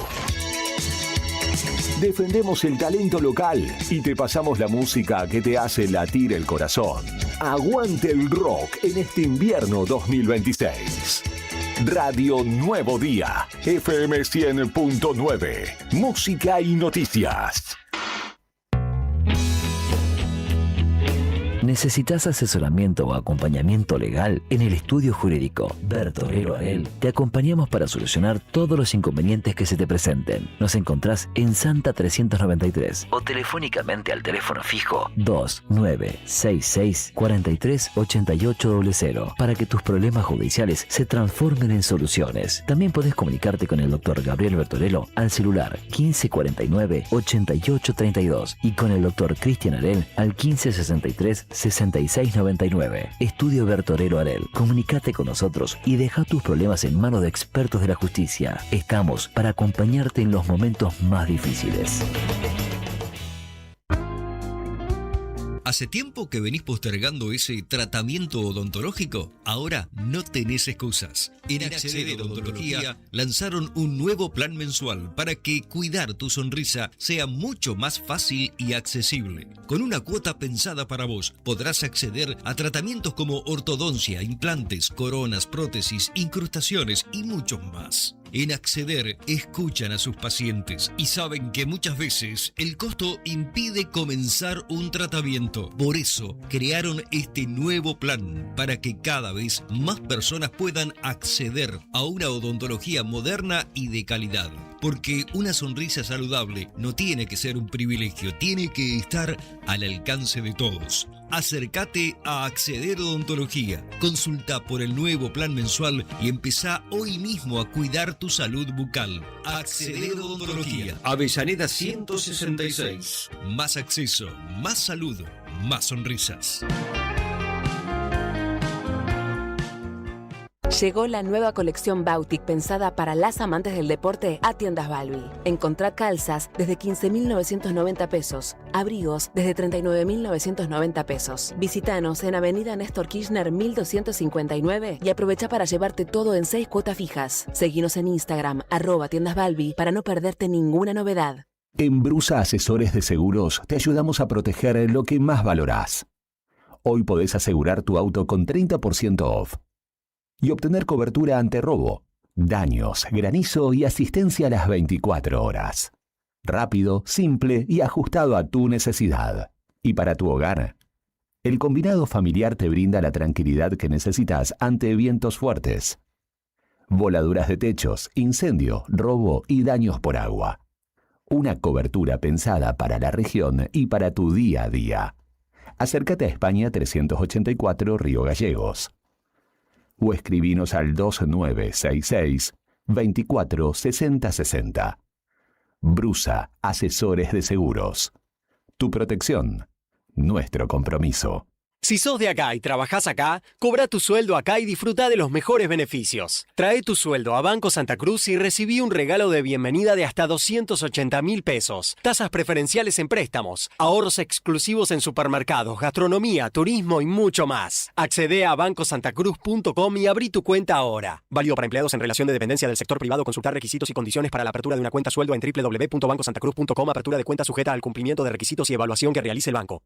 Defendemos el talento local y te pasamos la música que te hace latir el corazón. Aguante el rock en este invierno 2026. Radio Nuevo Día, FM 100.9, música y noticias. ¿Necesitas asesoramiento o acompañamiento legal? En el estudio jurídico Bertorero Arel te acompañamos para solucionar todos los inconvenientes que se te presenten. Nos encontrás en Santa 393 o telefónicamente al teléfono fijo 2966 438800 para que tus problemas judiciales se transformen en soluciones. También podés comunicarte con el doctor Gabriel Bertorello al celular 1549 8832 y con el doctor Cristian Arel al 1563 6699. Estudio Bertorero Arel. Comunicate con nosotros y deja tus problemas en manos de expertos de la justicia. Estamos para acompañarte en los momentos más difíciles. ¿Hace tiempo que venís postergando ese tratamiento odontológico? Ahora no tenés excusas. En Acceder Odontología lanzaron un nuevo plan mensual para que cuidar tu sonrisa sea mucho más fácil y accesible. Con una cuota pensada para vos, podrás acceder a tratamientos como ortodoncia, implantes, coronas, prótesis, incrustaciones y muchos más. En Acceder escuchan a sus pacientes y saben que muchas veces el costo impide comenzar un tratamiento. Por eso crearon este nuevo plan para que cada vez más personas puedan acceder a una odontología moderna y de calidad. Porque una sonrisa saludable no tiene que ser un privilegio, tiene que estar al alcance de todos. Acércate a Acceder Odontología, consulta por el nuevo plan mensual y empezá hoy mismo a cuidar tu salud bucal. Acceder Odontología, Avellaneda 166. Más acceso, más salud, más sonrisas. Llegó la nueva colección Bautic pensada para las amantes del deporte a Tiendas Balbi. Encontrá calzas desde 15.990 pesos, abrigos desde 39.990 pesos. Visítanos en Avenida Néstor Kirchner 1259 y aprovecha para llevarte todo en 6 cuotas fijas. Seguinos en Instagram @Tiendas Balbi para no perderte ninguna novedad. En Brusa Asesores de Seguros te ayudamos a proteger lo que más valorás. Hoy podés asegurar tu auto con 30% off y obtener cobertura ante robo, daños, granizo y asistencia a las 24 horas. Rápido, simple y ajustado a tu necesidad. Y para tu hogar, el combinado familiar te brinda la tranquilidad que necesitas ante vientos fuertes, voladuras de techos, incendio, robo y daños por agua. Una cobertura pensada para la región y para tu día a día. Acércate a España 384 Río Gallegos. O escribinos al 2966 24 60 60. Brusa Asesores de Seguros. Tu protección, nuestro compromiso. Si sos de acá y trabajás acá, cobra tu sueldo acá y disfruta de los mejores beneficios. Trae tu sueldo a Banco Santa Cruz y recibí un regalo de bienvenida de hasta 280.000 pesos. Tasas preferenciales en préstamos, ahorros exclusivos en supermercados, gastronomía, turismo y mucho más. Accede a bancosantacruz.com y abrí tu cuenta ahora. Válido para empleados en relación de dependencia del sector privado. Consultar requisitos y condiciones para la apertura de una cuenta sueldo en www.bancosantacruz.com. Apertura de cuenta sujeta al cumplimiento de requisitos y evaluación que realice el banco.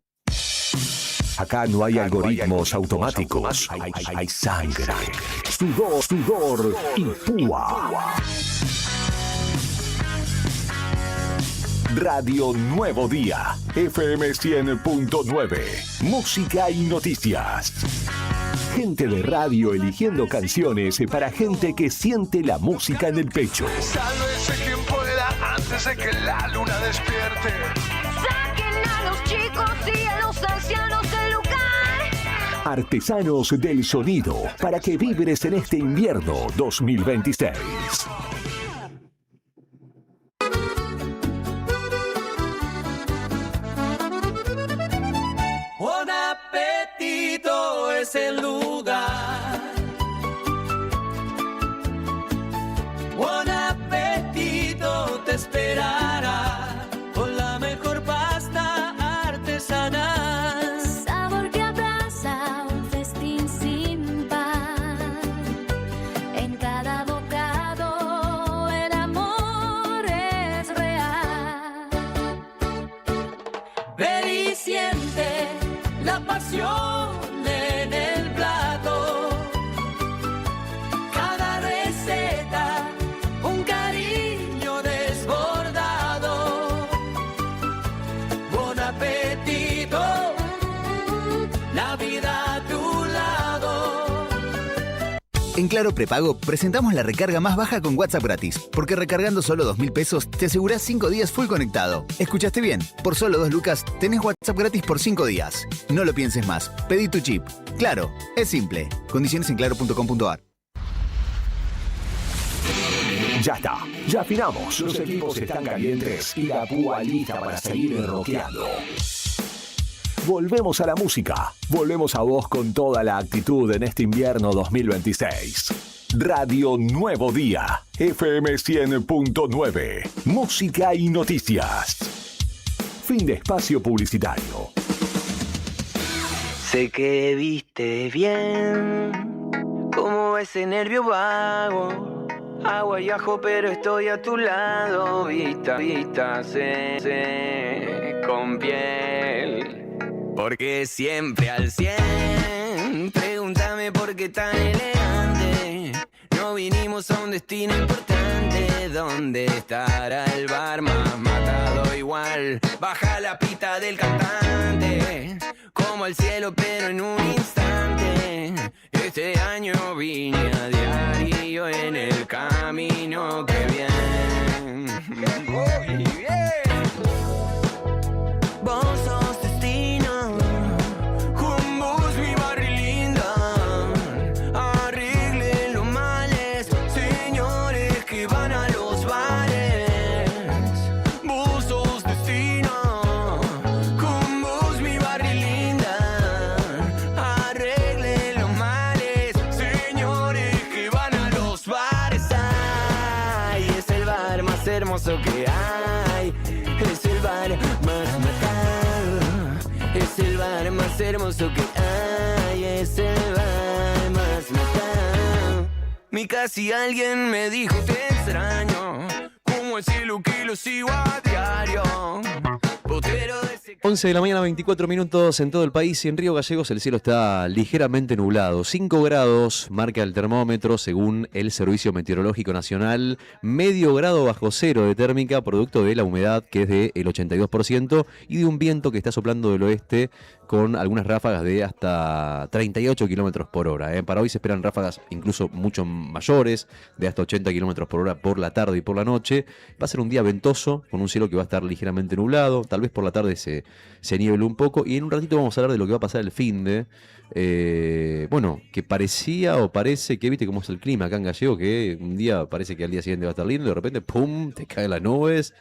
Acá no hay algoritmos automáticos. Hay sangre, sudor y púa. Radio Nuevo Día, FM 100.9. Música y noticias. Gente de radio eligiendo canciones para gente que siente la música en el pecho. Sálvese quien pueda antes de que la luna despierte. Saquen a los chicos y a los ancianos del lugar. Artesanos del sonido para que vibres en este invierno 2026. Buen apetito es el lugar. Buen apetito te esperará con la mejor pasta artesanal. Sabor que abraza un festín sin par. En cada bocado el amor es real. Ven y siente la pasión en el plato. Cada receta, un cariño desbordado. Buen apetito, la vida a tu lado. En Claro Prepago presentamos la recarga más baja con WhatsApp gratis, porque recargando solo 2.000 pesos te asegurás 5 días full conectado. ¿Escuchaste bien? Por solo 2 lucas tenés WhatsApp gratis por 5 días. No lo pienses más. Pedí tu chip. Claro, es simple. Condiciones en claro.com.ar. Ya está, ya afinamos. Los equipos están calientes y la púa lista para seguir rockeando. Volvemos a la música. Volvemos a vos con toda la actitud en este invierno 2026. Radio Nuevo Día, FM 100.9. Música y noticias. Fin de espacio publicitario. Sé que viste bien como ese nervio vago. Agua y ajo, pero estoy a tu lado. Vista, con piel. Porque siempre al 100. Pregúntame por qué tan elegante. No vinimos a un destino importante. ¿Dónde estará el bar más matado igual? Baja la pita del cantante. Como el cielo pero en un instante. Este año vine a diario en el camino que bien. Muy bien. Vos sos destino. Con vos mi barrio linda. Arreglen los males, señores que van a los bares. Vos sos destino. Con vos mi barrio linda. Arreglen los males, señores que hermoso que hay. Es el bar más matado. Es el bar más hermoso que hay. Es el bar más matado. Mi casi alguien me dijo te extraño, como el cielo que lo sigo a diario. Botero de ese... 11 de la mañana, 24 minutos en todo el país y en Río Gallegos el cielo está ligeramente nublado. 5 grados marca el termómetro según el Servicio Meteorológico Nacional. Medio grado bajo cero de térmica, producto de la humedad que es del 82% y de un viento que está soplando del oeste con algunas ráfagas de hasta 38 kilómetros por hora. Para hoy se esperan ráfagas incluso mucho mayores, de hasta 80 kilómetros por hora por la tarde y por la noche. Va a ser un día ventoso, con un cielo que va a estar ligeramente nublado. Tal vez por la tarde se nieble un poco. Y en un ratito vamos a hablar de lo que va a pasar el finde. Bueno, que parecía o parece que, viste cómo es el clima acá en Gallego, que un día parece que al día siguiente va a estar lindo, de repente, ¡pum!, te caen las nubes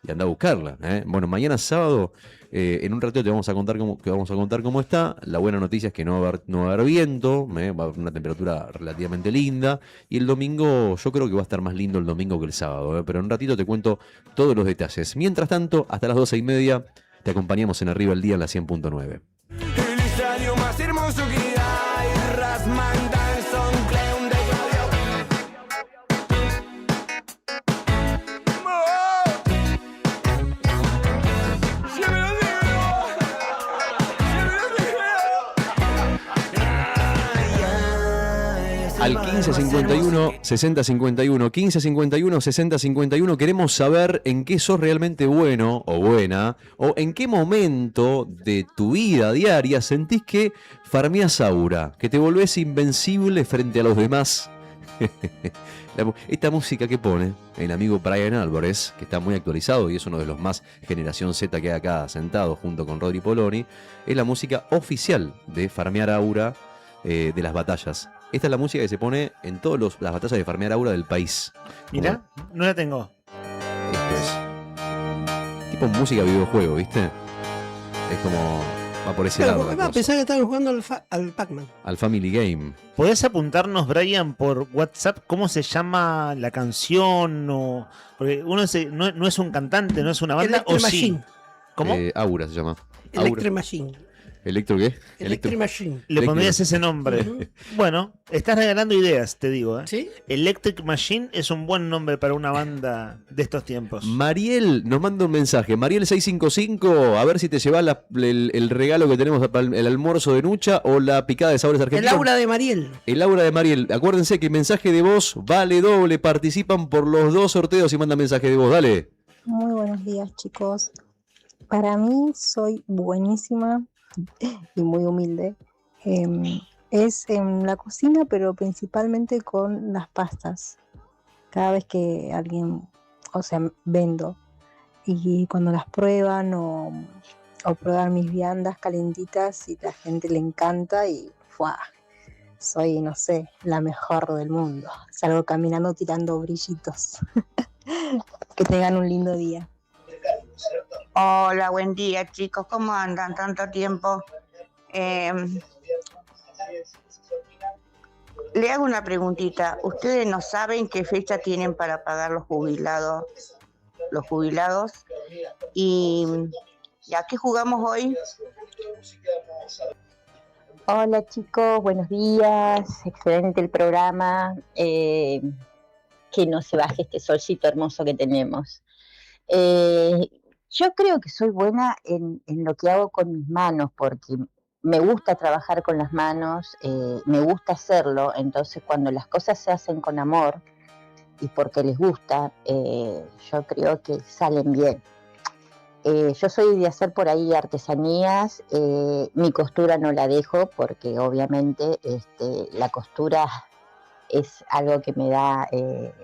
y anda a buscarla. Bueno, mañana sábado, en un ratito te vamos a contar cómo está. La buena noticia es que no va a haber viento, va a haber una temperatura relativamente linda. Y el domingo, yo creo que va a estar más lindo el domingo que el sábado, pero en un ratito te cuento todos los detalles. Mientras tanto, hasta las 12:30 te acompañamos en Arriba el Día en la 100.9. El estadio más hermoso que hay. Rasman, Danson, Clown de Al 1551 6051, 1551 6051, queremos saber en qué sos realmente bueno o buena, o en qué momento de tu vida diaria sentís que farmeás aura, que te volvés invencible frente a los demás. Esta música que pone el amigo Brian Álvarez, que está muy actualizado y es uno de los más generación Z que hay acá sentado junto con Rodri Poloni, es la música oficial de farmear aura de las batallas. Esta es la música que se pone en todas las batallas de farmear aura del país. Mirá, no la tengo. Esto es tipo música videojuego, ¿viste? Es como... va por ese lado. Va a pensar que estaban jugando al Pac-Man. Al Family Game. ¿Podés apuntarnos, Brian, por WhatsApp cómo se llama la canción? Porque uno no es un cantante, no es una banda, ¿o sí? ¿Cómo? Aura se llama. Electric Machine. ¿Electro qué? Electric Machine. Le pondrías ese nombre. Bueno, estás regalando ideas, te digo. ¿Sí? Electric Machine es un buen nombre para una banda de estos tiempos. Mariel nos manda un mensaje. Mariel 655, a ver si te llevas el regalo que tenemos para el almuerzo de Nucha o la picada de sabores argentinos. El aura de Mariel. El aura de Mariel. Acuérdense que mensaje de voz vale doble. Participan por los 2 sorteos y mandan mensaje de voz. Dale. Muy buenos días, chicos. Para mí soy buenísima y muy humilde. Es en la cocina, pero principalmente con las pastas. Cada vez que alguien, vendo, y cuando las prueban o prueban mis viandas calentitas y la gente le encanta y ¡fua! Soy, no sé, la mejor del mundo. Salgo caminando tirando brillitos. Que tengan un lindo día. Hola, buen día, chicos. ¿Cómo andan? Tanto tiempo. Le hago una preguntita. ¿Ustedes no saben qué fecha tienen para pagar los jubilados? ¿Y a qué jugamos hoy? Hola, chicos. Buenos días. Excelente el programa. Que no se baje este solcito hermoso que tenemos. Yo creo que soy buena en lo que hago con mis manos, porque me gusta trabajar con las manos, me gusta hacerlo. Entonces, cuando las cosas se hacen con amor y porque les gusta, yo creo que salen bien. Yo soy de hacer por ahí artesanías. Mi costura no la dejo porque obviamente la costura es algo que me da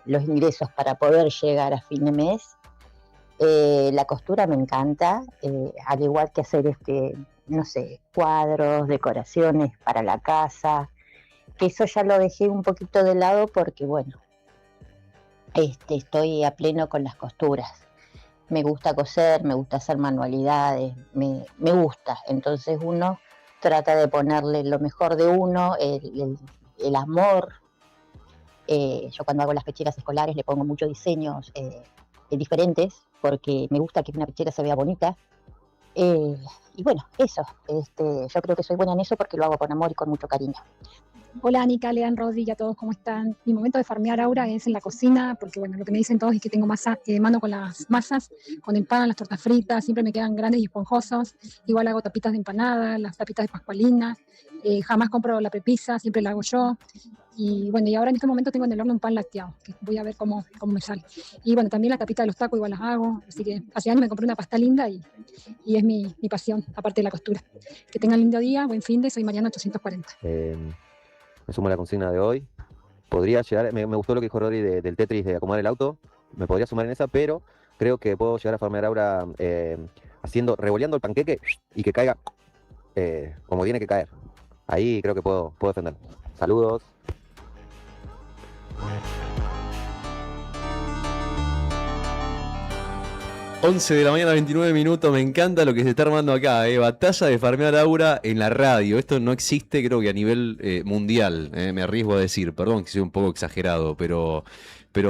los ingresos para poder llegar a fin de mes. La costura me encanta, al igual que hacer cuadros, decoraciones para la casa, que eso ya lo dejé un poquito de lado porque estoy a pleno con las costuras. Me gusta coser, me gusta hacer manualidades, me gusta. Entonces uno trata de ponerle lo mejor de uno, el amor. Yo cuando hago las pecheras escolares le pongo muchos diseños diferentes, porque me gusta que una pechera se vea bonita. Y bueno, eso, yo creo que soy buena en eso porque lo hago con amor y con mucho cariño. Hola Anika, Lean, Rodi y a todos, ¿cómo están? Mi momento de farmear aura es en la cocina, porque bueno, lo que me dicen todos es que tengo mano con las masas, con el pan, las tortas fritas, siempre me quedan grandes y esponjosos. Igual hago tapitas de empanada, las tapitas de pascualina, jamás compro la prepisa, siempre la hago yo. Y bueno, y ahora en este momento tengo en el horno un pan lacteado, que voy a ver cómo me sale. Y bueno, también la tapita de los tacos igual las hago, así que hace años me compré una pasta linda y es mi pasión, aparte de la costura. Que tengan lindo día, buen fin de, soy Mariana 840. Me sumo a la consigna de hoy. Podría llegar, me gustó lo que dijo Rodri del Tetris de acomodar el auto. Me podría sumar en esa, pero creo que puedo llegar a farmear ahora revoleando el panqueque y que caiga como tiene que caer. Ahí creo que puedo defender. Saludos. 11 de la mañana, 29 minutos. Me encanta lo que se está armando acá. Batalla de farmear aura en la radio. Esto no existe, creo que a nivel mundial. Me arriesgo a decir. Perdón que soy un poco exagerado, pero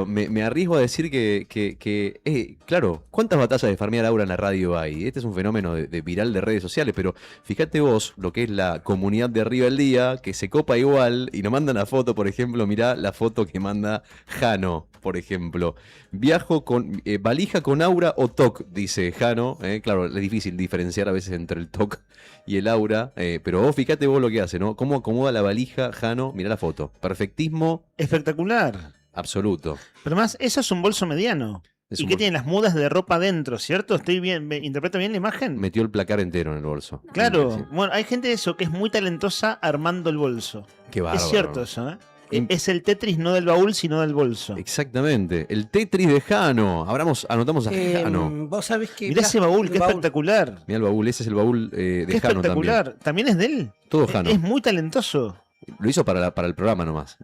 me arriesgo a decir que claro, ¿cuántas batallas de farmear aura en la radio hay? Este es un fenómeno de viral de redes sociales, pero fíjate vos lo que es la comunidad de Arriba del Día, que se copa igual y nos mandan la foto, por ejemplo, mirá la foto que manda Jano, por ejemplo. Viajo con valija con aura o TOC, dice Jano. Claro, es difícil diferenciar a veces entre el TOC y el aura, pero vos fíjate vos lo que hace, ¿no? Cómo acomoda la valija Jano, mirá la foto. Perfectismo. Espectacular. Absoluto. Pero más, eso es un bolso mediano. ¿Y qué tiene las mudas de ropa adentro, cierto? ¿Estoy bien? ¿Interpreto bien la imagen? Metió el placar entero en el bolso. Claro. Sí. Bueno, hay gente de eso que es muy talentosa armando el bolso. Qué bárbaro. Es cierto eso, ¿eh? Es el Tetris no del baúl, sino del bolso. Exactamente. El Tetris de Jano. Anotamos a Jano. Vos sabés que... Mirá ese baúl, qué espectacular. Mirá el baúl, ese es el baúl de qué Jano también. Espectacular. ¿También es de él? Todo Jano. Es muy talentoso. Lo hizo para el programa nomás.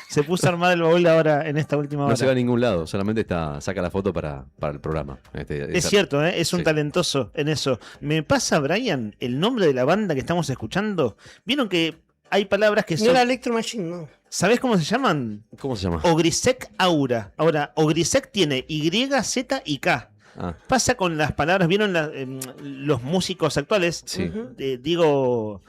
Se puso a armar el baúl ahora en esta última hora. No se va a ningún lado, solamente saca la foto para el programa. Es cierto, es un talentoso en eso. Me pasa, Brian, el nombre de la banda que estamos escuchando. ¿Vieron que hay palabras que son... No era Electro Machine, no. ¿Sabés cómo se llaman? ¿Cómo se llama? Ogrisek Aura. Ahora, Ogrisek tiene Y, Z y K. Pasa con las palabras, ¿vieron los músicos actuales? Sí. Digo,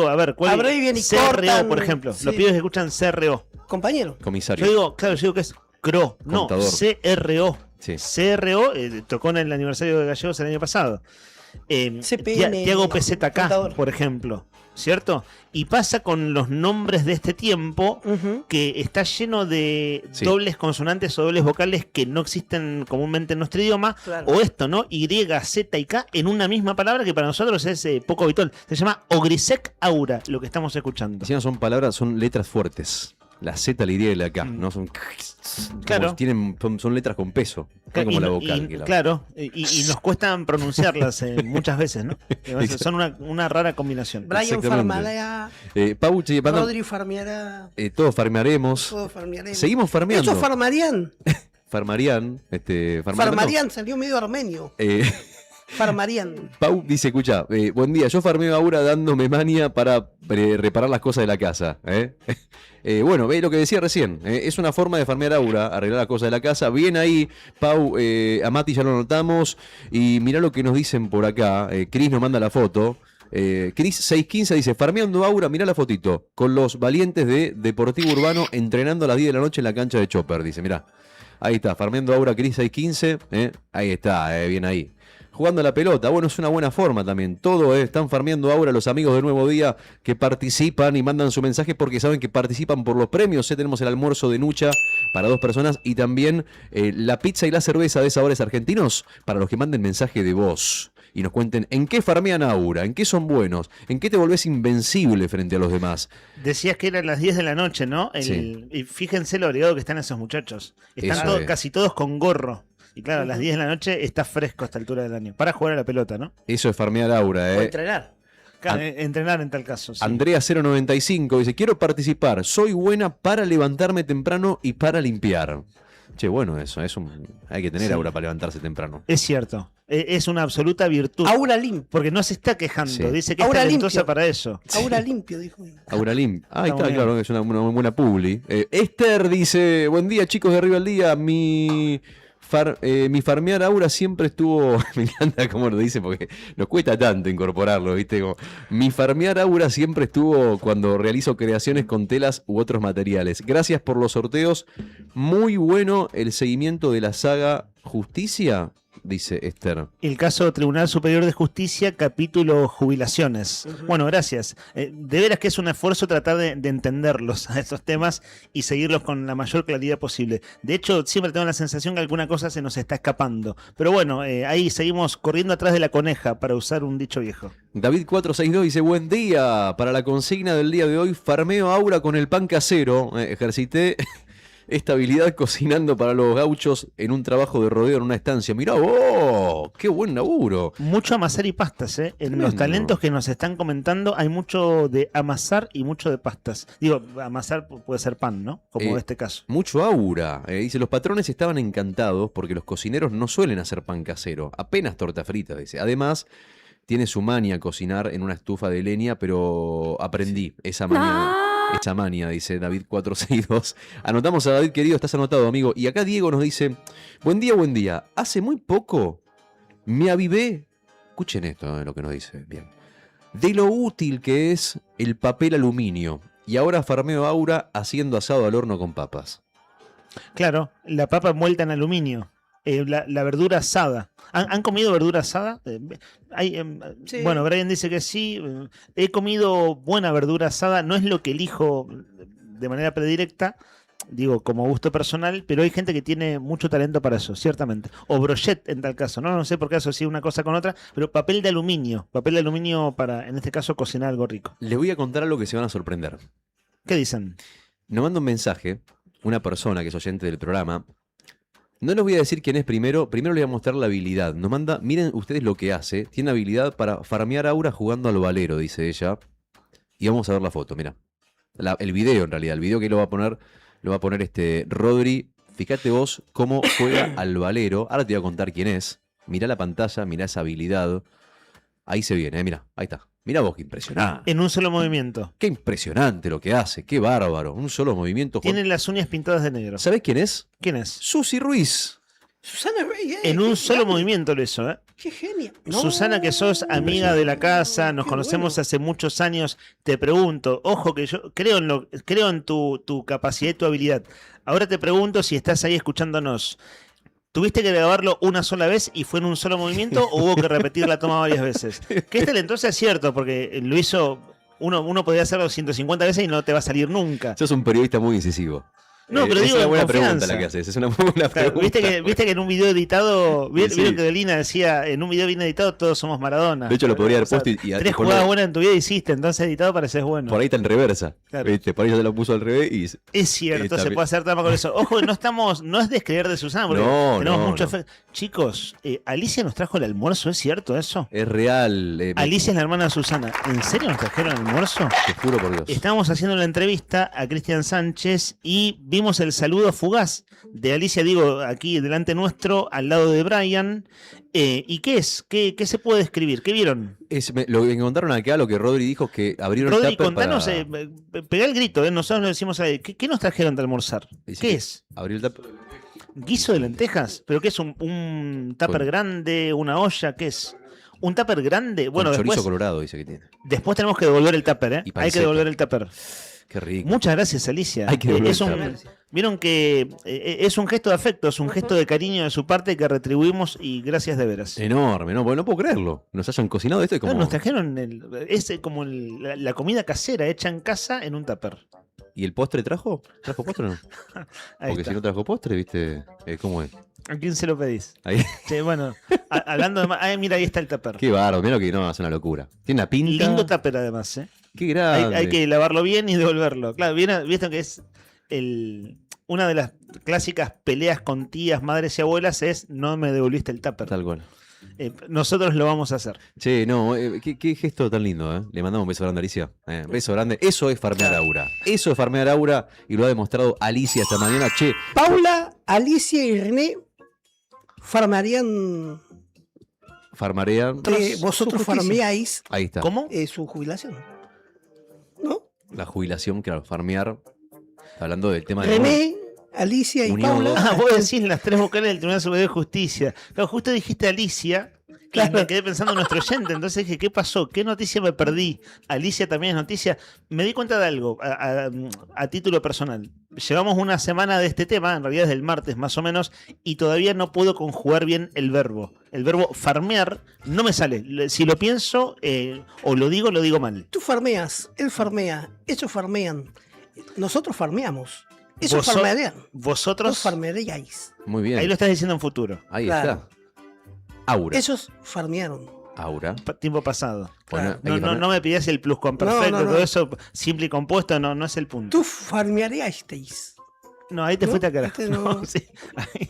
a ver, ¿cuál es? CRO, cortan, por ejemplo. Sí. Los pibes que escuchan CRO. Compañero. Comisario. Yo digo que es CRO, Contador. no, CRO. Sí. CRO tocó en el aniversario de Gallegos el año pasado. Tiago PZK, contador, por ejemplo. ¿Cierto? Y pasa con los nombres de este tiempo, que está lleno de dobles consonantes o dobles vocales que no existen comúnmente en nuestro idioma. Claro. O esto, ¿no? Y, Z y K en una misma palabra que para nosotros es poco habitual. Se llama Ogrisek Aura, lo que estamos escuchando. Encima son letras fuertes. La Z, la Y y la K, ¿no? Son... Claro. Son letras con peso. No como la vocal. Claro, y nos cuestan pronunciarlas muchas veces, ¿no? Son una rara combinación. Brian farmeará. Pauchi, Rodri farmeará. Todos farmearemos. Seguimos farmeando. Esto farmarían. Farmarían. Farmarían salió medio armenio. Farmarían. Pau dice, escucha, buen día, yo farmeo ahora dándome mania para reparar las cosas de la casa. Bueno, ve lo que decía recién, es una forma de farmear aura, arreglar las cosas de la casa. Bien ahí, Pau, a Mati ya lo notamos. Y mirá lo que nos dicen por acá. Cris nos manda la foto. Cris 615 dice, farmeando aura, mirá la fotito, con los valientes de Deportivo Urbano entrenando a las 10 de la noche en la cancha de Chopper. Dice, mirá, ahí está, farmeando aura Cris 615, ahí está, bien ahí. Jugando a la pelota, bueno, es una buena forma también. Todo están farmeando ahora los amigos de Nuevo Día que participan y mandan su mensaje porque saben que participan por los premios. Tenemos el almuerzo de Nucha para 2 personas y también la pizza y la cerveza de Sabores Argentinos para los que manden mensaje de voz y nos cuenten en qué farmean aura, en qué son buenos, en qué te volvés invencible frente a los demás. Decías que eran las 10 de la noche, ¿no? Sí. Y fíjense lo agregado que están esos muchachos. Están casi todos con gorro. Y claro, a las 10 de la noche está fresco a esta altura del año. Para jugar a la pelota, ¿no? Eso es farmear aura, O entrenar. Claro, entrenar en tal caso. Sí. Andrea 095 dice, quiero participar, soy buena para levantarme temprano y para limpiar. Che, bueno eso, hay que tener aura para levantarse temprano. Es cierto, es una absoluta virtud. Aura limpio. Porque no se está quejando, Sí. dice que Aura es talentosa limpio. para eso. Aura limpio, dijo. Aura limpia. Ahí Está está, muy claro, bien. es una buena publi. Esther dice, buen día chicos de Arriba al Día, mi Mi farmear aura siempre estuvo. Me encanta cómo lo dice porque nos cuesta tanto incorporarlo, ¿viste? Como, mi farmear aura siempre estuvo cuando realizo creaciones con telas u otros materiales. Gracias por los sorteos. Muy bueno el seguimiento de la saga Justicia, dice Esther. El caso Tribunal Superior de Justicia, capítulo jubilaciones. Bueno, gracias. De veras que es un esfuerzo tratar de entenderlos a estos temas y seguirlos con la mayor claridad posible. De hecho, siempre tengo la sensación que alguna cosa se nos está escapando. Pero bueno, ahí seguimos corriendo atrás de la coneja, para usar un dicho viejo. David 462 dice, buen día. Para la consigna del día de hoy, farmeo aura con el pan casero. Ejercité esta habilidad cocinando para los gauchos en un trabajo de rodeo en una estancia. Mirá vos, qué buen laburo. Mucho amasar y pastas, ¿eh? En los talentos que nos están comentando hay mucho de amasar y mucho de pastas. Digo, amasar puede ser pan, ¿no? Como en este caso. Mucho aura. Dice, los patrones estaban encantados porque los cocineros no suelen hacer pan casero, apenas torta frita, dice. Además, tiene su mania a cocinar en una estufa de leña, pero aprendí esa maña. Esa mania, dice David 462. Anotamos a David, querido, estás anotado, amigo. Y acá Diego nos dice, buen día. Hace muy poco me avivé, escuchen esto, lo que nos dice, bien, de lo útil que es el papel aluminio. Y ahora farmeo aura haciendo asado al horno con papas. Claro, la papa envuelta en aluminio. La verdura asada. ¿Han comido verdura asada? Sí. Bueno, Brian dice que sí. He comido buena verdura asada. No es lo que elijo de manera predilecta, digo, como gusto personal, pero hay gente que tiene mucho talento para eso, ciertamente. O brochette en tal caso, no sé por qué asocié una cosa con otra, pero papel de aluminio para, en este caso, cocinar algo rico. Les voy a contar algo que se van a sorprender. ¿Qué dicen? Nos manda un mensaje, una persona que es oyente del programa. No les voy a decir quién es primero les voy a mostrar la habilidad. Nos manda, miren ustedes lo que hace. Tiene habilidad para farmear aura jugando al valero, dice ella. Y vamos a ver la foto, mira. El video en realidad, el video que lo va a poner Rodri. Fíjate vos cómo juega al valero. Ahora te voy a contar quién es. Mirá la pantalla, mirá esa habilidad. Ahí se viene, mirá, ahí está. Mirá vos, qué impresionante. En un solo movimiento. Qué impresionante lo que hace, qué bárbaro. Un solo movimiento. Tiene las uñas pintadas de negro. ¿Sabés quién es? ¿Quién es? Susi Ruiz. Susana Rey, en un solo movimiento lo hizo, ¿eh? Qué genia. No, Susana, que sos amiga de la casa, nos conocemos hace muchos años, te pregunto, ojo que yo creo en tu capacidad y tu habilidad. Ahora te pregunto si estás ahí escuchándonos. ¿Tuviste que grabarlo una sola vez y fue en un solo movimiento o hubo que repetir la toma varias veces? Que es talentoso, es cierto, porque lo hizo, uno podría hacerlo 150 veces y no te va a salir nunca. Sos un periodista muy incisivo. No, pero digo, es una buena confianza. pregunta la que haces, es una muy buena pregunta. Viste que en un video editado, Sí. vieron que Dolina decía, en un video bien editado todos somos Maradona. De hecho lo podría haber puesto y 3 jugadas buenas en tu vida hiciste, entonces editado pareces bueno. Por ahí está en reversa. Claro. ¿Viste? Por ahí ya te lo puso al revés y... Es cierto, se puede hacer trampa con eso. Ojo, no es descreer de Susana, porque tenemos mucho efecto. Chicos, Alicia nos trajo el almuerzo, ¿es cierto eso? Es real. Alicia es la hermana de Susana. ¿En serio nos trajeron el almuerzo? Te juro por Dios. Estábamos haciendo la entrevista a Cristian Sánchez y vimos el saludo fugaz de Alicia, digo, aquí delante nuestro, al lado de Brian. ¿Y qué es? ¿Qué se puede describir? ¿Qué vieron? Lo que encontraron acá, lo que Rodri dijo, es que abrieron el Rodri, tupper contanos, para... pegá el grito, nosotros le decimos a ¿qué nos trajeron de almorzar? ¿Qué es? Abrió el tupper. ¿Guiso de lentejas? ¿Pero qué es? ¿Un tupper grande? ¿Una olla? ¿Qué es? ¿Un tupper grande? Bueno, Con chorizo después, colorado dice que tiene. después tenemos que devolver el tupper, ¿eh? Y Hay que panceta. devolver el tupper. Qué rico. Muchas gracias, Alicia. Hay que devolver Es el un- tupper. Vieron que es un gesto de afecto, es un gesto de cariño de su parte que retribuimos y gracias de veras. Enorme, no puedo creerlo. Nos hayan cocinado esto y como... No, nos trajeron como la comida casera hecha en casa en un tupper. ¿Y el postre trajo? ¿Trajo postre o no? Ahí Porque está. si no trajo postre, ¿viste? ¿Cómo es? ¿A quién se lo pedís? Ahí. Che, bueno, hablando de... Mira, ahí está el tupper. Qué bárbaro, mira lo que no, es una locura. Tiene una pinta. Lindo tupper además, ¿eh? Qué grande. Hay que lavarlo bien y devolverlo. Claro, vieron que es una de las clásicas peleas con tías, madres y abuelas es no me devolviste el tupper. Tal cual. Nosotros lo vamos a hacer. Che, no, qué gesto tan lindo, ¿eh? Le mandamos un beso grande a Alicia. Beso grande. Eso es farmear aura. Eso es farmear aura y lo ha demostrado Alicia esta mañana. Che, Paula, Alicia y René farmarían. farmarean. Vosotros Su justicia. farmeáis. Ahí está. Su jubilación. La jubilación, claro, farmear. Hablando del tema de. René, Alicia y Unión Paula. dos. Ah, vos decís las 3 vocales del Tribunal Superior de Justicia. Claro, justo dijiste Alicia. Claro. Y me quedé pensando en nuestro oyente, entonces dije, ¿qué pasó? ¿Qué noticia me perdí? Alicia también es noticia. Me di cuenta de algo, a título personal. Llevamos una semana de este tema, en realidad desde el martes más o menos, y todavía no puedo conjugar bien el verbo. El verbo farmear no me sale. Si lo pienso o lo digo mal. Tú farmeas, él farmea, ellos farmean, nosotros farmeamos. Ellos farmearían. Vosotros farmearíais. Muy bien. Ahí lo estás diciendo en futuro. Ahí Claro. está. Aura. Ellos farmearon. Aura. Tiempo pasado. Bueno, hay que No, farmear. no me pidas el pluscuamperfecto, No, no, no. todo eso simple y compuesto, no es el punto. Tú farmearíais. No, ahí te ¿No? fuiste a carajo. Este no. No, sí.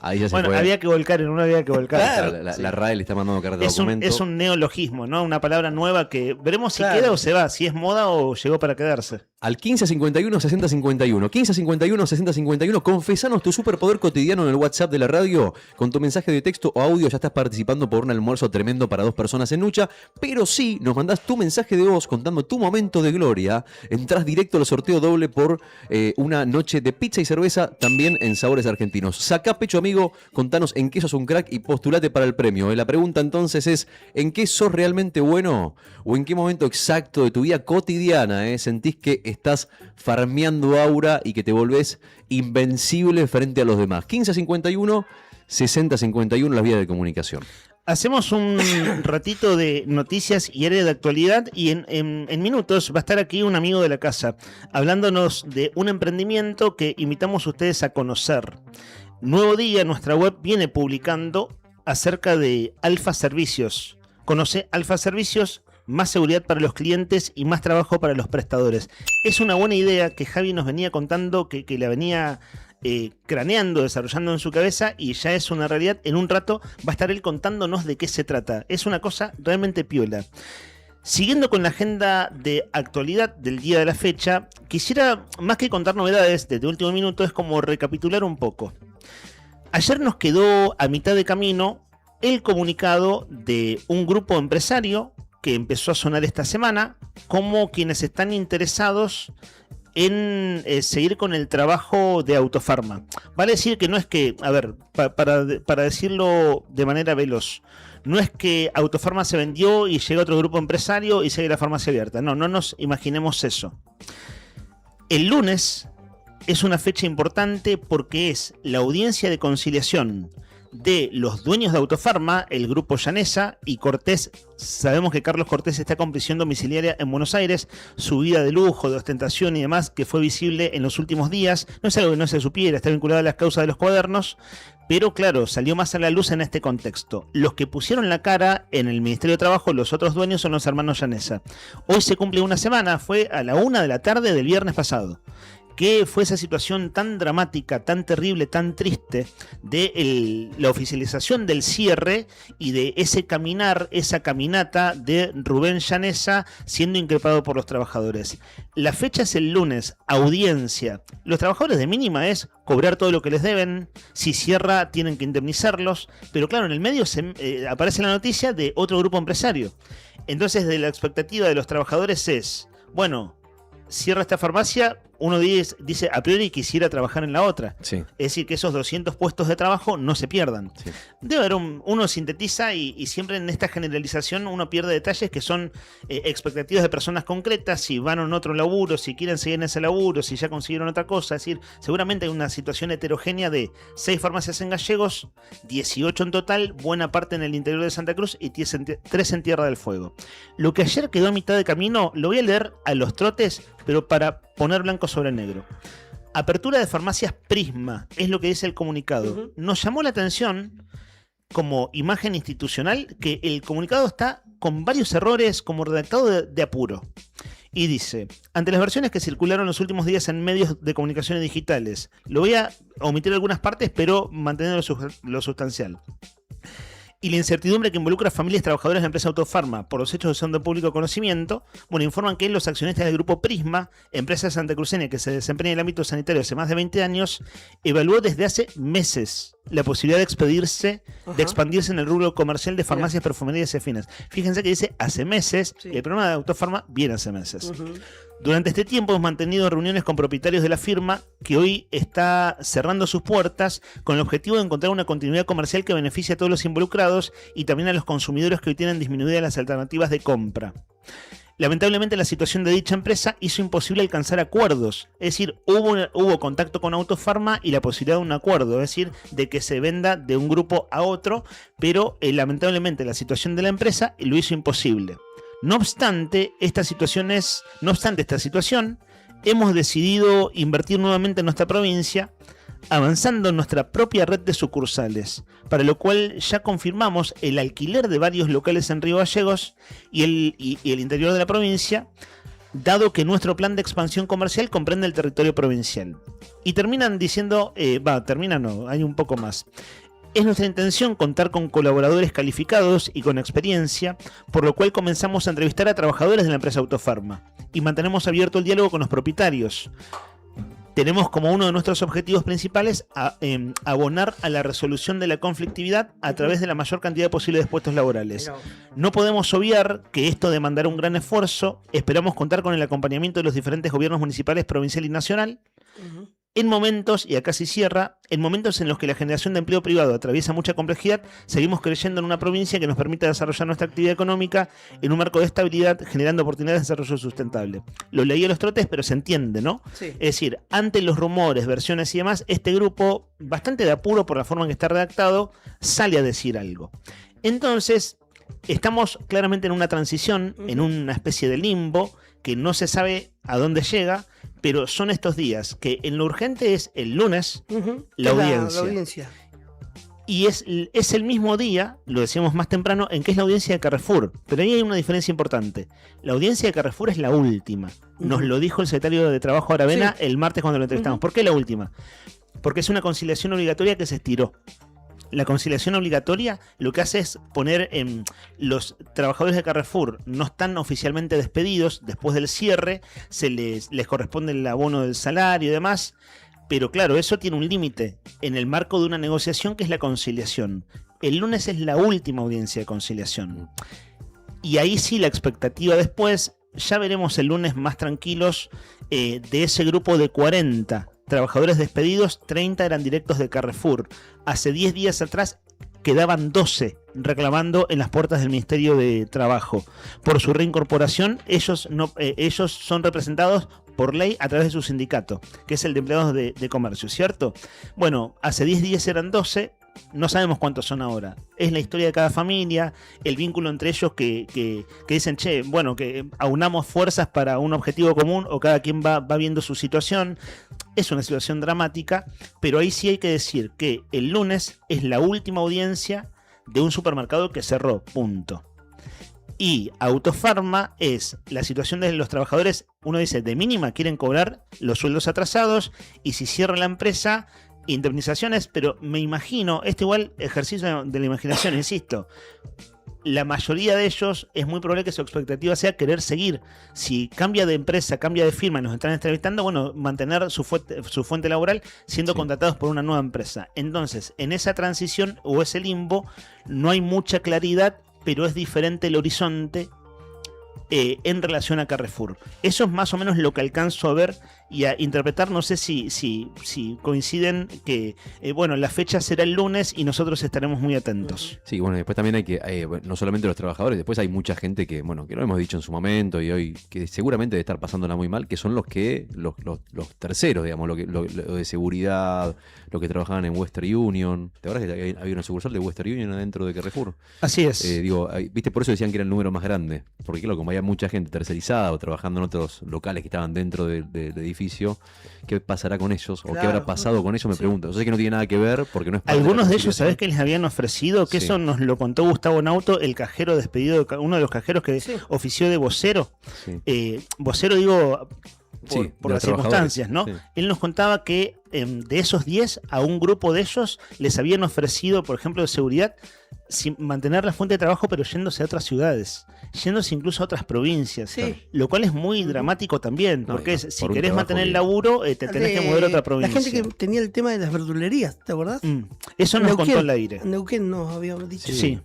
Ahí ya se Bueno, fue. había que volcar, en uno había que volcar. Claro. La RAE le está mandando carta de documento. Es un neologismo, ¿no? Una palabra nueva que veremos si Claro. queda o se va, si es moda o llegó para quedarse. Al 1551 6051. 1551 6051. Confesanos tu superpoder cotidiano en el WhatsApp de la radio. Con tu mensaje de texto o audio ya estás participando por un almuerzo tremendo para 2 personas en Nucha. Pero si nos mandás tu mensaje de voz contando tu momento de gloria, entras directo al sorteo doble por una noche de pizza y cerveza también en Sabores Argentinos. Sacá pecho, amigo, contanos en qué sos un crack y postulate para el premio. La pregunta entonces es, ¿en qué sos realmente bueno? ¿O en qué momento exacto de tu vida cotidiana sentís que estás farmeando aura y que te volvés invencible frente a los demás? 1551 6051, las vías de comunicación. Hacemos un ratito de noticias y área de actualidad y en minutos va a estar aquí un amigo de la casa hablándonos de un emprendimiento que invitamos a ustedes a conocer. Nuevo Día, nuestra web viene publicando acerca de Alfa Servicios. Conoce Alfa Servicios, más seguridad para los clientes y más trabajo para los prestadores. Es una buena idea que Javi nos venía contando, que la venía craneando, desarrollando en su cabeza y ya es una realidad. En un rato va a estar él contándonos de qué se trata. Es una cosa realmente piola. Siguiendo con la agenda de actualidad del día de la fecha, quisiera, más que contar novedades desde último minuto, es como recapitular un poco. Ayer nos quedó a mitad de camino el comunicado de un grupo empresario que empezó a sonar esta semana como quienes están interesados en seguir con el trabajo de Autofarma. Vale decir que no es que, a ver, para decirlo de manera veloz, no es que Autofarma se vendió y llega otro grupo empresario y sigue la farmacia abierta. No nos imaginemos eso. El lunes es una fecha importante porque es la audiencia de conciliación de los dueños de Autofarma, el grupo Llanesa y Cortés. Sabemos que Carlos Cortés está con prisión domiciliaria en Buenos Aires. Su vida de lujo, de ostentación y demás, que fue visible en los últimos días, no es algo que no se supiera, está vinculado a las causas de los cuadernos, pero claro, salió más a la luz en este contexto. Los que pusieron la cara en el Ministerio de Trabajo, los otros dueños, son los hermanos Llanesa. Hoy se cumple una semana, fue a la 1 de la tarde del viernes pasado. ¿Qué fue esa situación tan dramática, tan terrible, tan triste de la oficialización del cierre y de ese caminar, esa caminata de Rubén Llanesa siendo increpado por los trabajadores? La fecha es el lunes, audiencia. Los trabajadores de mínima es cobrar todo lo que les deben, si cierra tienen que indemnizarlos, pero claro, en el medio aparece la noticia de otro grupo empresario. Entonces, de la expectativa de los trabajadores es, bueno, cierra esta farmacia, uno dice a priori quisiera trabajar en la otra. Sí. Es decir, que esos 200 puestos de trabajo no se pierdan. Sí. Debe haber uno sintetiza y siempre en esta generalización uno pierde detalles que son expectativas de personas concretas, si van a un otro laburo, si quieren seguir en ese laburo, si ya consiguieron otra cosa. Es decir, seguramente hay una situación heterogénea de 6 farmacias en Gallegos, 18 en total, buena parte en el interior de Santa Cruz y 3 en Tierra del Fuego. Lo que ayer quedó a mitad de camino, lo voy a leer a los trotes, pero para poner blanco sobre negro. Apertura de farmacias Prisma, es lo que dice el comunicado. Nos llamó la atención como imagen institucional que el comunicado está con varios errores, como redactado de apuro. Y dice, ante las versiones que circularon los últimos días en medios de comunicaciones digitales, lo voy a omitir algunas partes, pero manteniendo lo sustancial. Y la incertidumbre que involucra a familias trabajadoras de la empresa Autofarma por los hechos que son de público conocimiento, bueno, informan que los accionistas del grupo Prisma, empresa santacruceña que se desempeña en el ámbito sanitario hace más de 20 años, evaluó desde hace meses la posibilidad de expandirse en el rubro comercial de farmacias, perfumerías y afines. Fíjense que dice hace meses, y el programa de Autofarma viene hace meses. Durante este tiempo hemos mantenido reuniones con propietarios de la firma que hoy está cerrando sus puertas con el objetivo de encontrar una continuidad comercial que beneficie a todos los involucrados y también a los consumidores que hoy tienen disminuidas las alternativas de compra. Lamentablemente la situación de dicha empresa hizo imposible alcanzar acuerdos, es decir, hubo contacto con Autofarma y la posibilidad de un acuerdo, es decir, de que se venda de un grupo a otro, pero lamentablemente la situación de la empresa lo hizo imposible. No obstante esta situación, hemos decidido invertir nuevamente en nuestra provincia, avanzando en nuestra propia red de sucursales, para lo cual ya confirmamos el alquiler de varios locales en Río Gallegos y el interior de la provincia, dado que nuestro plan de expansión comercial comprende el territorio provincial. Y terminan diciendo, hay un poco más. Es nuestra intención contar con colaboradores calificados y con experiencia, por lo cual comenzamos a entrevistar a trabajadores de la empresa Autofarma y mantenemos abierto el diálogo con los propietarios. Tenemos como uno de nuestros objetivos principales abonar a la resolución de la conflictividad a través de la mayor cantidad posible de puestos laborales. No podemos obviar que esto demandará un gran esfuerzo. Esperamos contar con el acompañamiento de los diferentes gobiernos municipales, provincial y nacional. En momentos, y acá sí cierra, en momentos en los que la generación de empleo privado atraviesa mucha complejidad, seguimos creyendo en una provincia que nos permita desarrollar nuestra actividad económica en un marco de estabilidad, generando oportunidades de desarrollo sustentable. Lo leí a los trotes, pero se entiende, ¿no? Sí. Es decir, ante los rumores, versiones y demás, este grupo, bastante de apuro por la forma en que está redactado, sale a decir algo. Entonces, estamos claramente en una transición, en una especie de limbo, que no se sabe a dónde llega, pero son estos días que en lo urgente es el lunes la audiencia. Y es el mismo día, lo decíamos más temprano, en que es la audiencia de Carrefour. Pero ahí hay una diferencia importante. La audiencia de Carrefour es la última. Nos lo dijo el secretario de Trabajo Aravena el martes cuando lo entrevistamos. ¿Por qué la última? Porque es una conciliación obligatoria que se estiró. La conciliación obligatoria lo que hace es poner en los trabajadores de Carrefour no están oficialmente despedidos, después del cierre les corresponde el abono del salario y demás, pero claro, eso tiene un límite en el marco de una negociación que es la conciliación. El lunes es la última audiencia de conciliación y ahí sí la expectativa después, ya veremos el lunes más tranquilos de ese grupo de 40 trabajadores despedidos, 30 eran directos de Carrefour. Hace 10 días atrás quedaban 12 reclamando en las puertas del Ministerio de Trabajo. Por su reincorporación, ellos son representados por ley a través de su sindicato, que es el de empleados de comercio, ¿cierto? Bueno, hace 10 días eran 12, no sabemos cuántos son ahora. Es la historia de cada familia, el vínculo entre ellos que dicen, que aunamos fuerzas para un objetivo común o cada quien va viendo su situación. Es una situación dramática, pero ahí sí hay que decir que el lunes es la última audiencia de un supermercado que cerró, punto. Y Autofarma es la situación de los trabajadores, uno dice, de mínima quieren cobrar los sueldos atrasados y si cierra la empresa, indemnizaciones, pero me imagino, igual ejercicio de la imaginación, insisto, la mayoría de ellos es muy probable que su expectativa sea querer seguir. Si cambia de empresa, cambia de firma y nos están entrevistando, bueno, mantener su fuente laboral siendo contratados por una nueva empresa. Entonces, en esa transición o ese limbo no hay mucha claridad, pero es diferente el horizonte en relación a Carrefour. Eso es más o menos lo que alcanzo a ver y a interpretar. No sé si coinciden que la fecha será el lunes y nosotros estaremos muy atentos. Sí, bueno, después también hay que, no solamente los trabajadores, después hay mucha gente que lo hemos dicho en su momento y hoy, que seguramente debe estar pasándola muy mal, que son los terceros, digamos, lo de seguridad, los que trabajaban en Western Union. ¿Te acuerdas que había una sucursal de Western Union adentro de Carrefour? Así es. Viste, por eso decían que era el número más grande, porque claro, como había mucha gente tercerizada o trabajando en otros locales que estaban dentro del edificio, ¿qué pasará con ellos? ¿O qué habrá pasado con ellos? Me pregunto. Yo sé que no tiene nada que ver porque no es parte Algunos de ellos, ¿sabés qué les habían ofrecido? Que eso nos lo contó Gustavo Nauto, el cajero despedido, uno de los cajeros que ofició de vocero. Vocero, digo, por las circunstancias, ¿no? Sí. Él nos contaba que de esos 10, a un grupo de ellos les habían ofrecido, por ejemplo, de seguridad, mantener la fuente de trabajo, pero yéndose a otras ciudades. yéndose incluso a otras provincias, lo cual es muy dramático también, porque si por un querés trabajo mantener el que- laburo, te tenés que mover a otra La provincia. gente que tenía el tema de las verdulerías, ¿te acordás? Eso nos Neuquén. contó al aire. Neuquén nos habíamos dicho. Sí.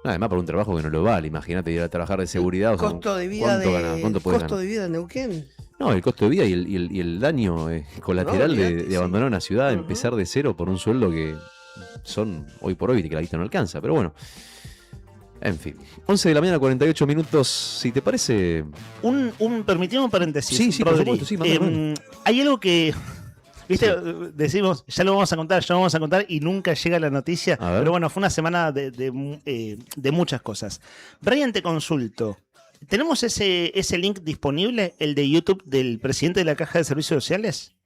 Además, por un trabajo que no lo vale. Imagínate ir a trabajar de seguridad. o sea, Costo de vida ¿cuánto ganas? ¿Cuánto puedes costo ganar? de vida de Neuquén. No, el costo de vida y el daño colateral de abandonar una ciudad, empezar de cero por un sueldo que son hoy por hoy que la vista no alcanza. Pero bueno, en fin. 11 de la mañana, 48 minutos. Si te parece. Permitime un paréntesis. Sí, sí, por Rodri. supuesto, sí, mándame. Hay algo que. ¿Viste? Decimos, ya lo vamos a contar y nunca llega la noticia. Pero bueno, fue una semana de muchas cosas. Brian, te consulto. ¿Tenemos ese link disponible, el de YouTube del presidente de la Caja de Servicios Sociales?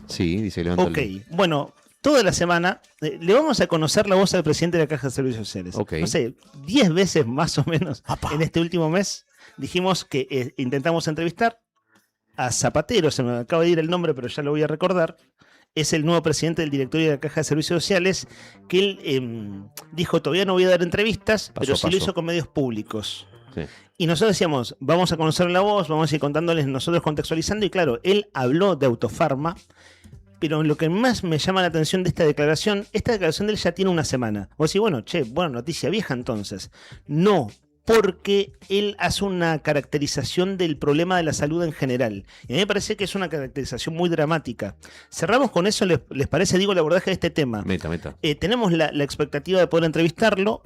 Sí, dice que levanta Ok, bueno, toda la semana le vamos a conocer la voz al presidente de la Caja de Servicios Sociales. Ok. No sé, 10 veces más o menos en este último mes dijimos que intentamos entrevistar a Zapatero, se me acaba de ir el nombre, pero ya lo voy a recordar. Es el nuevo presidente del directorio de la Caja de Servicios Sociales, que él dijo, todavía no voy a dar entrevistas, Paso pero a sí lo paso. hizo con medios públicos. Sí. Y nosotros decíamos, vamos a conocer la voz, vamos a ir contándoles nosotros contextualizando, y claro, él habló de Autofarma, pero lo que más me llama la atención de esta declaración de él ya tiene una semana. Vos decís, bueno, buena noticia vieja entonces. No, porque él hace una caracterización del problema de la salud en general. Y a mí me parece que es una caracterización muy dramática. Cerramos con eso, ¿les parece? Digo el abordaje de este tema. Meta. Tenemos la expectativa de poder entrevistarlo.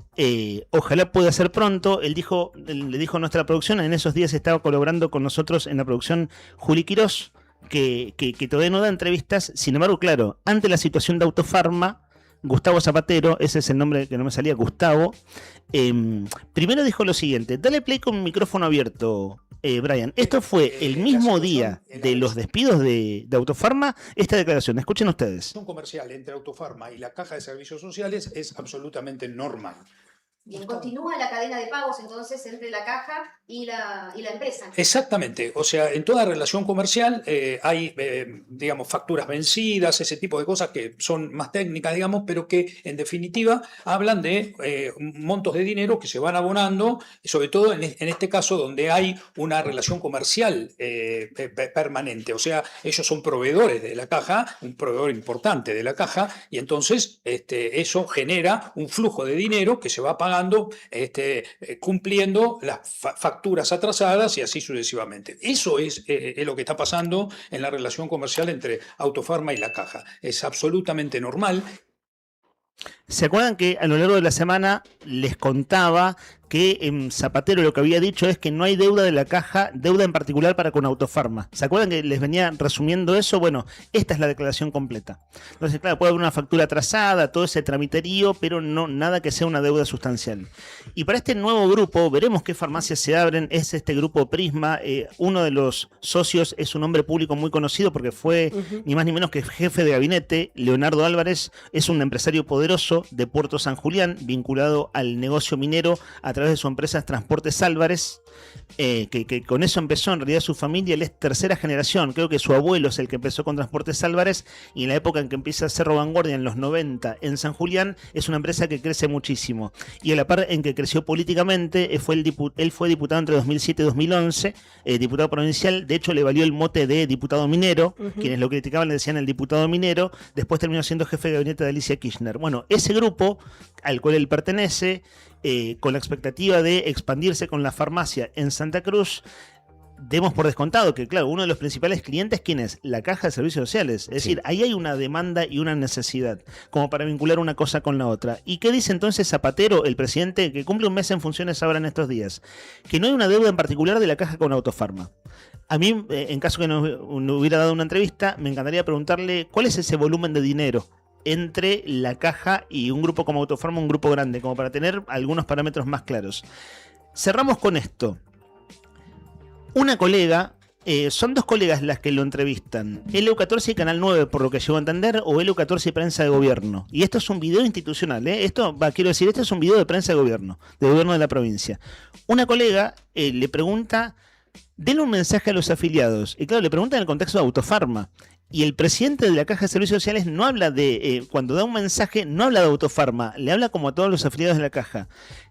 Ojalá pueda ser pronto. Le dijo a nuestra producción, en esos días estaba colaborando con nosotros en la producción Juli Quirós, que todavía no da entrevistas. Sin embargo, claro, ante la situación de Autofarma, Gustavo Zapatero, ese es el nombre que no me salía, Gustavo, primero dijo lo siguiente: dale play con micrófono abierto, Brian. Esto fue el mismo día de los despidos de Autofarma, esta declaración. Escuchen ustedes. La relación comercial entre Autofarma y la Caja de Servicios Sociales es absolutamente normal. Bien, continúa la cadena de pagos entonces entre la caja y la empresa. Exactamente, o sea, en toda relación comercial hay, digamos, facturas vencidas, ese tipo de cosas que son más técnicas, digamos, pero que en definitiva hablan de montos de dinero que se van abonando, sobre todo en este caso donde hay una relación comercial permanente, o sea, ellos son proveedores de la caja, un proveedor importante de la caja, y entonces eso genera un flujo de dinero que se va pagando cumpliendo las facturas atrasadas y así sucesivamente. Eso es lo que está pasando en la relación comercial entre Autofarma y la caja. Es absolutamente normal. ¿Se acuerdan que a lo largo de la semana les contaba que Zapatero lo que había dicho es que no hay deuda de la caja, deuda en particular para con Autofarma? ¿Se acuerdan que les venía resumiendo eso? Bueno, esta es la declaración completa. Entonces, claro, puede haber una factura atrasada, todo ese tramiterío, pero no nada que sea una deuda sustancial. Y para este nuevo grupo, veremos qué farmacias se abren. Es este grupo Prisma. Uno de los socios es un hombre público muy conocido porque fue ni más ni menos que jefe de gabinete. Leonardo Álvarez es un empresario poderoso de Puerto San Julián, vinculado al negocio minero a través de su empresa Transportes Álvarez, que con eso empezó en realidad su familia. Él es tercera generación, creo que su abuelo es el que empezó con Transportes Álvarez, y en la época en que empieza a Cerro Vanguardia en los 90 en San Julián, es una empresa que crece muchísimo, y a la par en que creció políticamente, él fue diputado entre 2007 y 2011, diputado provincial. De hecho le valió el mote de diputado minero. Quienes lo criticaban le decían el diputado minero. Después terminó siendo jefe de gabinete de Alicia Kirchner. Bueno, ese grupo al cual él pertenece, con la expectativa de expandirse con la farmacia en Santa Cruz, demos por descontado que, claro, uno de los principales clientes, ¿quién es? La Caja de Servicios Sociales. Es decir, ahí hay una demanda y una necesidad como para vincular una cosa con la otra. ¿Y qué dice entonces Zapatero, el presidente, que cumple un mes en funciones ahora en estos días? Que no hay una deuda en particular de la Caja con Autofarma. A mí, en caso que no hubiera dado una entrevista, me encantaría preguntarle cuál es ese volumen de dinero entre la Caja y un grupo como Autofarma, un grupo grande, como para tener algunos parámetros más claros. Cerramos con esto. Una colega, son dos colegas las que lo entrevistan, LU14 y Canal 9, por lo que llego a entender, o LU14 y Prensa de Gobierno. Y esto es un video institucional, esto es un video de Prensa de Gobierno de la provincia. Una colega le pregunta, denle un mensaje a los afiliados. Y claro, le pregunta en el contexto de Autofarma. Y el presidente de la Caja de Servicios Sociales no habla de, cuando da un mensaje, no habla de Autofarma, le habla como a todos los afiliados de la Caja.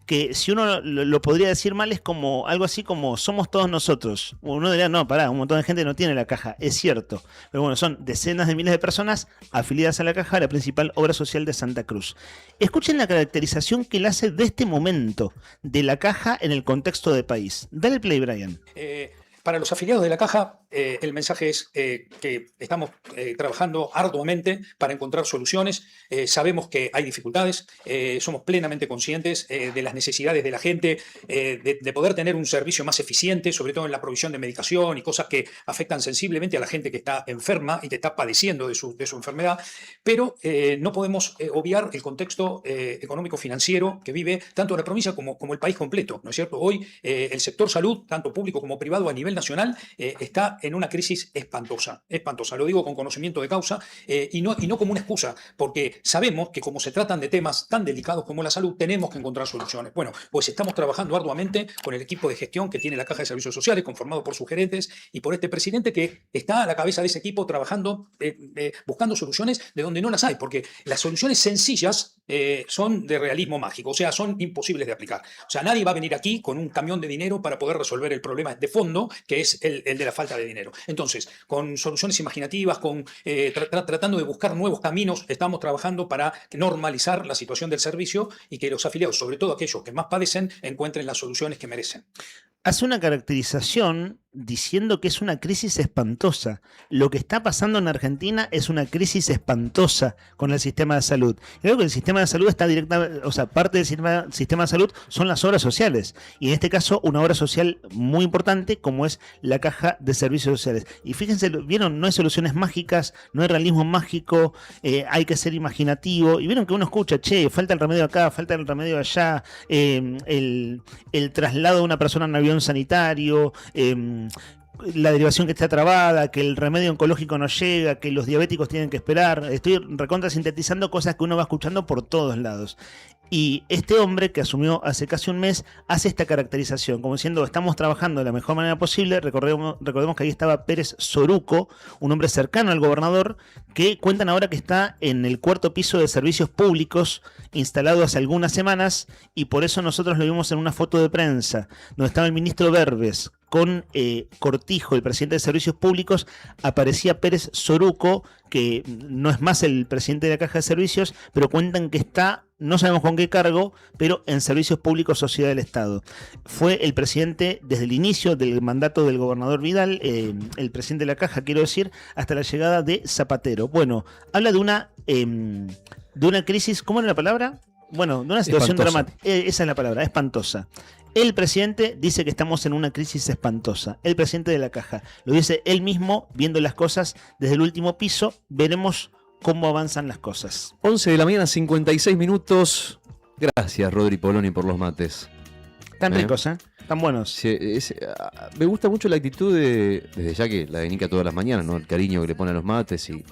Que si uno lo podría decir mal es como algo así como somos todos nosotros. Uno diría, no, pará, un montón de gente no tiene la Caja, es cierto. Pero bueno, son decenas de miles de personas afiliadas a la Caja, la principal obra social de Santa Cruz. Escuchen la caracterización que él hace de este momento de la Caja en el contexto de país. Dale play, Brian. Para los afiliados de la Caja, el mensaje es que estamos trabajando arduamente para encontrar soluciones. Sabemos que hay dificultades, somos plenamente conscientes de las necesidades de la gente, de poder tener un servicio más eficiente, sobre todo en la provisión de medicación y cosas que afectan sensiblemente a la gente que está enferma y que está padeciendo de su enfermedad, pero no podemos obviar el contexto económico-financiero que vive tanto la provincia como el país completo, ¿no es cierto? Hoy el sector salud, tanto público como privado a nivel nacional, está en una crisis espantosa, lo digo con conocimiento de causa y no como una excusa, porque sabemos que como se tratan de temas tan delicados como la salud, tenemos que encontrar soluciones. Bueno, pues estamos trabajando arduamente con el equipo de gestión que tiene la Caja de Servicios Sociales, conformado por sus gerentes y por este presidente que está a la cabeza de ese equipo trabajando, buscando soluciones de donde no las hay, porque las soluciones sencillas son de realismo mágico, o sea, son imposibles de aplicar. O sea, nadie va a venir aquí con un camión de dinero para poder resolver el problema de fondo, que es el de la falta de dinero. Entonces, con soluciones imaginativas, tratando de buscar nuevos caminos, estamos trabajando para normalizar la situación del servicio y que los afiliados, sobre todo aquellos que más padecen, encuentren las soluciones que merecen. Hace una caracterización diciendo que es una crisis espantosa. Lo que está pasando en Argentina es una crisis espantosa con el sistema de salud. Creo que el sistema de salud está directamente, o sea, parte del sistema de salud son las obras sociales. Y en este caso, una obra social muy importante como es la Caja de Servicios Sociales. Y fíjense, vieron, no hay soluciones mágicas, no hay realismo mágico, hay que ser imaginativo. Y vieron que uno escucha, che, falta el remedio acá, falta el remedio allá, el traslado de una persona en avión sanitario, la derivación que está trabada, que el remedio oncológico no llega, que los diabéticos tienen que esperar. Estoy recontra sintetizando cosas que uno va escuchando por todos lados. Y este hombre que asumió hace casi un mes hace esta caracterización, como diciendo, estamos trabajando de la mejor manera posible. Recordemos que ahí estaba Pérez Soruco, un hombre cercano al gobernador, que cuentan ahora que está en el 4º piso de servicios públicos, instalado hace algunas semanas, y por eso nosotros lo vimos en una foto de prensa, donde estaba el ministro Verbes, con Cortijo, el presidente de Servicios Públicos. Aparecía Pérez Soruco, que no es más el presidente de la Caja de Servicios, pero cuentan que está, no sabemos con qué cargo, pero en Servicios Públicos Sociedad del Estado. Fue el presidente desde el inicio del mandato del gobernador Vidal, el presidente de la Caja, quiero decir, hasta la llegada de Zapatero. Bueno, habla de una crisis, ¿cómo era la palabra? Bueno, de una situación dramática. Esa es la palabra, espantosa. El presidente dice que estamos en una crisis espantosa. El presidente de la Caja lo dice él mismo, viendo las cosas desde el último piso. Veremos cómo avanzan las cosas. 11 de la mañana, 56 minutos. Gracias, Rodri Poloni, por los mates. Tan ricos, ¿eh? Tan buenos. Sí, me gusta mucho la actitud desde ya que la de Nica todas las mañanas, ¿no? El cariño que le pone a los mates y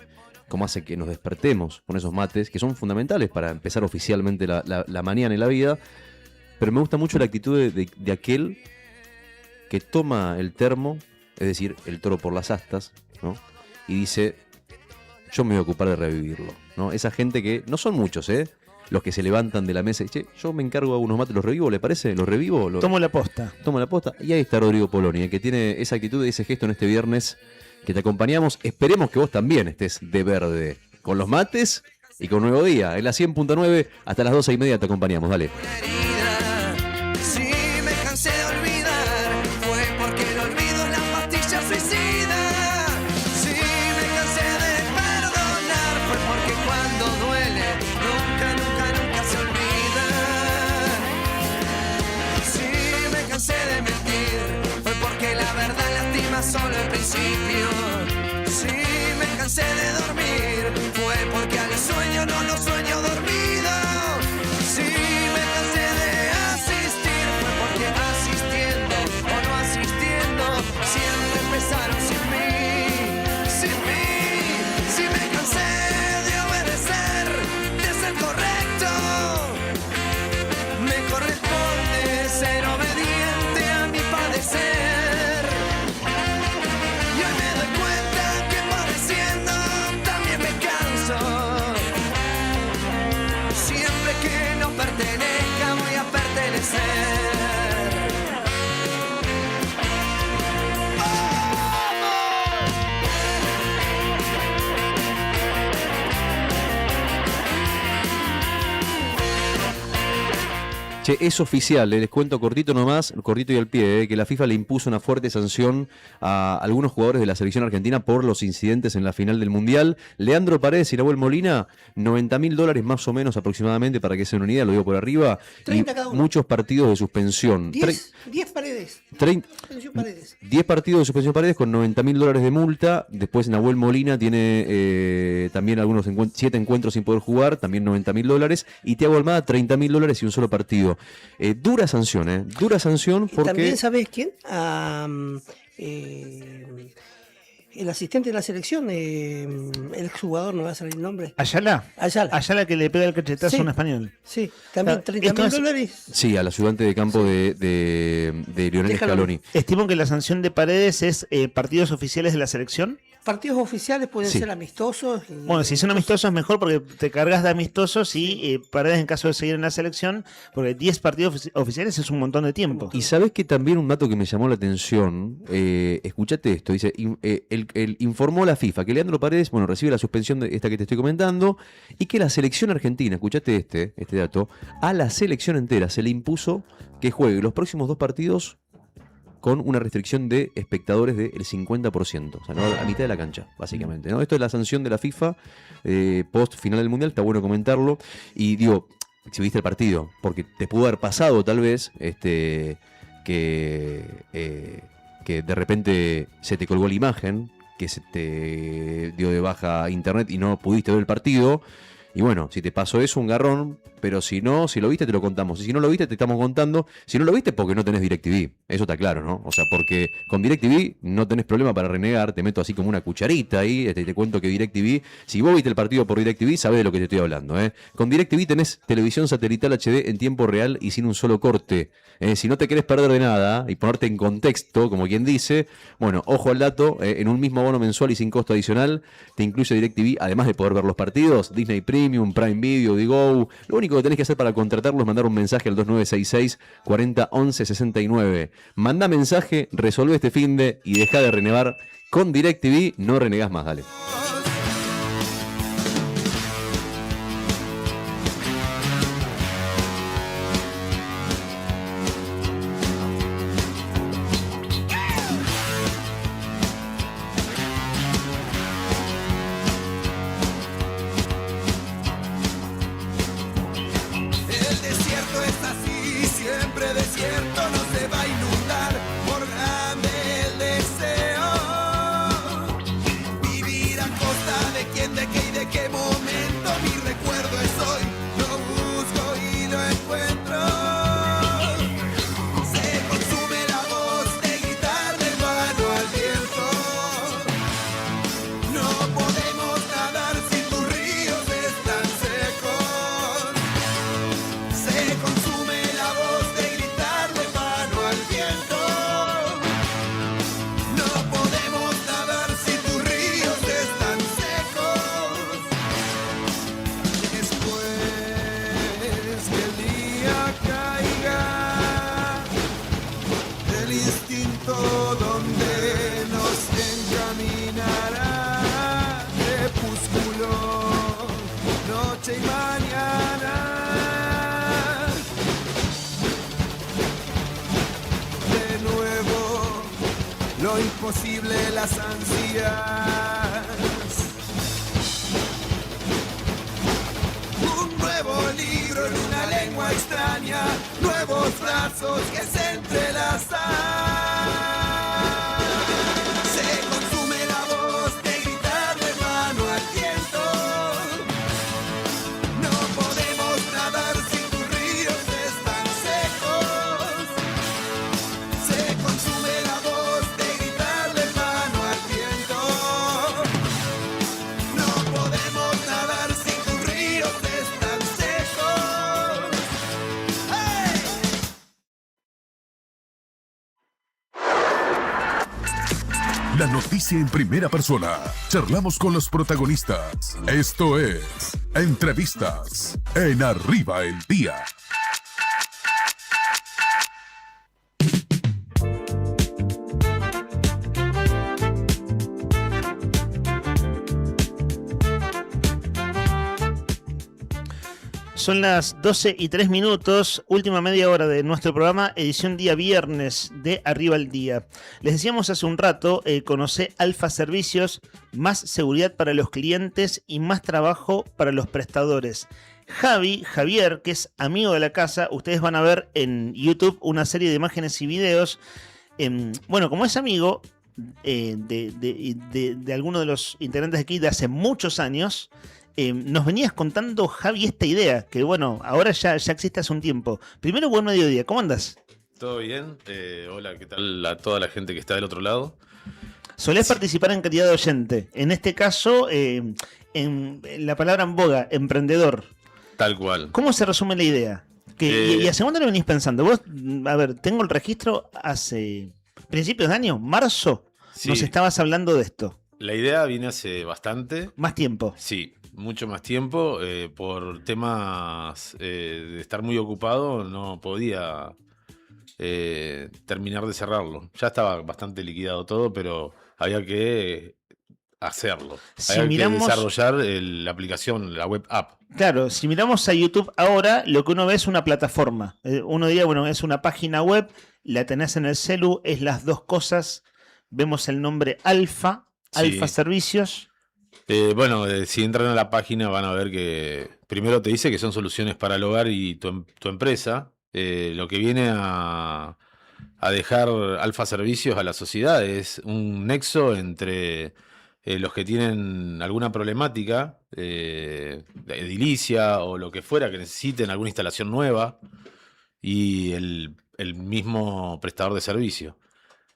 cómo hace que nos despertemos con esos mates, que son fundamentales para empezar oficialmente la mañana y la vida. Pero me gusta mucho la actitud de aquel que toma el termo, es decir, el toro por las astas, ¿no? Y dice, yo me voy a ocupar de revivirlo, ¿no? Esa gente que, no son muchos, los que se levantan de la mesa y dicen, yo me encargo de unos mates, ¿los revivo? ¿Le parece? ¿Los revivo? Tomo la posta. Tomo la posta. Y ahí está Rodrigo Poloni, que tiene esa actitud y ese gesto en este viernes que te acompañamos. Esperemos que vos también estés de verde con los mates y con Nuevo Día. En la 100.9 hasta las 12:30 te acompañamos. Dale. Si me cansé de olvidar, fue porque el olvido es la pastilla suicida. Si me cansé de perdonar, fue porque cuando duele, nunca se olvida. Si me cansé de mentir, fue porque la verdad lastima solo al principio. Si me cansé de dormir, fue porque al sueño no lo sueño dormido. Si me cansé de Che, es oficial, les cuento cortito nomás, cortito y al pie, que la FIFA le impuso una fuerte sanción a algunos jugadores de la selección argentina por los incidentes en la final del Mundial. Leandro Paredes y Nahuel Molina, $90.000 más o menos aproximadamente, para que se den una idea, lo digo por arriba. 30 y cada uno. muchos partidos de suspensión. 10 Paredes. 10 partidos de suspensión Paredes con $90.000 de multa. Después Nahuel Molina tiene también algunos 7 encuentros sin poder jugar, también $90.000. Y Thiago Almada, $30.000 y un solo partido. Dura sanción, dura sanción porque... También, ¿sabes quién? El asistente de la selección, el exjugador, no va a salir el nombre. Ayala que le pega el cachetazo Sí. a un español. Sí, también $30.000. Sí, al ayudante de campo de Lionel Scaloni. Estimo que la sanción de Paredes es partidos oficiales de la selección. Partidos oficiales pueden Sí. ser amistosos. Bueno, si son amistosos mejor porque te cargas de amistosos y Paredes en caso de seguir en la selección, porque 10 partidos oficiales es un montón de tiempo. Y sabes que también un dato que me llamó la atención, escúchate esto, dice, informó la FIFA que Leandro Paredes, bueno, recibe la suspensión de esta que te estoy comentando, y que la selección argentina, escúchate este dato, a la selección entera se le impuso que juegue los próximos 2 partidos con una restricción de espectadores del 50%, o sea, ¿no? A mitad de la cancha, básicamente, ¿no? Esto es la sanción de la FIFA post final del Mundial, está bueno comentarlo, y digo, si viste el partido, porque te pudo haber pasado tal vez que de repente se te colgó la imagen, que se te dio de baja internet y no pudiste ver el partido. Y bueno, si te pasó eso, un garrón, pero si no, si lo viste, te lo contamos. Y si no lo viste, te estamos contando. Si no lo viste, porque no tenés DirecTV. Eso está claro, ¿no? O sea, porque con DirecTV no tenés problema para renegar. Te meto así como una cucharita ahí. Te cuento que DirecTV, si vos viste el partido por DirecTV, sabés de lo que te estoy hablando, ¿eh? Con DirecTV tenés televisión satelital HD en tiempo real y sin un solo corte. Si no te querés perder de nada y ponerte en contexto, como quien dice, bueno, ojo al dato, en un mismo abono mensual y sin costo adicional, te incluye DirecTV, además de poder ver los partidos, Disney Premium, Prime Video, Digo. Lo único que tenés que hacer para contratarlo es mandar un mensaje al 2966 40 11 69. Manda mensaje, resolve este finde y deja de renegar. Con DirecTV no renegás más, dale. El desierto es así, siempre desierto, no se va a inundar por grande el deseo. Vivir a costa de quién, de qué y de qué momento, mi recuerdo es hoy, lo busco y lo encuentro. Se consume la voz de gritar de mano al viento. No podemos nadar si tus ríos están secos. Se consume la voz de gritar de mano al viento. No podemos nadar si tus ríos están secos. Después que el día caiga, el instinto donde nos encaminará. Crepúsculo, noche y mañana. De nuevo, lo imposible, las ansias. Un nuevo libro en una lengua extraña, nuevos brazos que se entrelazan. Se consume la voz de gritar de mano al viento. No podemos nadar si tus ríos están secos. Se consume la voz de gritar de mano al viento. No podemos nadar si tus ríos están secos. ¡Hey! La noticia en primera persona. Charlamos con los protagonistas. Esto es Entrevistas en Arriba el Día. Son las 12:03, última media hora de nuestro programa, edición día viernes de Arriba al Día. Les decíamos hace un rato, conocé Alfa Servicios, más seguridad para los clientes y más trabajo para los prestadores. Javier, que es amigo de la casa, ustedes van a ver en YouTube una serie de imágenes y videos. Bueno, como es amigo de alguno de los integrantes de aquí de hace muchos años, nos venías contando, Javi, esta idea, que bueno, ahora ya existe hace un tiempo. Primero, buen mediodía, ¿cómo andas? ¿Todo bien? Hola, ¿qué tal a toda la gente que está del otro lado? Solés participar en calidad de oyente. En este caso, en la palabra en boga, emprendedor. Tal cual. ¿Cómo se resume la idea? ¿Y hace cuándo lo venís pensando? Vos, a ver, tengo el registro hace principios de año, marzo, Sí. nos estabas hablando de esto. La idea viene hace bastante. Más tiempo. Sí, mucho más tiempo. Por temas de estar muy ocupado, no podía terminar de cerrarlo. Ya estaba bastante liquidado todo, pero había que hacerlo. Si había miramos- que desarrollar la aplicación, la web app. Claro, si miramos a YouTube ahora, lo que uno ve es una plataforma. Uno diría, bueno, es una página web, la tenés en el celu, es las dos cosas. Vemos el nombre Alfa Sí. Servicios. Bueno, si entran a la página van a ver que primero te dice que son soluciones para el hogar y tu empresa. Lo que viene a dejar Alfa Servicios a la sociedad es un nexo entre los que tienen alguna problemática, de edilicia o lo que fuera, que necesiten alguna instalación nueva, y el mismo prestador de servicio.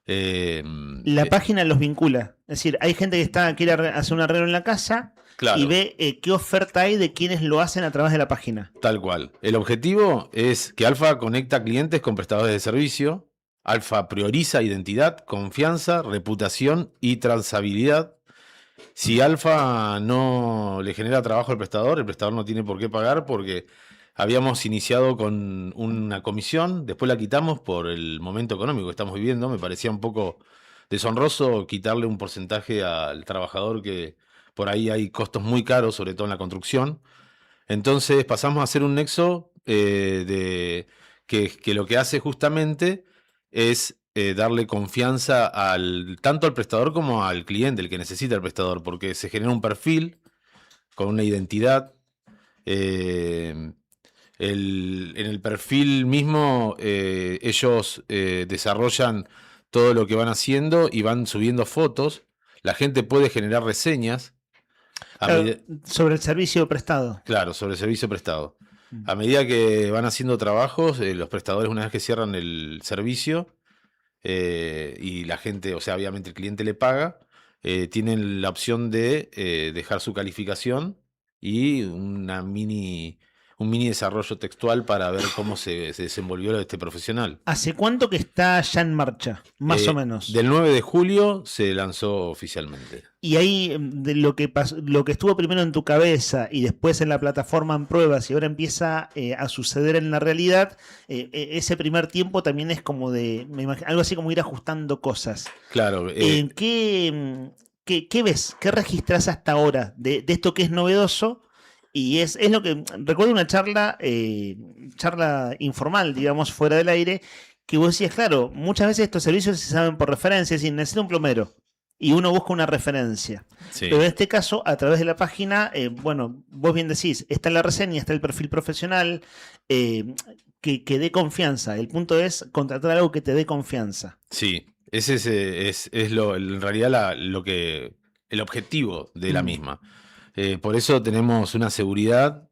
La página los vincula. Es decir, hay gente que quiere hacer un arreglo en la casa Claro. y ve qué oferta hay de quienes lo hacen a través de la página. Tal cual. El objetivo es que Alfa conecta clientes con prestadores de servicio. Alfa prioriza identidad, confianza, reputación y trazabilidad. Si Alfa no le genera trabajo al prestador, el prestador no tiene por qué pagar, porque habíamos iniciado con una comisión, después la quitamos por el momento económico que estamos viviendo. Me parecía un poco deshonroso quitarle un porcentaje al trabajador, que por ahí hay costos muy caros, sobre todo en la construcción. Entonces pasamos a hacer un nexo que lo que hace justamente es darle confianza tanto al prestador como al cliente, el que necesita el prestador, porque se genera un perfil con una identidad. En el perfil mismo ellos desarrollan todo lo que van haciendo y van subiendo fotos. La gente puede generar reseñas. Claro, sobre el servicio prestado. Claro, sobre el servicio prestado. A medida que van haciendo trabajos, los prestadores, una vez que cierran el servicio y la gente, o sea, obviamente el cliente le paga, tienen la opción de dejar su calificación y un mini desarrollo textual para ver cómo se desenvolvió este profesional. ¿Hace cuánto que está ya en marcha? Más o menos. Del 9 de julio se lanzó oficialmente. Y ahí de lo que estuvo primero en tu cabeza y después en la plataforma en pruebas y ahora empieza a suceder en la realidad, ese primer tiempo también es como algo así como ir ajustando cosas. Claro. ¿Qué ves? ¿Qué registras hasta ahora de esto que es novedoso? Y es lo que recuerdo una charla informal, digamos, fuera del aire, que vos decías, claro, muchas veces estos servicios se saben por referencia, es decir, necesito un plomero y uno busca una referencia. Sí. Pero en este caso, a través de la página, bueno, vos bien decís, está la reseña, está el perfil profesional, que dé confianza. El punto es contratar algo que te dé confianza. Sí, ese es en realidad el objetivo de la misma. Por eso tenemos una seguridad.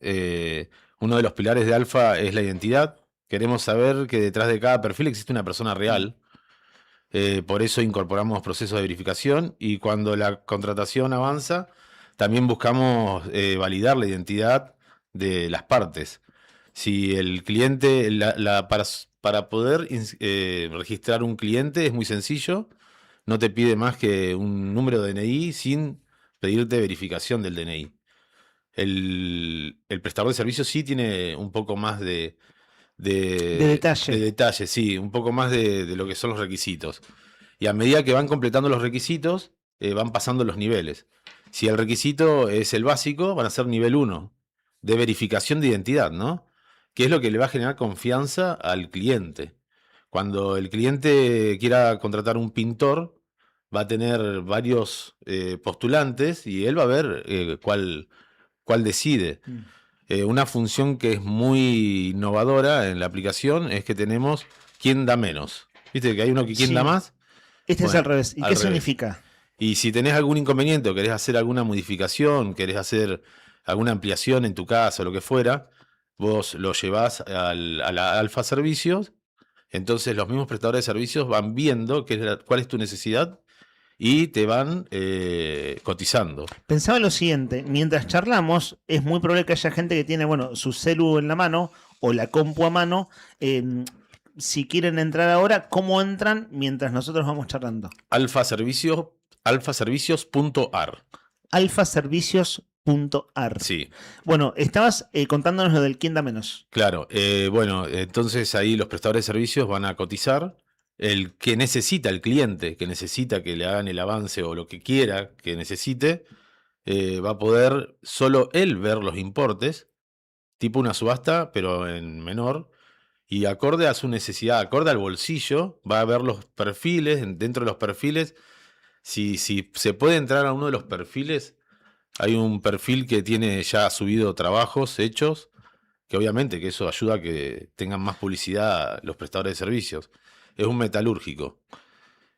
Uno de los pilares de Alfa es la identidad. Queremos saber que detrás de cada perfil existe una persona real. Por eso incorporamos procesos de verificación, y cuando la contratación avanza, también buscamos validar la identidad de las partes. Si el cliente, para poder registrar un cliente es muy sencillo. No te pide más que un número de DNI sin pedirte verificación del DNI. El prestador de servicios sí tiene un poco más de detalle. De detalle, sí, un poco más de lo que son los requisitos. Y a medida que van completando los requisitos, van pasando los niveles. Si el requisito es el básico, van a ser nivel 1. de verificación de identidad, ¿no? Que es lo que le va a generar confianza al cliente. Cuando el cliente quiera contratar un pintor, va a tener varios postulantes y él va a ver cuál decide. Una función que es muy innovadora en la aplicación es que tenemos quién da menos. ¿Viste que hay uno que quién Sí. da más? Este es Bueno, al revés. ¿Y al qué revés. significa? Y si tenés algún inconveniente o querés hacer alguna modificación, querés hacer alguna ampliación en tu casa o lo que fuera, vos lo llevás a la Alfa Servicios, entonces los mismos prestadores de servicios van viendo cuál es tu necesidad y te van cotizando. Pensaba lo siguiente, mientras charlamos, es muy probable que haya gente que tiene, bueno, su celu en la mano o la compu a mano. Si quieren entrar ahora, ¿cómo entran mientras nosotros vamos charlando? alfaservicios.ar. alfaservicios.ar. Sí. Bueno, estabas contándonos lo del quién da menos. Claro, bueno, entonces ahí los prestadores de servicios van a cotizar el que necesita, el cliente que necesita que le hagan el avance o lo que quiera que necesite, va a poder solo él ver los importes, tipo una subasta, pero en menor, y acorde a su necesidad, acorde al bolsillo, va a ver los perfiles, dentro de los perfiles, si se puede entrar a uno de los perfiles, hay un perfil que tiene ya subido trabajos hechos, que obviamente que eso ayuda a que tengan más publicidad los prestadores de servicios. Es un metalúrgico,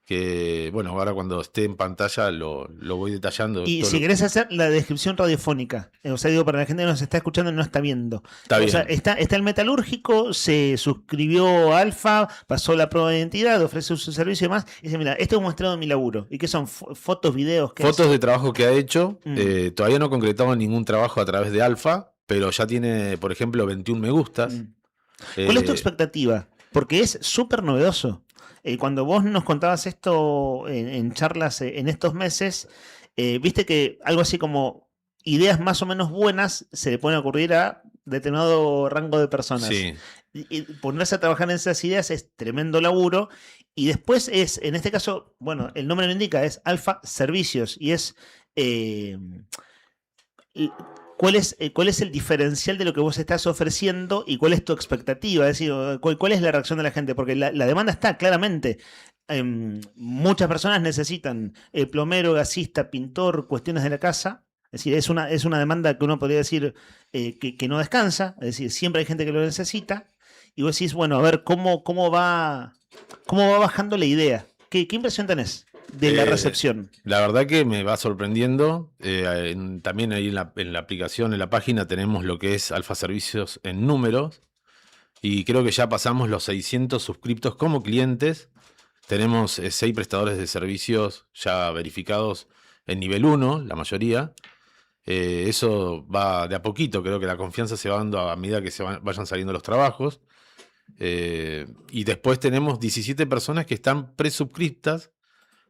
que bueno, ahora cuando esté en pantalla lo voy detallando. Y todo si lo- querés hacer la descripción radiofónica, o sea, digo, para la gente que nos está escuchando y no está viendo. Está O bien. sea, está el metalúrgico, se suscribió a Alfa, pasó la prueba de identidad, ofrece su servicio y demás, y dice, mira, esto es mostrado en mi laburo. ¿Y qué son? Fotos, videos? ¿Qué Fotos es? de trabajo que ha hecho, todavía no ha concretado ningún trabajo a través de Alfa, pero ya tiene, por ejemplo, 21 me gustas. ¿Cuál es tu Eh, expectativa? Porque es súper novedoso. Cuando vos nos contabas esto en charlas en estos meses, viste que algo así como ideas más o menos buenas se le pueden ocurrir a determinado rango de personas. Sí. Y ponerse a trabajar en esas ideas es tremendo laburo. Y después es, en este caso, bueno, el nombre lo indica, es Alfa Servicios. Y es cuál es el diferencial de lo que vos estás ofreciendo y cuál es tu expectativa. Es decir, cuál es la reacción de la gente. Porque la demanda está claramente. Muchas personas necesitan plomero, gasista, pintor, cuestiones de la casa. Es decir, es una demanda que uno podría decir que no descansa. Es decir, siempre hay gente que lo necesita. Y vos decís, bueno, a ver, ¿cómo va bajando la idea? ¿Qué impresión tenés de la recepción? La verdad que me va sorprendiendo. También ahí en la aplicación, en la página, tenemos lo que es Alfa Servicios en números. Y creo que ya pasamos los 600 suscriptos como clientes. Tenemos 6 prestadores de servicios ya verificados en nivel 1, la mayoría. Eso va de a poquito, creo que la confianza se va dando a medida que vayan saliendo los trabajos. Y después tenemos 17 personas que están presubscriptas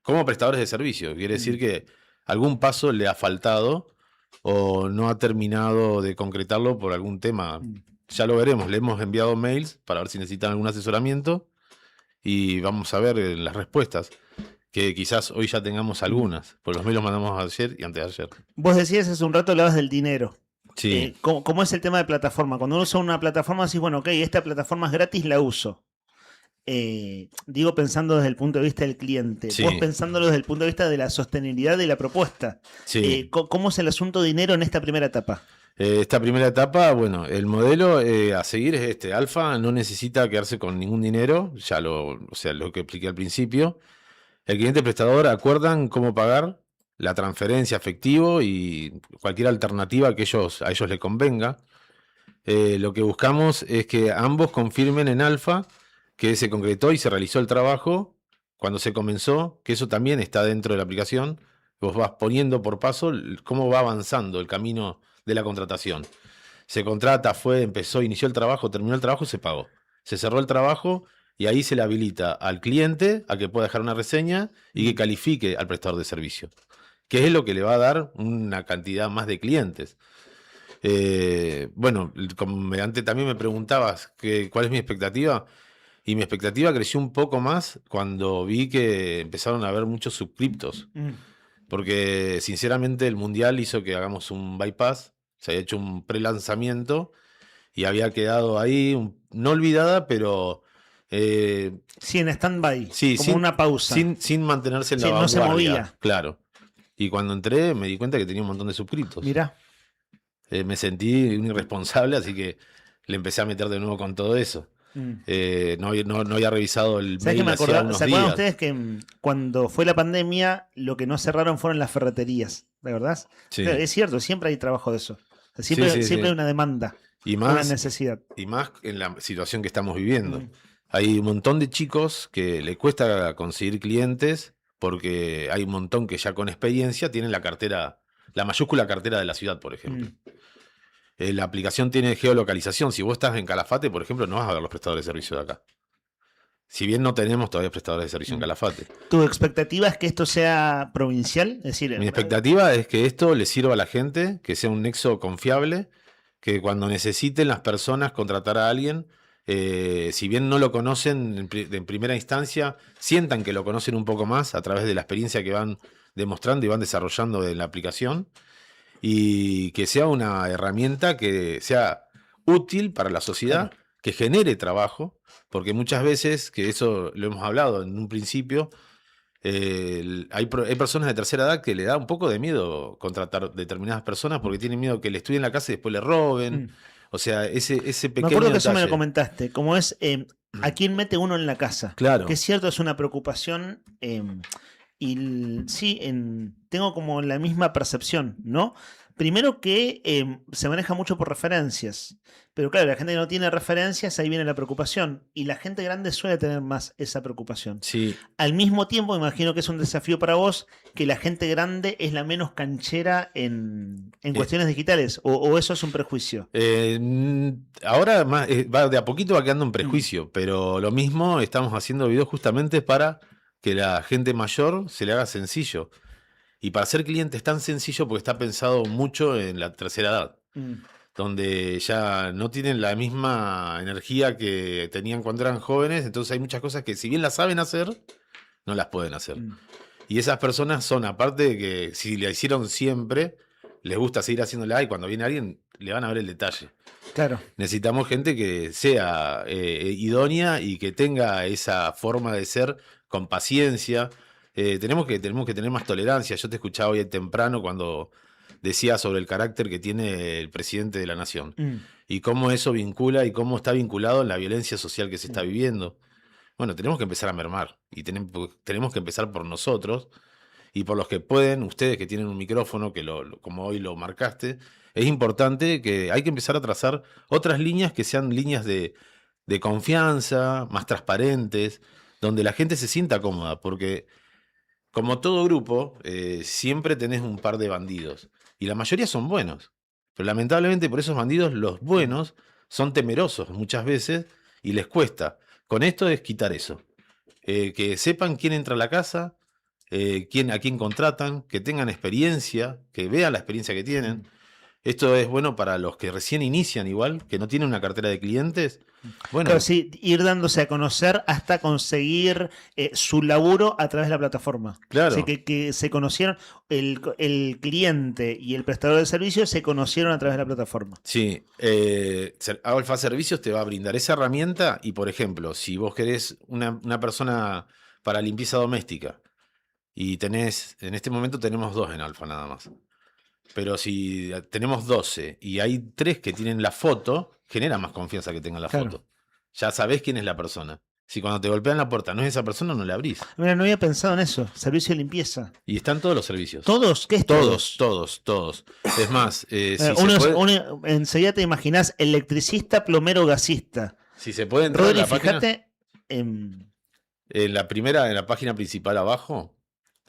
como prestadores de servicio. Quiere decir que algún paso le ha faltado o no ha terminado de concretarlo por algún tema. Ya lo veremos. Le hemos enviado mails para ver si necesitan algún asesoramiento y vamos a ver las respuestas. Que quizás hoy ya tengamos algunas, porque los mails los mandamos ayer y antes de ayer. Vos decías hace un rato, hablabas del dinero. Sí. ¿Cómo es el tema de plataforma? Cuando uno usa una plataforma, decís, bueno, ok, esta plataforma es gratis, la uso. Digo, pensando desde el punto de vista del cliente. Sí. Vos pensándolo desde el punto de vista de la sostenibilidad de la propuesta. Sí. ¿Cómo es el asunto de dinero en esta primera etapa? Esta primera etapa, bueno, el modelo a seguir es este. Alfa no necesita quedarse con ningún dinero, o sea, lo que expliqué al principio. El cliente y el prestador acuerdan cómo pagar la transferencia, efectivo y cualquier alternativa que a ellos les convenga. Lo que buscamos es que ambos confirmen en Alfa que se concretó y se realizó el trabajo cuando se comenzó, que eso también está dentro de la aplicación. Vos vas poniendo por paso cómo va avanzando el camino de la contratación. Se contrata, empezó, inició el trabajo, terminó el trabajo, se pagó. Se cerró el trabajo y ahí se le habilita al cliente a que pueda dejar una reseña y que califique al prestador de servicio, que es lo que le va a dar una cantidad más de clientes. Bueno, como antes también me preguntabas cuál es mi expectativa, y mi expectativa creció un poco más cuando vi que empezaron a haber muchos suscriptos, porque sinceramente el Mundial hizo que hagamos un bypass Se había hecho un pre-lanzamiento y había quedado ahí, no olvidada, pero... sí, en stand-by, sí, como una pausa. Sin mantenerse en la Sí, no se vanguardia. movía. Claro. Y cuando entré me di cuenta que tenía un montón de suscritos. Mirá. Me sentí un irresponsable, así que le empecé a meter de nuevo con todo eso. No había revisado el ¿Sabés mail que hacía unos ¿Se acuerdan días. ustedes que cuando fue la pandemia, lo que no cerraron fueron las ferreterías? ¿De verdad? Sí. Pero es cierto, siempre hay trabajo de eso. O sea, Sí, siempre sí. hay una demanda, Y una más, necesidad. y más en la situación que estamos viviendo. Hay un montón de chicos que le cuesta conseguir clientes porque hay un montón que ya con experiencia tienen la cartera, la mayúscula cartera de la ciudad, por ejemplo. La aplicación tiene geolocalización. Si vos estás en Calafate, por ejemplo, no vas a ver los prestadores de servicio de acá. Si bien no tenemos todavía prestadores de servicio en Calafate. ¿Tu expectativa es que esto sea provincial? Es decir, Mi expectativa es que esto le sirva a la gente, que sea un nexo confiable, que cuando necesiten las personas contratar a alguien, si bien no lo conocen en primera instancia, sientan que lo conocen un poco más a través de la experiencia que van demostrando y van desarrollando en la aplicación, y que sea una herramienta que sea útil para la sociedad, que genere trabajo, porque muchas veces, que eso lo hemos hablado en un principio, hay personas de tercera edad que le da un poco de miedo contratar determinadas personas porque tienen miedo que le estudien la casa y después le roben. O sea, ese pequeño me acuerdo que eso me lo detalle. comentaste, como es a quién mete uno en la casa. Claro. Que es cierto, es una preocupación sí, tengo como la misma percepción, ¿no? Primero que se maneja mucho por referencias, pero claro, la gente que no tiene referencias, ahí viene la preocupación, y la gente grande suele tener más esa preocupación. Sí. Al mismo tiempo, imagino que es un desafío para vos que la gente grande es la menos canchera en cuestiones digitales, o eso es un prejuicio. Ahora más, de a poquito va quedando un prejuicio, pero lo mismo estamos haciendo videos justamente para que la gente mayor se le haga sencillo. Y para ser cliente es tan sencillo porque está pensado mucho en la tercera edad, donde ya no tienen la misma energía que tenían cuando eran jóvenes, entonces hay muchas cosas que si bien las saben hacer, no las pueden hacer. Y esas personas son, aparte de que si la hicieron siempre, les gusta seguir haciéndola y cuando viene alguien le van a ver el detalle. Claro. Necesitamos gente que sea idónea y que tenga esa forma de ser con paciencia. Tenemos que tener más tolerancia. Yo te escuchaba hoy temprano cuando decía sobre el carácter que tiene el presidente de la nación y cómo eso vincula y cómo está vinculado en la violencia social que se está viviendo. Bueno, tenemos que empezar a mermar y tenemos que empezar por nosotros y por los que pueden, ustedes que tienen un micrófono, que como hoy lo marcaste, es importante que hay que empezar a trazar otras líneas que sean líneas de confianza, más transparentes, donde la gente se sienta cómoda, porque como todo grupo, siempre tenés un par de bandidos. Y la mayoría son buenos. Pero lamentablemente por esos bandidos, los buenos son temerosos muchas veces y les cuesta. Con esto es quitar eso. Que sepan quién entra a la casa, a quién contratan, que tengan experiencia, que vean la experiencia que tienen. Esto es bueno para los que recién inician igual, que no tienen una cartera de clientes. Bueno, Claro, sí, ir dándose a conocer hasta conseguir su laburo a través de la plataforma. Claro. Así que se conocieron, el cliente y el prestador de servicios se conocieron a través de la plataforma. sí, Alfa Servicios te va a brindar esa herramienta y, por ejemplo, si vos querés una persona para limpieza doméstica y en este momento tenemos 2 en Alfa nada más. Pero si tenemos 12 y hay 3 que tienen la foto, genera más confianza que tengan la Claro. foto. Ya sabés quién es la persona. Si cuando te golpean la puerta no es esa persona, no la abrís. Mira, no había pensado en eso. Servicio de limpieza. Y están todos los servicios. ¿Todos? ¿Qué es todos? Todos. Es más, si enseguida te imaginás electricista, plomero, gasista. si se puede entrar Rodri, a la página, fíjate. en la página principal abajo,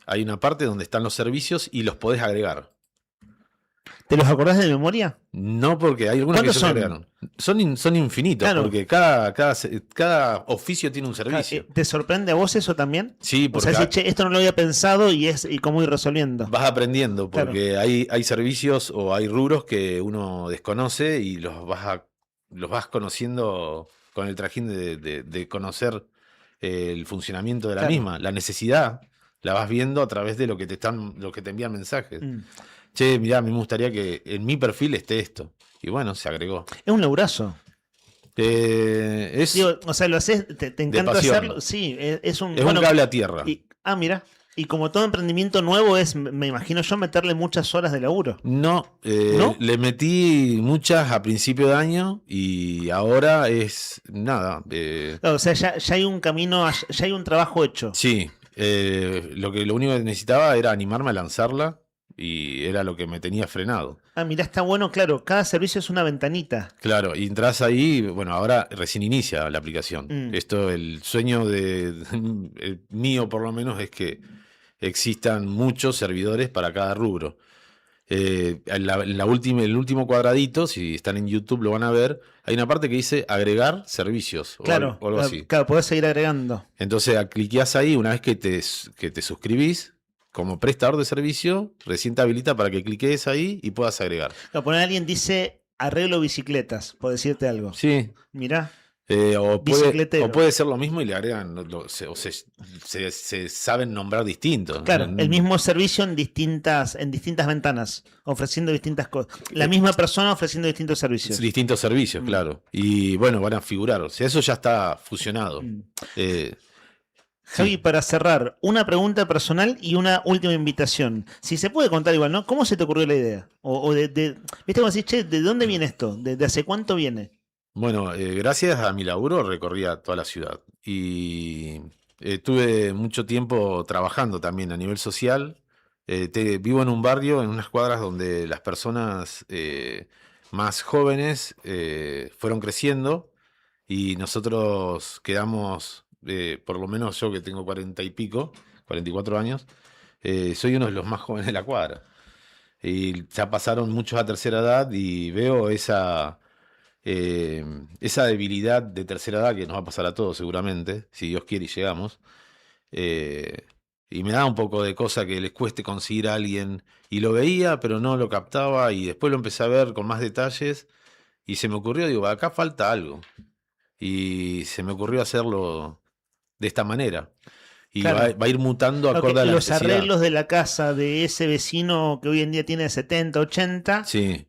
hay una parte donde están los servicios y los podés agregar. ¿Te los acordás de memoria? No, porque hay algunos que ¿Cuántos se son? agregaron. Son infinitos, Claro. porque cada oficio tiene un servicio. ¿Te sorprende a vos eso también? Sí, O porque sea, decir, che, esto no lo había pensado y cómo ir resolviendo. vas aprendiendo, porque hay servicios o hay rubros que uno desconoce y los vas conociendo con el trajín de conocer el funcionamiento de la Claro. misma. La necesidad la vas viendo a través de lo que te envían mensajes. che, mirá, a mí me gustaría que en mi perfil esté esto. Y bueno, se agregó. Es un laburazo. Es Digo, o sea, lo haces, te encanta pasión. hacerlo. Sí, es un cable a tierra. Mira. Y como todo emprendimiento nuevo es, me imagino yo, meterle muchas horas de laburo. No, ¿No? le metí muchas a principio de año y ahora es nada. Claro, o sea, ya hay un camino, ya hay un trabajo hecho. Sí, lo único que necesitaba era animarme a lanzarla y era lo que me tenía frenado. Mira, está bueno, claro, cada servicio es una ventanita. Claro, y entras ahí, bueno, ahora recién inicia la aplicación. Esto, el sueño el mío por lo menos es que existan muchos servidores para cada rubro. El último cuadradito, si están en YouTube lo van a ver, hay una parte que dice agregar servicios o algo así. Claro, podés seguir agregando. Entonces cliqueás ahí, una vez que te suscribís como prestador de servicio, recién te habilita para que cliques ahí y puedas agregar. Claro, poner alguien dice arreglo bicicletas, por decirte algo. Sí. Mirá. O puede ser lo mismo y le agregan, se saben nombrar distintos. Claro, el mismo servicio en distintas ventanas, ofreciendo distintas cosas. La misma persona ofreciendo distintos servicios. Distintos servicios, claro. Y bueno, van a figurar. O sea, eso ya está fusionado. Javi, para cerrar, una pregunta personal y una última invitación. Si se puede contar igual, ¿no? ¿Cómo se te ocurrió la idea? ¿Viste cómo decís, che, ¿de dónde viene esto? ¿De hace cuánto viene? Bueno, gracias a mi laburo recorría toda la ciudad y tuve mucho tiempo trabajando también a nivel social. Vivo en un barrio, en unas cuadras donde las personas más jóvenes fueron creciendo y nosotros quedamos, por lo menos yo que tengo 40 y pico, 44 años, soy uno de los más jóvenes de la cuadra. Y ya pasaron muchos a tercera edad y veo esa debilidad de tercera edad que nos va a pasar a todos seguramente, si Dios quiere y llegamos, y me da un poco de cosa que les cueste conseguir a alguien, y lo veía pero no lo captaba, y después lo empecé a ver con más detalles y se me ocurrió, digo, acá falta algo, y se me ocurrió hacerlo de esta manera. Y claro, va a ir mutando acorde a la los necesidad. arreglos de la casa de ese vecino que hoy en día tiene 70, 80, Sí.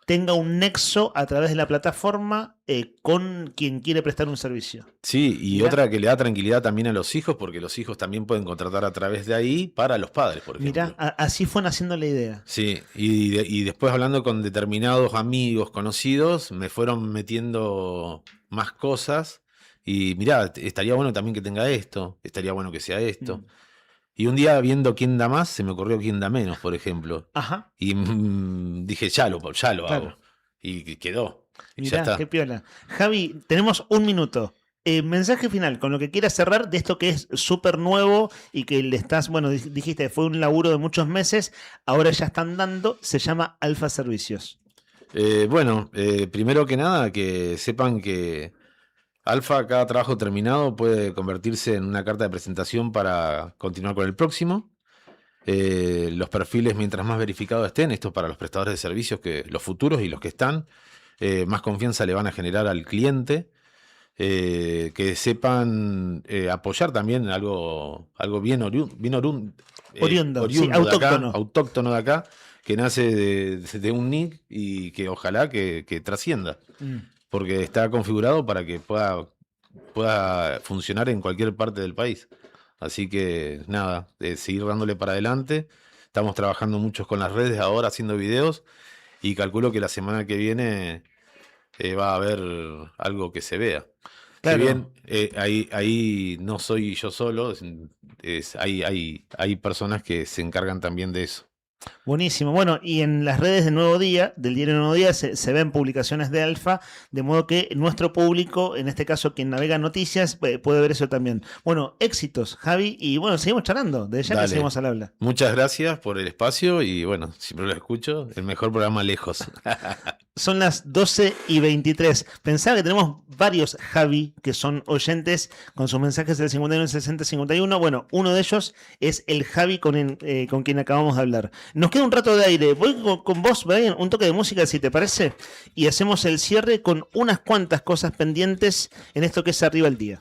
Tenga un nexo a través de la plataforma con quien quiere prestar un servicio. Sí, y Mirá. otra que le da tranquilidad también a los hijos, porque los hijos también pueden contratar a través de ahí para los padres, por ejemplo. Mirá, así fue naciendo la idea. Sí, y después hablando con determinados amigos conocidos, me fueron metiendo más cosas. Y mirá, estaría bueno también que tenga esto, estaría bueno que sea esto. Y un día viendo quién da más, se me ocurrió quién da menos, por ejemplo. Ajá. Y dije, ya lo Claro. hago. Y quedó. Y ya Mirá, está. qué piola. Javi, tenemos un minuto. Mensaje final, con lo que quieras cerrar de esto que es súper nuevo y que le estás, bueno, dijiste, fue un laburo de muchos meses, ahora ya están dando, se llama Alfa Servicios. Bueno, primero que nada, que sepan que Alfa, cada trabajo terminado puede convertirse en una carta de presentación para continuar con el próximo. Los perfiles, mientras más verificados estén, esto para los prestadores de servicios, que los futuros y los que están, más confianza le van a generar al cliente. Que sepan apoyar también algo bien oriundo, sí, autóctono. Autóctono de acá, que nace de un nick y que ojalá que trascienda. Porque está configurado para que pueda funcionar en cualquier parte del país. Así que nada, seguir dándole para adelante. Estamos trabajando muchos con las redes ahora, haciendo videos, y calculo que la semana que viene va a haber algo que se vea. Claro. Si bien ahí no soy yo solo, hay personas que se encargan también de eso. Buenísimo. Bueno, y en las redes de Nuevo Día, del diario Nuevo Día, se ven publicaciones de Alfa, de modo que nuestro público, en este caso quien navega noticias, puede ver eso también. Bueno, éxitos, Javi, y bueno, seguimos charlando, desde ya Dale. que seguimos al habla. Muchas gracias por el espacio y bueno, siempre lo escucho, el mejor programa lejos. Son las 12:23. Pensaba que tenemos varios Javi que son oyentes con sus mensajes del 51 60 51. Bueno, uno de ellos es el Javi con quien acabamos de hablar. Nos queda un rato de aire. Voy con vos, Brian, un toque de música, si te parece, y hacemos el cierre con unas cuantas cosas pendientes en esto que es Arriba el Día.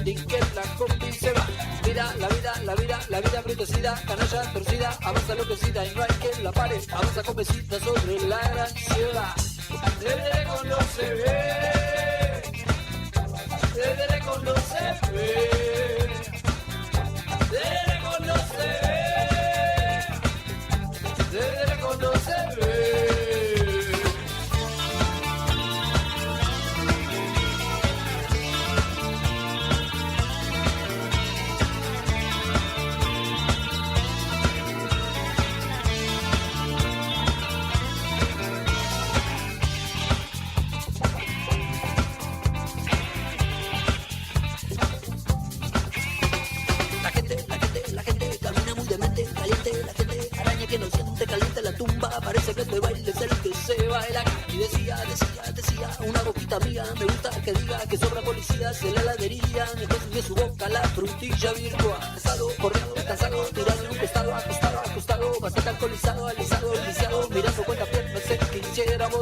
Martín, que la combi se va. Mira la vida brutecida, canalla torcida, avanza enloquecida y no hay quien la pare. Avanza con besitas sobre la gran ciudad. Desde lejos no se ve, desde lejos no se ve, desde lejos no se ve, desde lejos no se ve. Que no siente caliente la tumba, parece que este baile es el que se baila. Y decía, una boquita mía, me gusta que diga que sobra policías en la heladería. Entonces de su boca la frutilla virtual. Cansado, corriendo, cansado, tirado en un costado, acostado, bastante alcoholizado, alisado, lisiado, mirando cuenta piernas, se quisiéramos.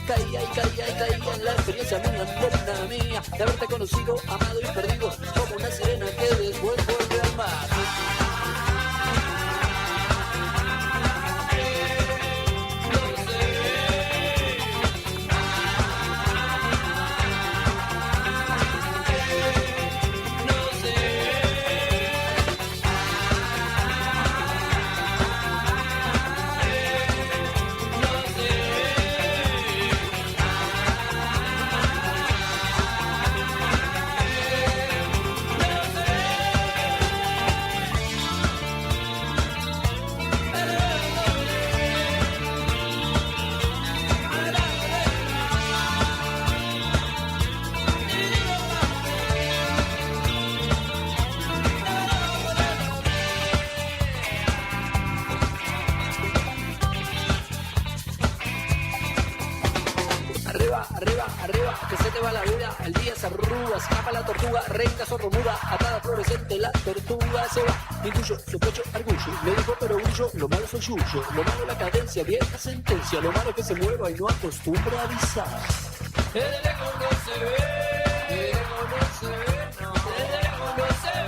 Caía en la experiencia mía, nena mía, de haberte conocido, amado y perdido, como una sirena que después vuelve al mar. Arriba, que se te va la vida, el día se arruga, escapa la tortuga, reina sordomuda, atada fluorescente, la tortuga se va, intuyo, sospecho, argullo, me dijo pero huyo, lo malo soy yuyo, lo malo la cadencia, vieja sentencia, lo malo que se mueva y no acostumbra a avisar. Desde lejos no se ve, desde lejos no se ve, no, desde lejos no se ve.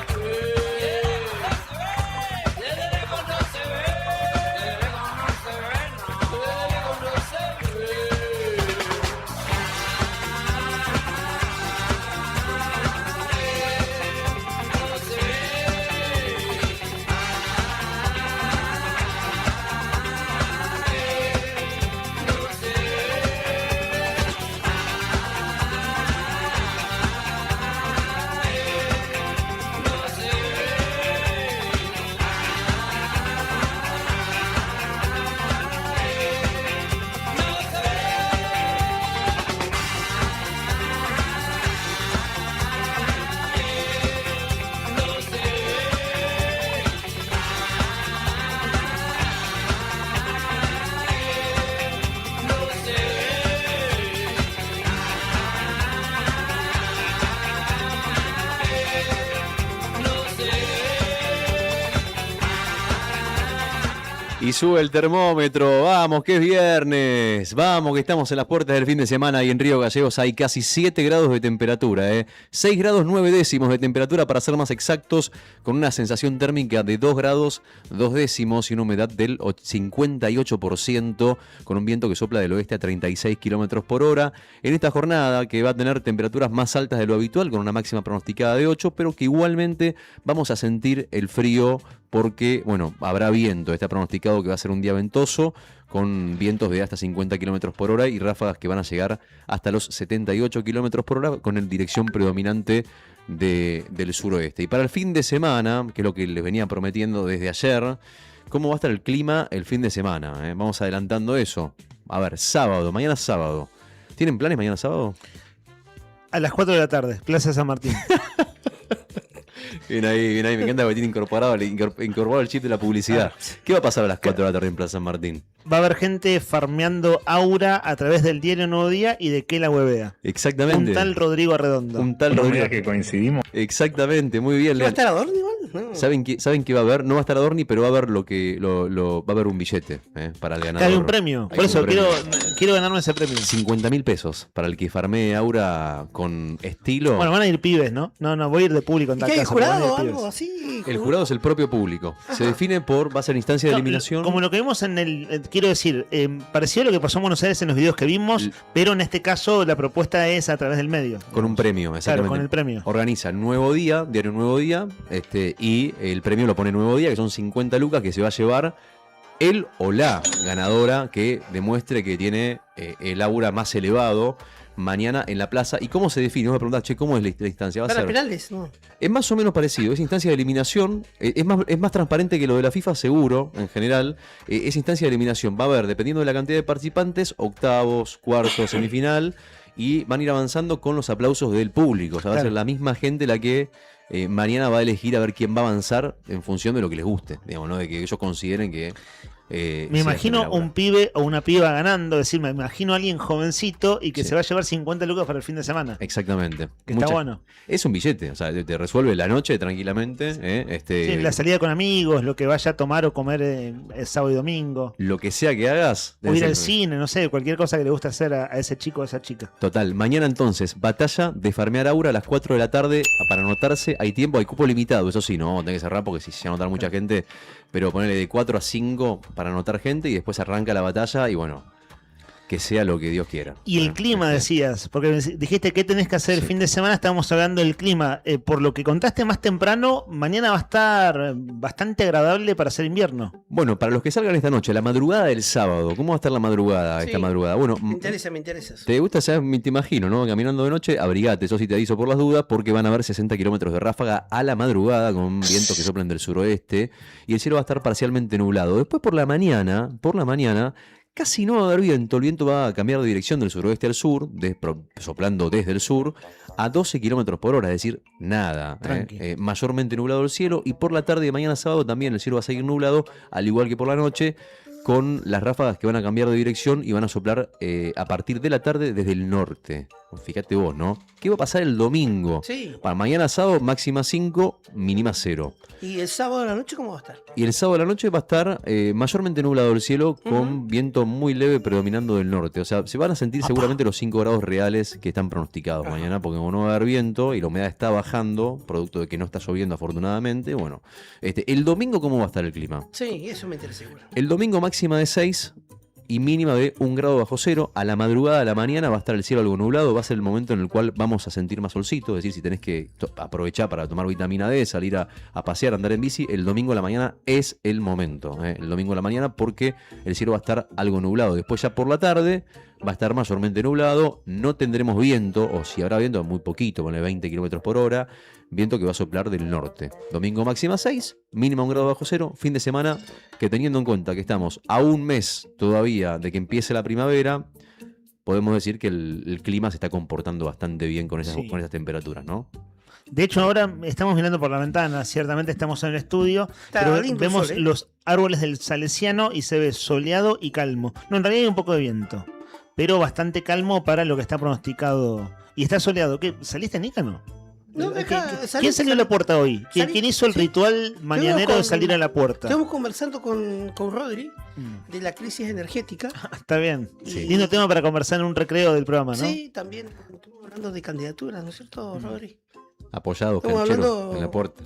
Y sube el termómetro, vamos que es viernes, vamos que estamos en las puertas del fin de semana y en Río Gallegos hay casi 7 grados de temperatura, 6 grados 9 décimos de temperatura para ser más exactos, con una sensación térmica de 2 grados 2 décimos y una humedad del 58%, con un viento que sopla del oeste a 36 kilómetros por hora. En esta jornada que va a tener temperaturas más altas de lo habitual, con una máxima pronosticada de 8, pero que igualmente vamos a sentir el frío porque, bueno, habrá viento. Está pronosticado que va a ser un día ventoso, con vientos de hasta 50 kilómetros por hora y ráfagas que van a llegar hasta los 78 kilómetros por hora, con dirección predominante del suroeste. Y para el fin de semana, que es lo que les venía prometiendo desde ayer, ¿cómo va a estar el clima el fin de semana? Vamos adelantando eso. A ver, sábado, mañana sábado. ¿Tienen planes mañana sábado? A las 4 de la tarde, Plaza San Martín. Bien ahí, me encanta que tiene incorporado el chip de la publicidad. ¿Qué va a pasar a las 4 de la tarde en Plaza San Martín? Va a haber gente farmeando aura a través del diario Nuevo Día y de qué la huevea. Exactamente. Un tal Rodrigo Arredondo. Un tal Rodrigo. Que coincidimos. Exactamente, muy bien. ¿Va a estar Adorno igual? ¿Saben qué va a haber? No va a estar Adorni, pero va a haber va a haber un billete para el ganador. Hay un premio, por eso quiero ganarme ese premio. 50.000 pesos para el que farmee Aura con estilo. Bueno, van a ir pibes, ¿no? No, voy a ir de público en tal ¿Qué hay caso. pero van a ir jurado o pibes. algo así? El jurado es el propio público. Se define va a ser instancia de eliminación. Como lo que vimos en quiero decir, parecido a lo que pasó en Buenos Aires en los videos que vimos, pero en este caso la propuesta es a través del medio. Con un premio, exactamente. Claro, con el premio. Organiza Nuevo Día, diario Nuevo Día, y el premio lo pone Nuevo Día, que son 50 lucas que se va a llevar él o la ganadora que demuestre que tiene el aura más elevado mañana en la plaza. ¿Y cómo se define? Vos me preguntás, che, ¿cómo es la instancia? Para penales, ¿no? Es más o menos parecido, es instancia de eliminación, es más transparente que lo de la FIFA, seguro, en general. Es instancia de eliminación, va a haber, dependiendo de la cantidad de participantes, octavos, cuartos, semifinal, y van a ir avanzando con los aplausos del público. O sea, va a ser la misma gente la que mañana va a elegir a ver quién va a avanzar en función de lo que les guste, digamos, ¿no? De que ellos consideren que... me imagino un pibe o una piba ganando, es decir, me imagino a alguien jovencito y que se va a llevar 50 lucas para el fin de semana. Exactamente. Que está bueno. Es un billete, o sea, te resuelve la noche tranquilamente. Sí, la salida con amigos, lo que vaya a tomar o comer el sábado y domingo. Lo que sea que hagas. O ir al cine, no sé, cualquier cosa que le guste hacer a ese chico o a esa chica. Total, mañana entonces, batalla de farmear Aura a las 4 de la tarde para anotarse. Hay tiempo, hay cupo limitado, eso sí, no, tenés que cerrar porque si se va a anotar mucha gente, pero ponele de 4 a 5 para anotar gente y después arranca la batalla y bueno, que sea lo que Dios quiera. Y el clima decías, porque dijiste que tenés que hacer el fin de semana, estábamos hablando del clima. Por lo que contaste más temprano, mañana va a estar bastante agradable para hacer invierno. Bueno, para los que salgan esta noche, la madrugada del sábado, ¿cómo va a estar la madrugada, esta madrugada? Bueno, Me interesa. ¿te gusta? Te imagino, ¿no? Caminando de noche, abrigate, eso sí te aviso por las dudas, porque van a haber 60 kilómetros de ráfaga a la madrugada con vientos que soplan del suroeste y el cielo va a estar parcialmente nublado. Después por la mañana, casi no va a haber viento, el viento va a cambiar de dirección del suroeste al sur, soplando desde el sur a 12 kilómetros por hora, es decir, nada. Mayormente nublado el cielo y por la tarde de mañana sábado también el cielo va a seguir nublado, al igual que por la noche, con las ráfagas que van a cambiar de dirección y van a soplar a partir de la tarde desde el norte. Fíjate vos, ¿no? ¿Qué va a pasar el domingo? Sí. Para mañana sábado, máxima 5, mínima 0. ¿Y el sábado de la noche cómo va a estar? Y el sábado de la noche va a estar mayormente nublado el cielo con viento muy leve predominando del norte. O sea, se van a sentir seguramente los 5 grados reales que están pronosticados mañana, porque como no va a haber viento y la humedad está bajando, producto de que no está lloviendo afortunadamente, bueno. El domingo, ¿cómo va a estar el clima? Sí, eso me interesa seguro. El domingo máxima de 6 y mínima de 1 grado bajo cero. A la madrugada, a la mañana va a estar el cielo algo nublado, va a ser el momento en el cual vamos a sentir más solcito, es decir, si tenés que aprovechar para tomar vitamina D, salir a pasear, andar en bici, el domingo a la mañana es el momento, el domingo a la mañana, porque el cielo va a estar algo nublado. Después ya por la tarde va a estar mayormente nublado, no tendremos viento, o si habrá viento, muy poquito, con 20 kilómetros por hora, viento que va a soplar del norte. Domingo máxima 6, mínima 1 grado bajo cero, fin de semana que teniendo en cuenta que estamos a un mes todavía de que empiece la primavera, podemos decir que el clima se está comportando bastante bien con esas temperaturas, ¿no? De hecho, ahora estamos mirando por la ventana, ciertamente estamos en el estudio, pero vemos sol, los árboles del Salesiano y se ve soleado y calmo. No, en realidad hay un poco de viento, pero bastante calmo para lo que está pronosticado. Y está soleado. ¿Qué? ¿Saliste, Nícano? No, ¿Quién salió a la puerta hoy? ¿Quién hizo el ritual mañanero de salir a la puerta? Estamos conversando con Rodri de la crisis energética. Está bien. Lindo tema para conversar en un recreo del programa, ¿no? Sí, también. Estuvimos hablando de candidaturas, ¿no es cierto, Rodri? Apoyados, Estamos cancheros, en la puerta.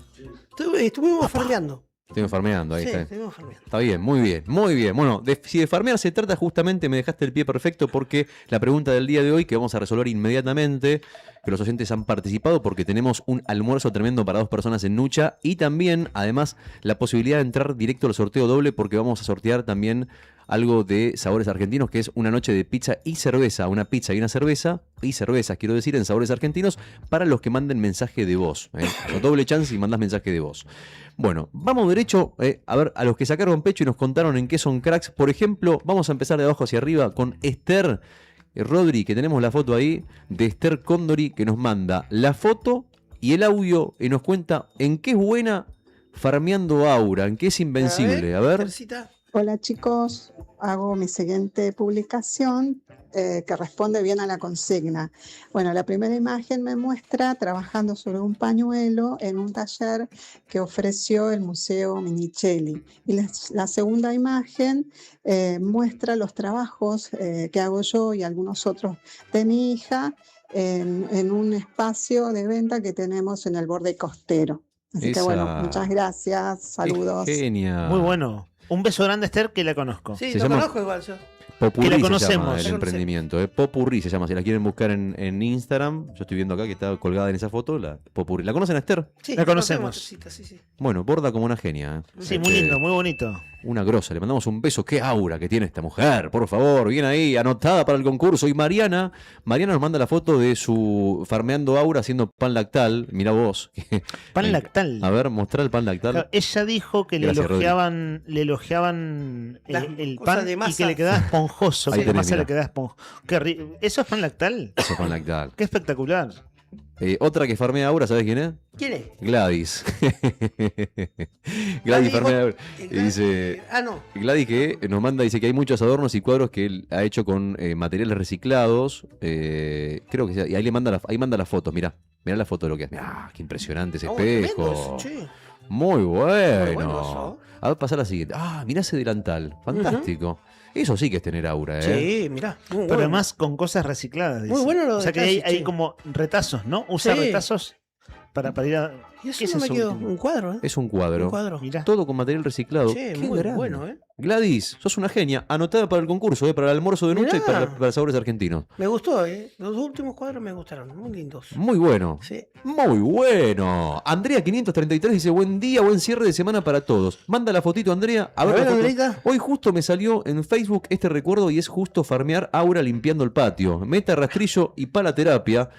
Estuvimos farmeando. Estuvimos farmeando, ahí Sí, está. estuvimos farmeando. Está bien, muy bien, muy bien. Bueno, si de farmear se trata, justamente me dejaste el pie perfecto, porque la pregunta del día de hoy, que vamos a resolver inmediatamente, que los oyentes han participado porque tenemos un almuerzo tremendo para 2 personas en Nucha, y también, además, la posibilidad de entrar directo al sorteo doble, porque vamos a sortear también algo de Sabores Argentinos, que es una noche de pizza y cerveza, una pizza y una cerveza, y cervezas, quiero decir, en Sabores Argentinos, para los que manden mensaje de voz. O doble chance y mandás mensaje de voz. Bueno, vamos derecho a ver a los que sacaron pecho y nos contaron en qué son cracks. Por ejemplo, vamos a empezar de abajo hacia arriba con Esther Rodri, que tenemos la foto ahí, de Esther Condori, que nos manda la foto y el audio y nos cuenta en qué es buena farmeando Aura, en qué es invencible. A ver. Hola chicos, hago mi siguiente publicación que responde bien a la consigna. Bueno, la primera imagen me muestra trabajando sobre un pañuelo en un taller que ofreció el Museo Minichelli. Y la segunda imagen muestra los trabajos que hago yo y algunos otros de mi hija en un espacio de venta que tenemos en el borde costero. Así que bueno, muchas gracias, saludos. Genial. Muy bueno. Un beso grande a Esther, que la conozco. Sí, Se lo llama- conozco igual yo. Popurrí Que la se conocemos. llama el emprendimiento. Popurrí se llama. Si la quieren buscar en Instagram, yo estoy viendo acá que está colgada en esa foto, la Popurrí. ¿La conocen a Esther? Sí, La conocemos. Sí, sí. Bueno, borda como una genia. Sí, muy lindo, muy bonito. Una grosa, le mandamos un beso. Qué aura que tiene esta mujer, por favor, bien ahí, anotada para el concurso. Y Mariana nos manda la foto de su farmeando aura haciendo pan lactal. Mirá vos. Pan lactal. A ver, mostrar el pan lactal. Claro, ella dijo que Gracias, le elogiaban el cosas pan de y masa. que le quedaba esponjoso. Ahí Que la tenés, masa le mirá. quedaba esponjoso. ¿Eso es pan lactal? Eso es pan lactal. Qué espectacular. Otra que farmea aura, ¿sabes quién es? ¿Quién es? Gladys. Gladys farmea aura. Y dice. No. Gladys que nos manda, dice que hay muchos adornos y cuadros que él ha hecho con materiales reciclados. Creo que y ahí manda las fotos, mirá la foto de lo que es. Mirá, qué impresionante ese espejo. Muy bueno. eso. A ver, pasar a la siguiente. Mirá ese delantal. Fantástico. Eso sí que es tener aura, ¿eh? Sí, mirá. Muy Pero bueno. además con cosas recicladas. Muy dice. bueno lo O sea que de hay, Casi, hay sí. como retazos, ¿no? Usa Sí. retazos para ir a. Y eso ¿Qué es no me eso quedó. último? Un cuadro, ¿eh? Es un cuadro. Un cuadro. Todo con material reciclado. Sí, Qué muy grande. bueno, ¿eh? Gladys, sos una genia. Anotada para el concurso, para el almuerzo de noche y Mirá. para sabores argentinos. Me gustó, ¿eh? Los dos últimos cuadros me gustaron. Muy lindos. Muy bueno. Sí. Muy bueno. Andrea 533 dice, buen día, buen cierre de semana para todos. Manda la fotito, Andrea. A ver, A ver, la foto. Andreita. Hoy justo me salió en Facebook este recuerdo y es justo farmear aura limpiando el patio. Meta, rastrillo y palaterapia.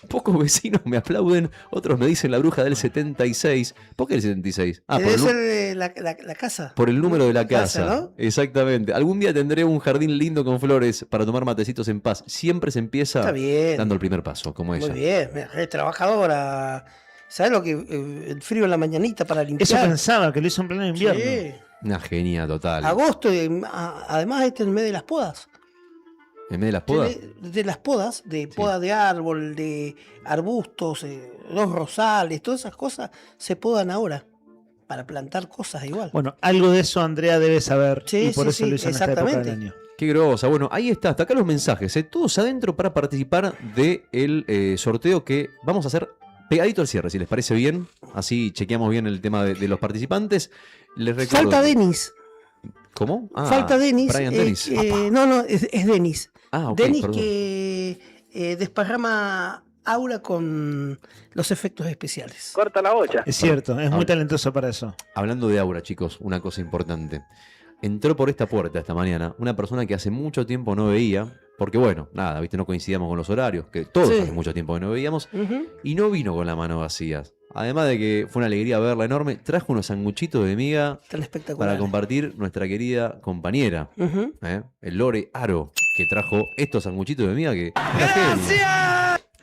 Pocos vecinos me aplauden, otros me dicen la bruja del 76. ¿Por qué el 76? Por Debe el, ser la casa. por el número de la casa. ¿no? Exactamente. Algún día tendré un jardín lindo con flores para tomar matecitos en paz. Siempre se empieza Está bien. dando el primer paso, como ella. Muy bien. Es trabajadora. ¿Sabes lo que? El frío en la mañanita para limpiar. Eso pensaba, que lo hizo en pleno invierno. Sí. Una genia total. Agosto, además este es el mes de las podas. En medio de las podas. De las podas, de poda de árbol, de arbustos, los rosales, todas esas cosas se podan ahora para plantar cosas igual. Bueno, algo de eso Andrea debe saber Sí, y por sí, eso sí, lo hizo en esta época del exactamente. año. Qué grosa. Bueno, ahí está. Hasta acá los mensajes. Todos adentro para participar del sorteo que vamos a hacer pegadito al cierre, si les parece bien. Así chequeamos bien el tema de los participantes. Les recuerdo. Falta Denis. ¿Cómo? Falta Denis. Brian Dennis. No, es Denis. Ok, Denis perdón. que desparrama aura con los efectos especiales. Corta la bocha. Es cierto, es muy talentoso para eso. Hablando de aura, chicos, una cosa importante. Entró por esta puerta esta mañana una persona que hace mucho tiempo no veía, porque bueno, nada, viste, no coincidíamos con los horarios, que todos Sí. hace mucho tiempo que no veíamos, Ujú. y no vino con la mano vacía. Además de que fue una alegría verla enorme, trajo unos sanguchitos de miga Tan espectacular. para compartir nuestra querida compañera, Ujú. el Lore Aro, que trajo estos sanguchitos de miga que...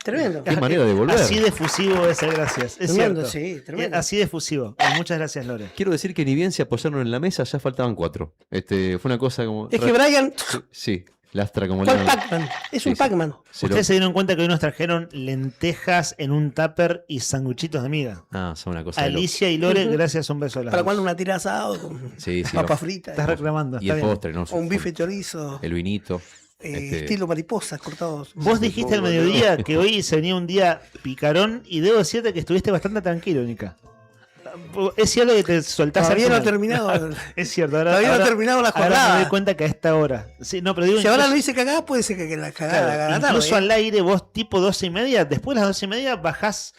Tremendo. Qué manera de volver. Así de fusivo es el gracias. Es Tremendo, cierto. sí, tremendo. Así de fusivo. Muchas gracias, Lore. Quiero decir que ni bien se apoyaron en la mesa, ya faltaban 4. Fue una cosa como... Es que Brian. Sí, lastra como ¿Cuál la... Pac-Man? Es Sí, un sí. Pac-Man. Ustedes se dieron cuenta que hoy nos trajeron lentejas en un tupper y sanguchitos de miga. Son una cosa de loco. Alicia y Lore, gracias, un beso a las Para dos. cuando una tira asado con Sí, sí, papa no. frita. Estás reclamando. Y está el bien. postre, ¿no? O un bife chorizo. El vinito. Estilo mariposas cortados. Vos dijiste al mediodía que hoy se venía un día picarón y debo decirte que estuviste bastante tranquilo, Nica. Es cierto que te soltás Todavía al no ha final. terminado. Es cierto. Todavía no ha terminado la Ahora jornada. me doy cuenta que a esta hora. Sí, no, pero digo, Si ahora incluso- no hice cagada, puede ser que la cagada claro, la haga tarde. incluso al aire vos tipo 12:30, después de las 12:30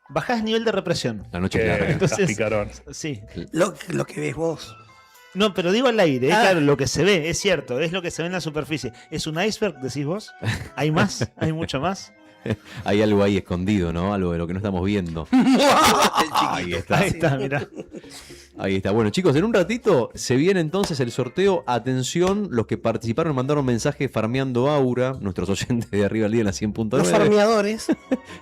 bajás nivel de represión. La noche es larga. Entonces, picarón. sí. Lo que ves vos. No, pero digo al aire, Ah. claro, lo que se ve, es cierto, es lo que se ve en la superficie. ¿Es un iceberg, decís vos? ¿Hay más? ¿Hay mucho más? Hay algo ahí escondido, ¿no? Algo de lo que no estamos viendo. Ahí está. Ahí está, mirá. Ahí está. Bueno, chicos, en un ratito se viene entonces el sorteo. Atención, los que participaron mandaron mensaje farmeando Aura, nuestros oyentes de arriba al día en la 100.9. Los farmeadores.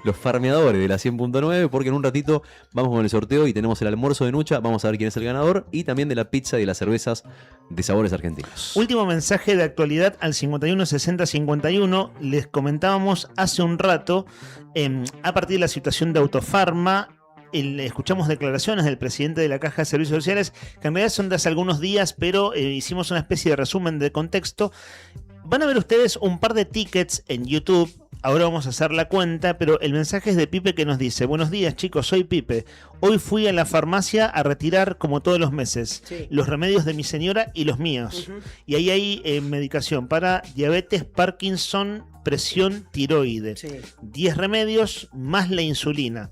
Los farmeadores de la 100.9, porque en un ratito vamos con el sorteo y tenemos el almuerzo de Nucha. Vamos a ver quién es el ganador y también de la pizza y de las cervezas de sabores argentinos. Último mensaje de actualidad al 51 60 51. Les comentábamos hace un rato, a partir de la situación de Autofarma, escuchamos declaraciones del presidente de la Caja de Servicios Sociales, que en realidad son de hace algunos días, pero hicimos una especie de resumen de contexto. Van a ver ustedes un par de tickets en YouTube. Ahora vamos a hacer la cuenta, pero el mensaje es de Pipe, que nos dice: buenos días chicos, soy Pipe. Hoy fui a la farmacia a retirar, como todos los meses, los remedios de mi señora y los míos. Y ahí hay medicación para diabetes, Parkinson, presión, tiroide. 10 remedios más la insulina.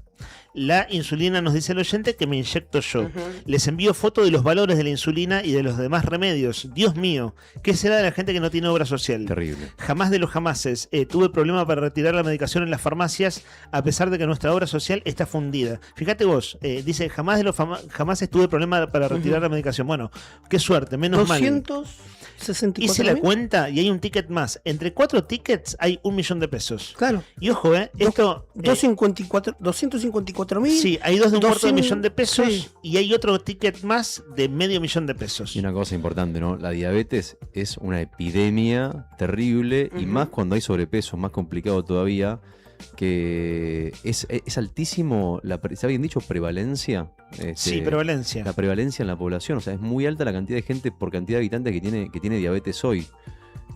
La insulina, nos dice el oyente, que me inyecto yo. Les envío fotos de los valores de la insulina y de los demás remedios. Dios mío, ¿qué será de la gente que no tiene obra social? Terrible. Jamás de los jamases. Tuve problema para retirar la medicación en las farmacias, a pesar de que nuestra obra social está fundida. Fíjate vos, dice, jamás de los jamases tuve problema para retirar la medicación. Bueno, qué suerte, menos mal. 264.000. Hice la cuenta y hay un ticket más. Entre 4 tickets hay 1 millón de pesos. Claro. Y ojo, esto... 254.000. Sí, hay 2 de un cuarto de millón de pesos y hay otro ticket más de medio millón de pesos. Y una cosa importante, ¿no? La diabetes es una epidemia terrible y más cuando hay sobrepeso, más complicado todavía, que es altísimo, ¿está bien dicho? Prevalencia. Sí, prevalencia. La prevalencia en la población, o sea, es muy alta la cantidad de gente por cantidad de habitantes que tiene diabetes hoy.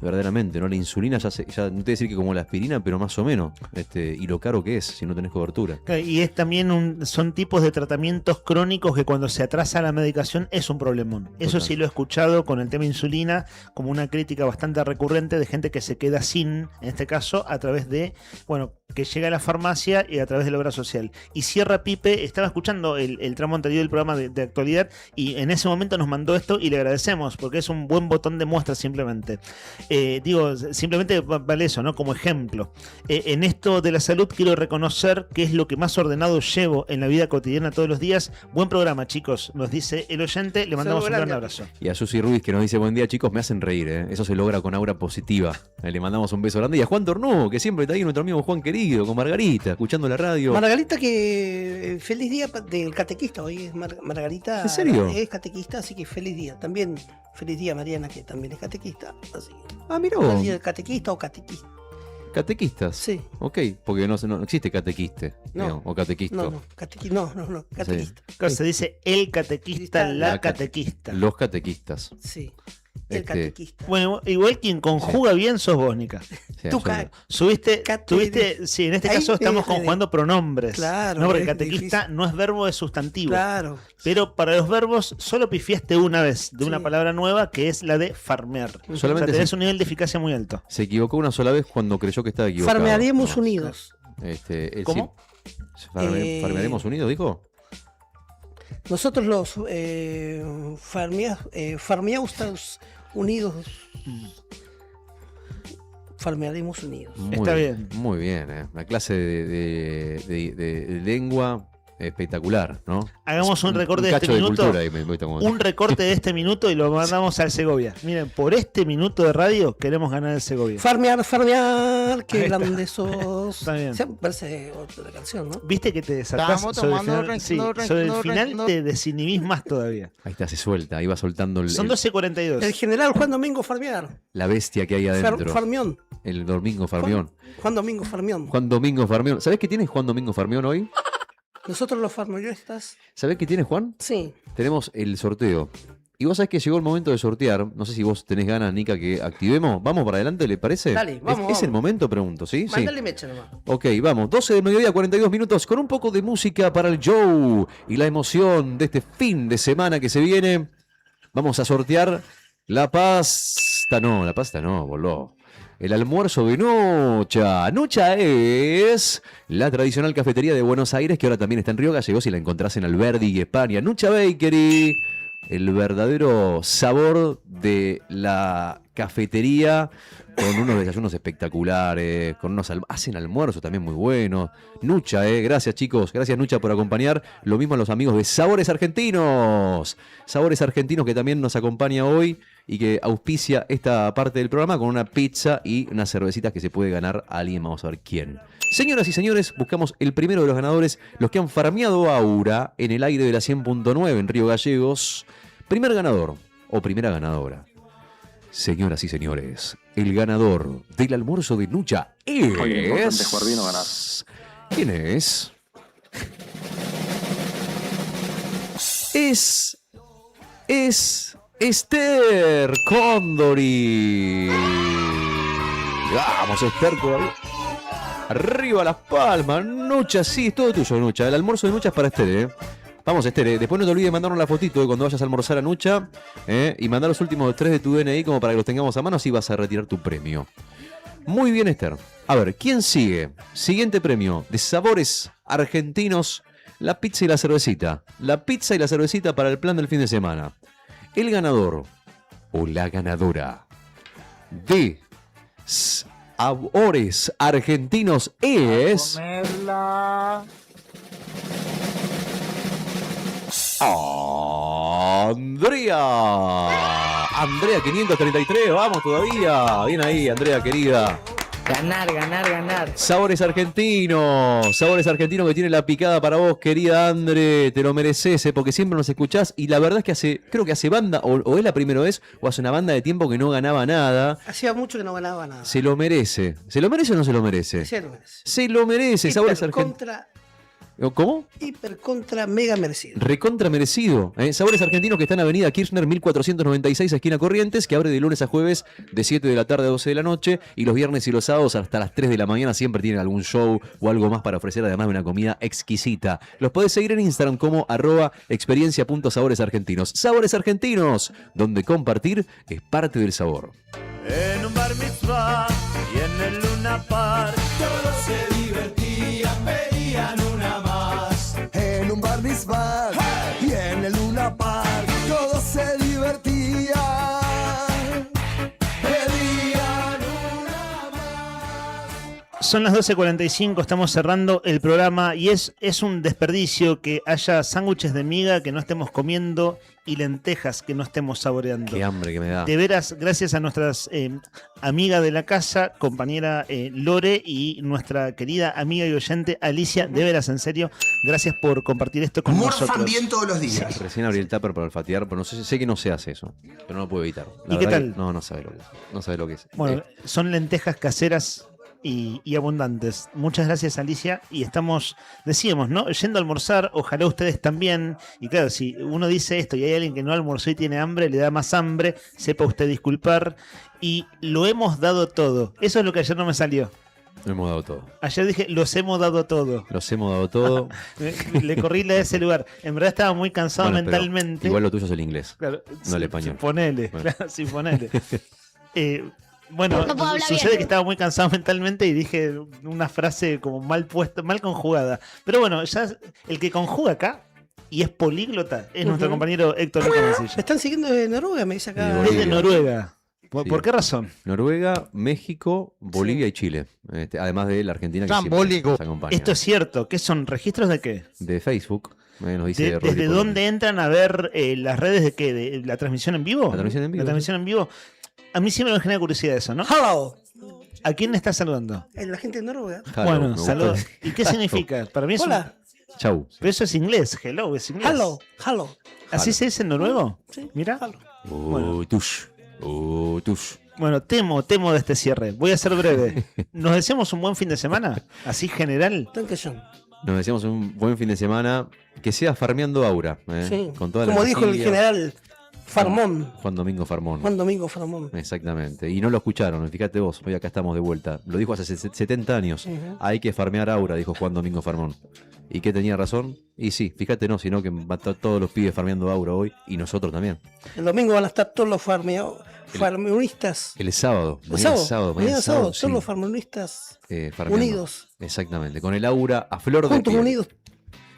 Verdaderamente, ¿no? La insulina ya no te voy a decir que como la aspirina, pero más o menos. Y lo caro que es si no tenés cobertura. Y es también son tipos de tratamientos crónicos que cuando se atrasa la medicación es un problemón. Eso sí lo he escuchado con el tema insulina como una crítica bastante recurrente de gente que se queda sin, en este caso, a través de, bueno, que llega a la farmacia y a través de la obra social. Y cierra Pipe, estaba escuchando el tramo anterior del programa de actualidad y en ese momento nos mandó esto y le agradecemos porque es un buen botón de muestra simplemente. Simplemente vale eso, ¿no? Como ejemplo. En esto de la salud quiero reconocer que es lo que más ordenado llevo en la vida cotidiana todos los días. Buen programa, chicos, nos dice el oyente. Le mandamos un gran abrazo. Y a Susi Ruiz, que nos dice: buen día, chicos, me hacen reír, ¿eh? Eso se logra con aura positiva. Le mandamos un beso grande. Y a Juan Tornú, que siempre está ahí, nuestro amigo Juan querido, con Margarita, escuchando la radio. Margarita, que feliz día del catequista. Hoy es Margarita. ¿En serio? Es catequista, así que feliz día. También feliz día Mariana, que también es catequista. Así. Ah, mirá. El día del catequista o catequista. ¿Catequistas? Sí. Ok, porque no existe catequiste. No. O catequisto. No, catequista. Sí. Se dice el catequista, la catequista. Los catequistas. Sí. El catequista. Bueno, igual quien conjuga bien sos vos, Nica. Sí, tuviste, sí, en este caso estamos conjugando pronombres. Claro. No, porque catequista no es verbo, es sustantivo. Claro. Pero para los verbos solo pifiaste una vez de una palabra nueva que es la de farmear. Solamente tenés un nivel de eficacia muy alto. Se equivocó una sola vez cuando creyó que estaba equivocado. Farmearemos unidos. ¿Cómo? Sí, farmearemos unidos, dijo. Nosotros los farmeaustas unidos. Farmearemos unidos. Está bien. Muy bien, ¿eh? Una clase de lengua espectacular, ¿no? Hagamos un recorte de este minuto. Un recorte de este minuto y lo mandamos al Segovia. Miren, por este minuto de radio queremos ganar el Segovia. Farmear, qué grande sos. Está bien. Parece otra canción, ¿no? Viste que te desatás sobre el final te desinhibís más todavía. Ahí está, se suelta, ahí va soltando Son 12:42. El general Juan Domingo Farmear. La bestia que hay adentro. Farmión. El Domingo Farmión. Juan Domingo Farmión. Juan Domingo Farmión. ¿Sabés qué tiene Juan Domingo Farmión hoy? Nosotros los farmacistas. ¿Sabés qué tiene, Juan? Sí. Tenemos el sorteo. Y vos sabés que llegó el momento de sortear. No sé si vos tenés ganas, Nica, que activemos. ¿Vamos para adelante, le parece? Dale, vamos. ¿Es el momento, pregunto, sí? Mándale mecha nomás. Ok, vamos. 12 del mediodía, 42 minutos, con un poco de música para el show y la emoción de este fin de semana que se viene. Vamos a sortear la pasta no, voló. El almuerzo de Nucha. Nucha es la tradicional cafetería de Buenos Aires, que ahora también está en Río Gallegos y la encontrás en Alberdi y España. Nucha Bakery. el verdadero sabor de la cafetería, con unos desayunos espectaculares, con hacen almuerzos también muy buenos. Nucha, gracias chicos, gracias Nucha por acompañar. Lo mismo a los amigos de Sabores Argentinos. Sabores Argentinos que también nos acompaña hoy y que auspicia esta parte del programa con una pizza y unas cervecitas que se puede ganar a alguien. Vamos a ver quién. Señoras y señores, buscamos el primero de los ganadores, los que han farmeado Aura en el aire de la 100.9 en Río Gallegos. Primer ganador o primera ganadora. Señoras y señores, el ganador del almuerzo de Nucha es... Oye, importante jugar bien o ganar. ¿Quién es? Es Esther Condori. Vamos, Esther, todavía. Arriba las palmas, Nucha, sí, es todo tuyo, Nucha. El almuerzo de Nucha es para Esther, Vamos, Esther, después no te olvides de mandarnos la fotito de cuando vayas a almorzar a Nucha, y mandar los últimos 3 de tu DNI como para que los tengamos a mano, así vas a retirar tu premio. Muy bien, Esther. A ver, ¿quién sigue? Siguiente premio de Sabores Argentinos, la pizza y la cervecita. La pizza y la cervecita para el plan del fin de semana. El ganador o la ganadora de Sabores Argentinos es... Andrea 533, vamos todavía. Bien ahí, Andrea querida. Ganar. Sabores Argentinos que tiene la picada para vos, querida Andre, te lo mereces, porque siempre nos escuchás y la verdad es que creo que hace banda, o es la primera vez, o hace una banda de tiempo que no ganaba nada. Hacía mucho que no ganaba nada. Se lo merece. ¿Se lo merece o no se lo merece? Se lo merece. Se lo merece, Sabores Argentinos. Contra ¿Cómo? Hiper contra mega merecido. Recontra merecido. Sabores Argentinos que está en Avenida Kirchner 1496, esquina Corrientes, que abre de lunes a jueves de 7 de la tarde a 12 de la noche y los viernes y los sábados hasta las 3 de la mañana siempre tienen algún show o algo más para ofrecer, además de una comida exquisita. Los podés seguir en Instagram como @experiencia.saboresargentinos. Sabores Argentinos, donde compartir es parte del sabor. En un bar mitzvah y en el Luna Park todos se divertían, pedían una más. En un bar mitzvah y en el Luna Park todos se divertían, pedían una más. Son las 12:45, estamos cerrando el programa y es un desperdicio que haya sándwiches de miga que no estemos comiendo y lentejas que no estemos saboreando. Qué hambre que me da. De veras, gracias a nuestras amiga de la casa, compañera Lore y nuestra querida amiga y oyente Alicia, de veras, en serio, gracias por compartir esto con nosotros. Morfan bien todos los días. Recién abrí el tupper para olfatear, pero no sé que no se hace eso, pero no lo puedo evitar. ¿Y qué tal? No sabe lo que es. No sabe lo que es. Bueno, son lentejas caseras y abundantes. Muchas gracias, Alicia. Y decíamos, ¿no? Yendo a almorzar, ojalá ustedes también. Y claro, si uno dice esto y hay alguien que no almorzó y tiene hambre, le da más hambre, sepa usted disculpar. Y lo hemos dado todo. Eso es lo que ayer no me salió. Lo hemos dado todo. Ayer dije, los hemos dado todo. Los hemos dado todo. Le corrí a ese lugar. En verdad estaba muy cansado mentalmente. Igual lo tuyo es el inglés, claro, no el español. Ponele, bueno. Claro, sí, ponele. Bueno, No puedo hablar sucede bien. que estaba muy cansado mentalmente y dije una frase como mal puesta, mal conjugada. Pero bueno, ya el que conjuga acá y es políglota es nuestro compañero Héctor Luca Me Mancilla. están siguiendo de Noruega, me dice acá. Es de Noruega. Sí. ¿Por qué razón? Noruega, México, Bolivia y Chile. Además de la Argentina que siempre nos acompaña. Esto es cierto. ¿Qué son? ¿Registros de qué? De Facebook. Nos dice Rodri ¿Desde Colón. dónde entran a ver las redes de qué? ¿De la transmisión en vivo? La transmisión en vivo. La transmisión en vivo. A mí siempre me genera curiosidad eso, ¿no? Hello. ¿A quién le estás saludando? La gente de Noruega. Bueno, saludos. ¿Y qué significa? Para mí es Hola. Chau. Pero eso es inglés. Hello, es inglés. Hello. ¿Así se dice en noruego? Sí. Mira. Tush. Bueno, temo de este cierre. Voy a ser breve. ¿Nos deseamos un buen fin de semana? Así general. Nos deseamos un buen fin de semana. Que sea farmeando Aura. Sí. Con toda Como la dijo el energía. general Farmón. Juan Domingo Farmón. Juan Domingo Farmón. Exactamente. Y no lo escucharon. Fíjate vos. Hoy acá estamos de vuelta. Lo dijo hace 70 años. Ujú. Hay que farmear Aura, dijo Juan Domingo Farmón. ¿Y qué tenía razón? Y sí, fíjate, no, sino que van a estar todos los pibes farmeando Aura hoy y nosotros también. El domingo van a estar todos los farmeunistas. El sábado. El sábado. Mañana Mañana sábado. sí. Todos los farmeunistas Farmeando. unidos. Exactamente. Con el Aura a flor de Juntos piel. unidos.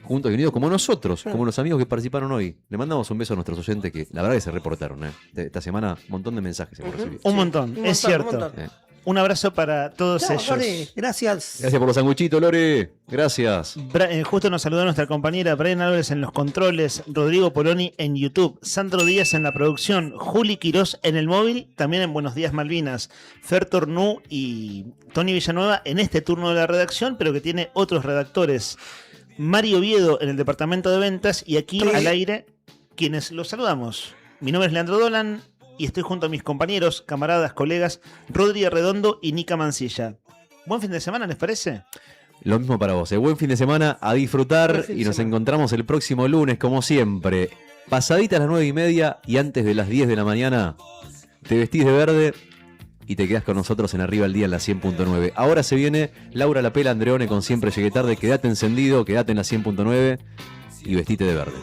juntos y unidos como nosotros, como los amigos que participaron hoy. Le mandamos un beso a nuestros oyentes que la verdad que se reportaron. Esta semana un montón de mensajes hemos recibido. Un montón, es cierto. Un abrazo para todos ellos. Lore, gracias. Gracias por los sanguchitos, Lore. Gracias. Justo nos saludó nuestra compañera Brian Álvarez en los controles, Rodrigo Poloni en YouTube, Sandro Díaz en la producción, Juli Quirós en el móvil, también en Buenos Días Malvinas, Fer Tornú y Tony Villanueva en este turno de la redacción, pero que tiene otros redactores. Mario Oviedo en el departamento de ventas y aquí al aire quienes los saludamos. Mi nombre es Leandro Dolan y estoy junto a mis compañeros, camaradas, colegas, Rodri Arredondo y Nica Mancilla. Buen fin de semana, ¿les parece? Lo mismo para vos. Buen fin de semana, a disfrutar y nos encontramos el próximo lunes, como siempre. Pasaditas las 9:30 y antes de las 10 de la mañana, te vestís de verde y te quedás con nosotros en Arriba al Día en la 100.9. Ahora se viene Laura Lapela Andreone con Siempre Llegué Tarde. Quédate encendido, quédate en la 100.9 y vestite de verde.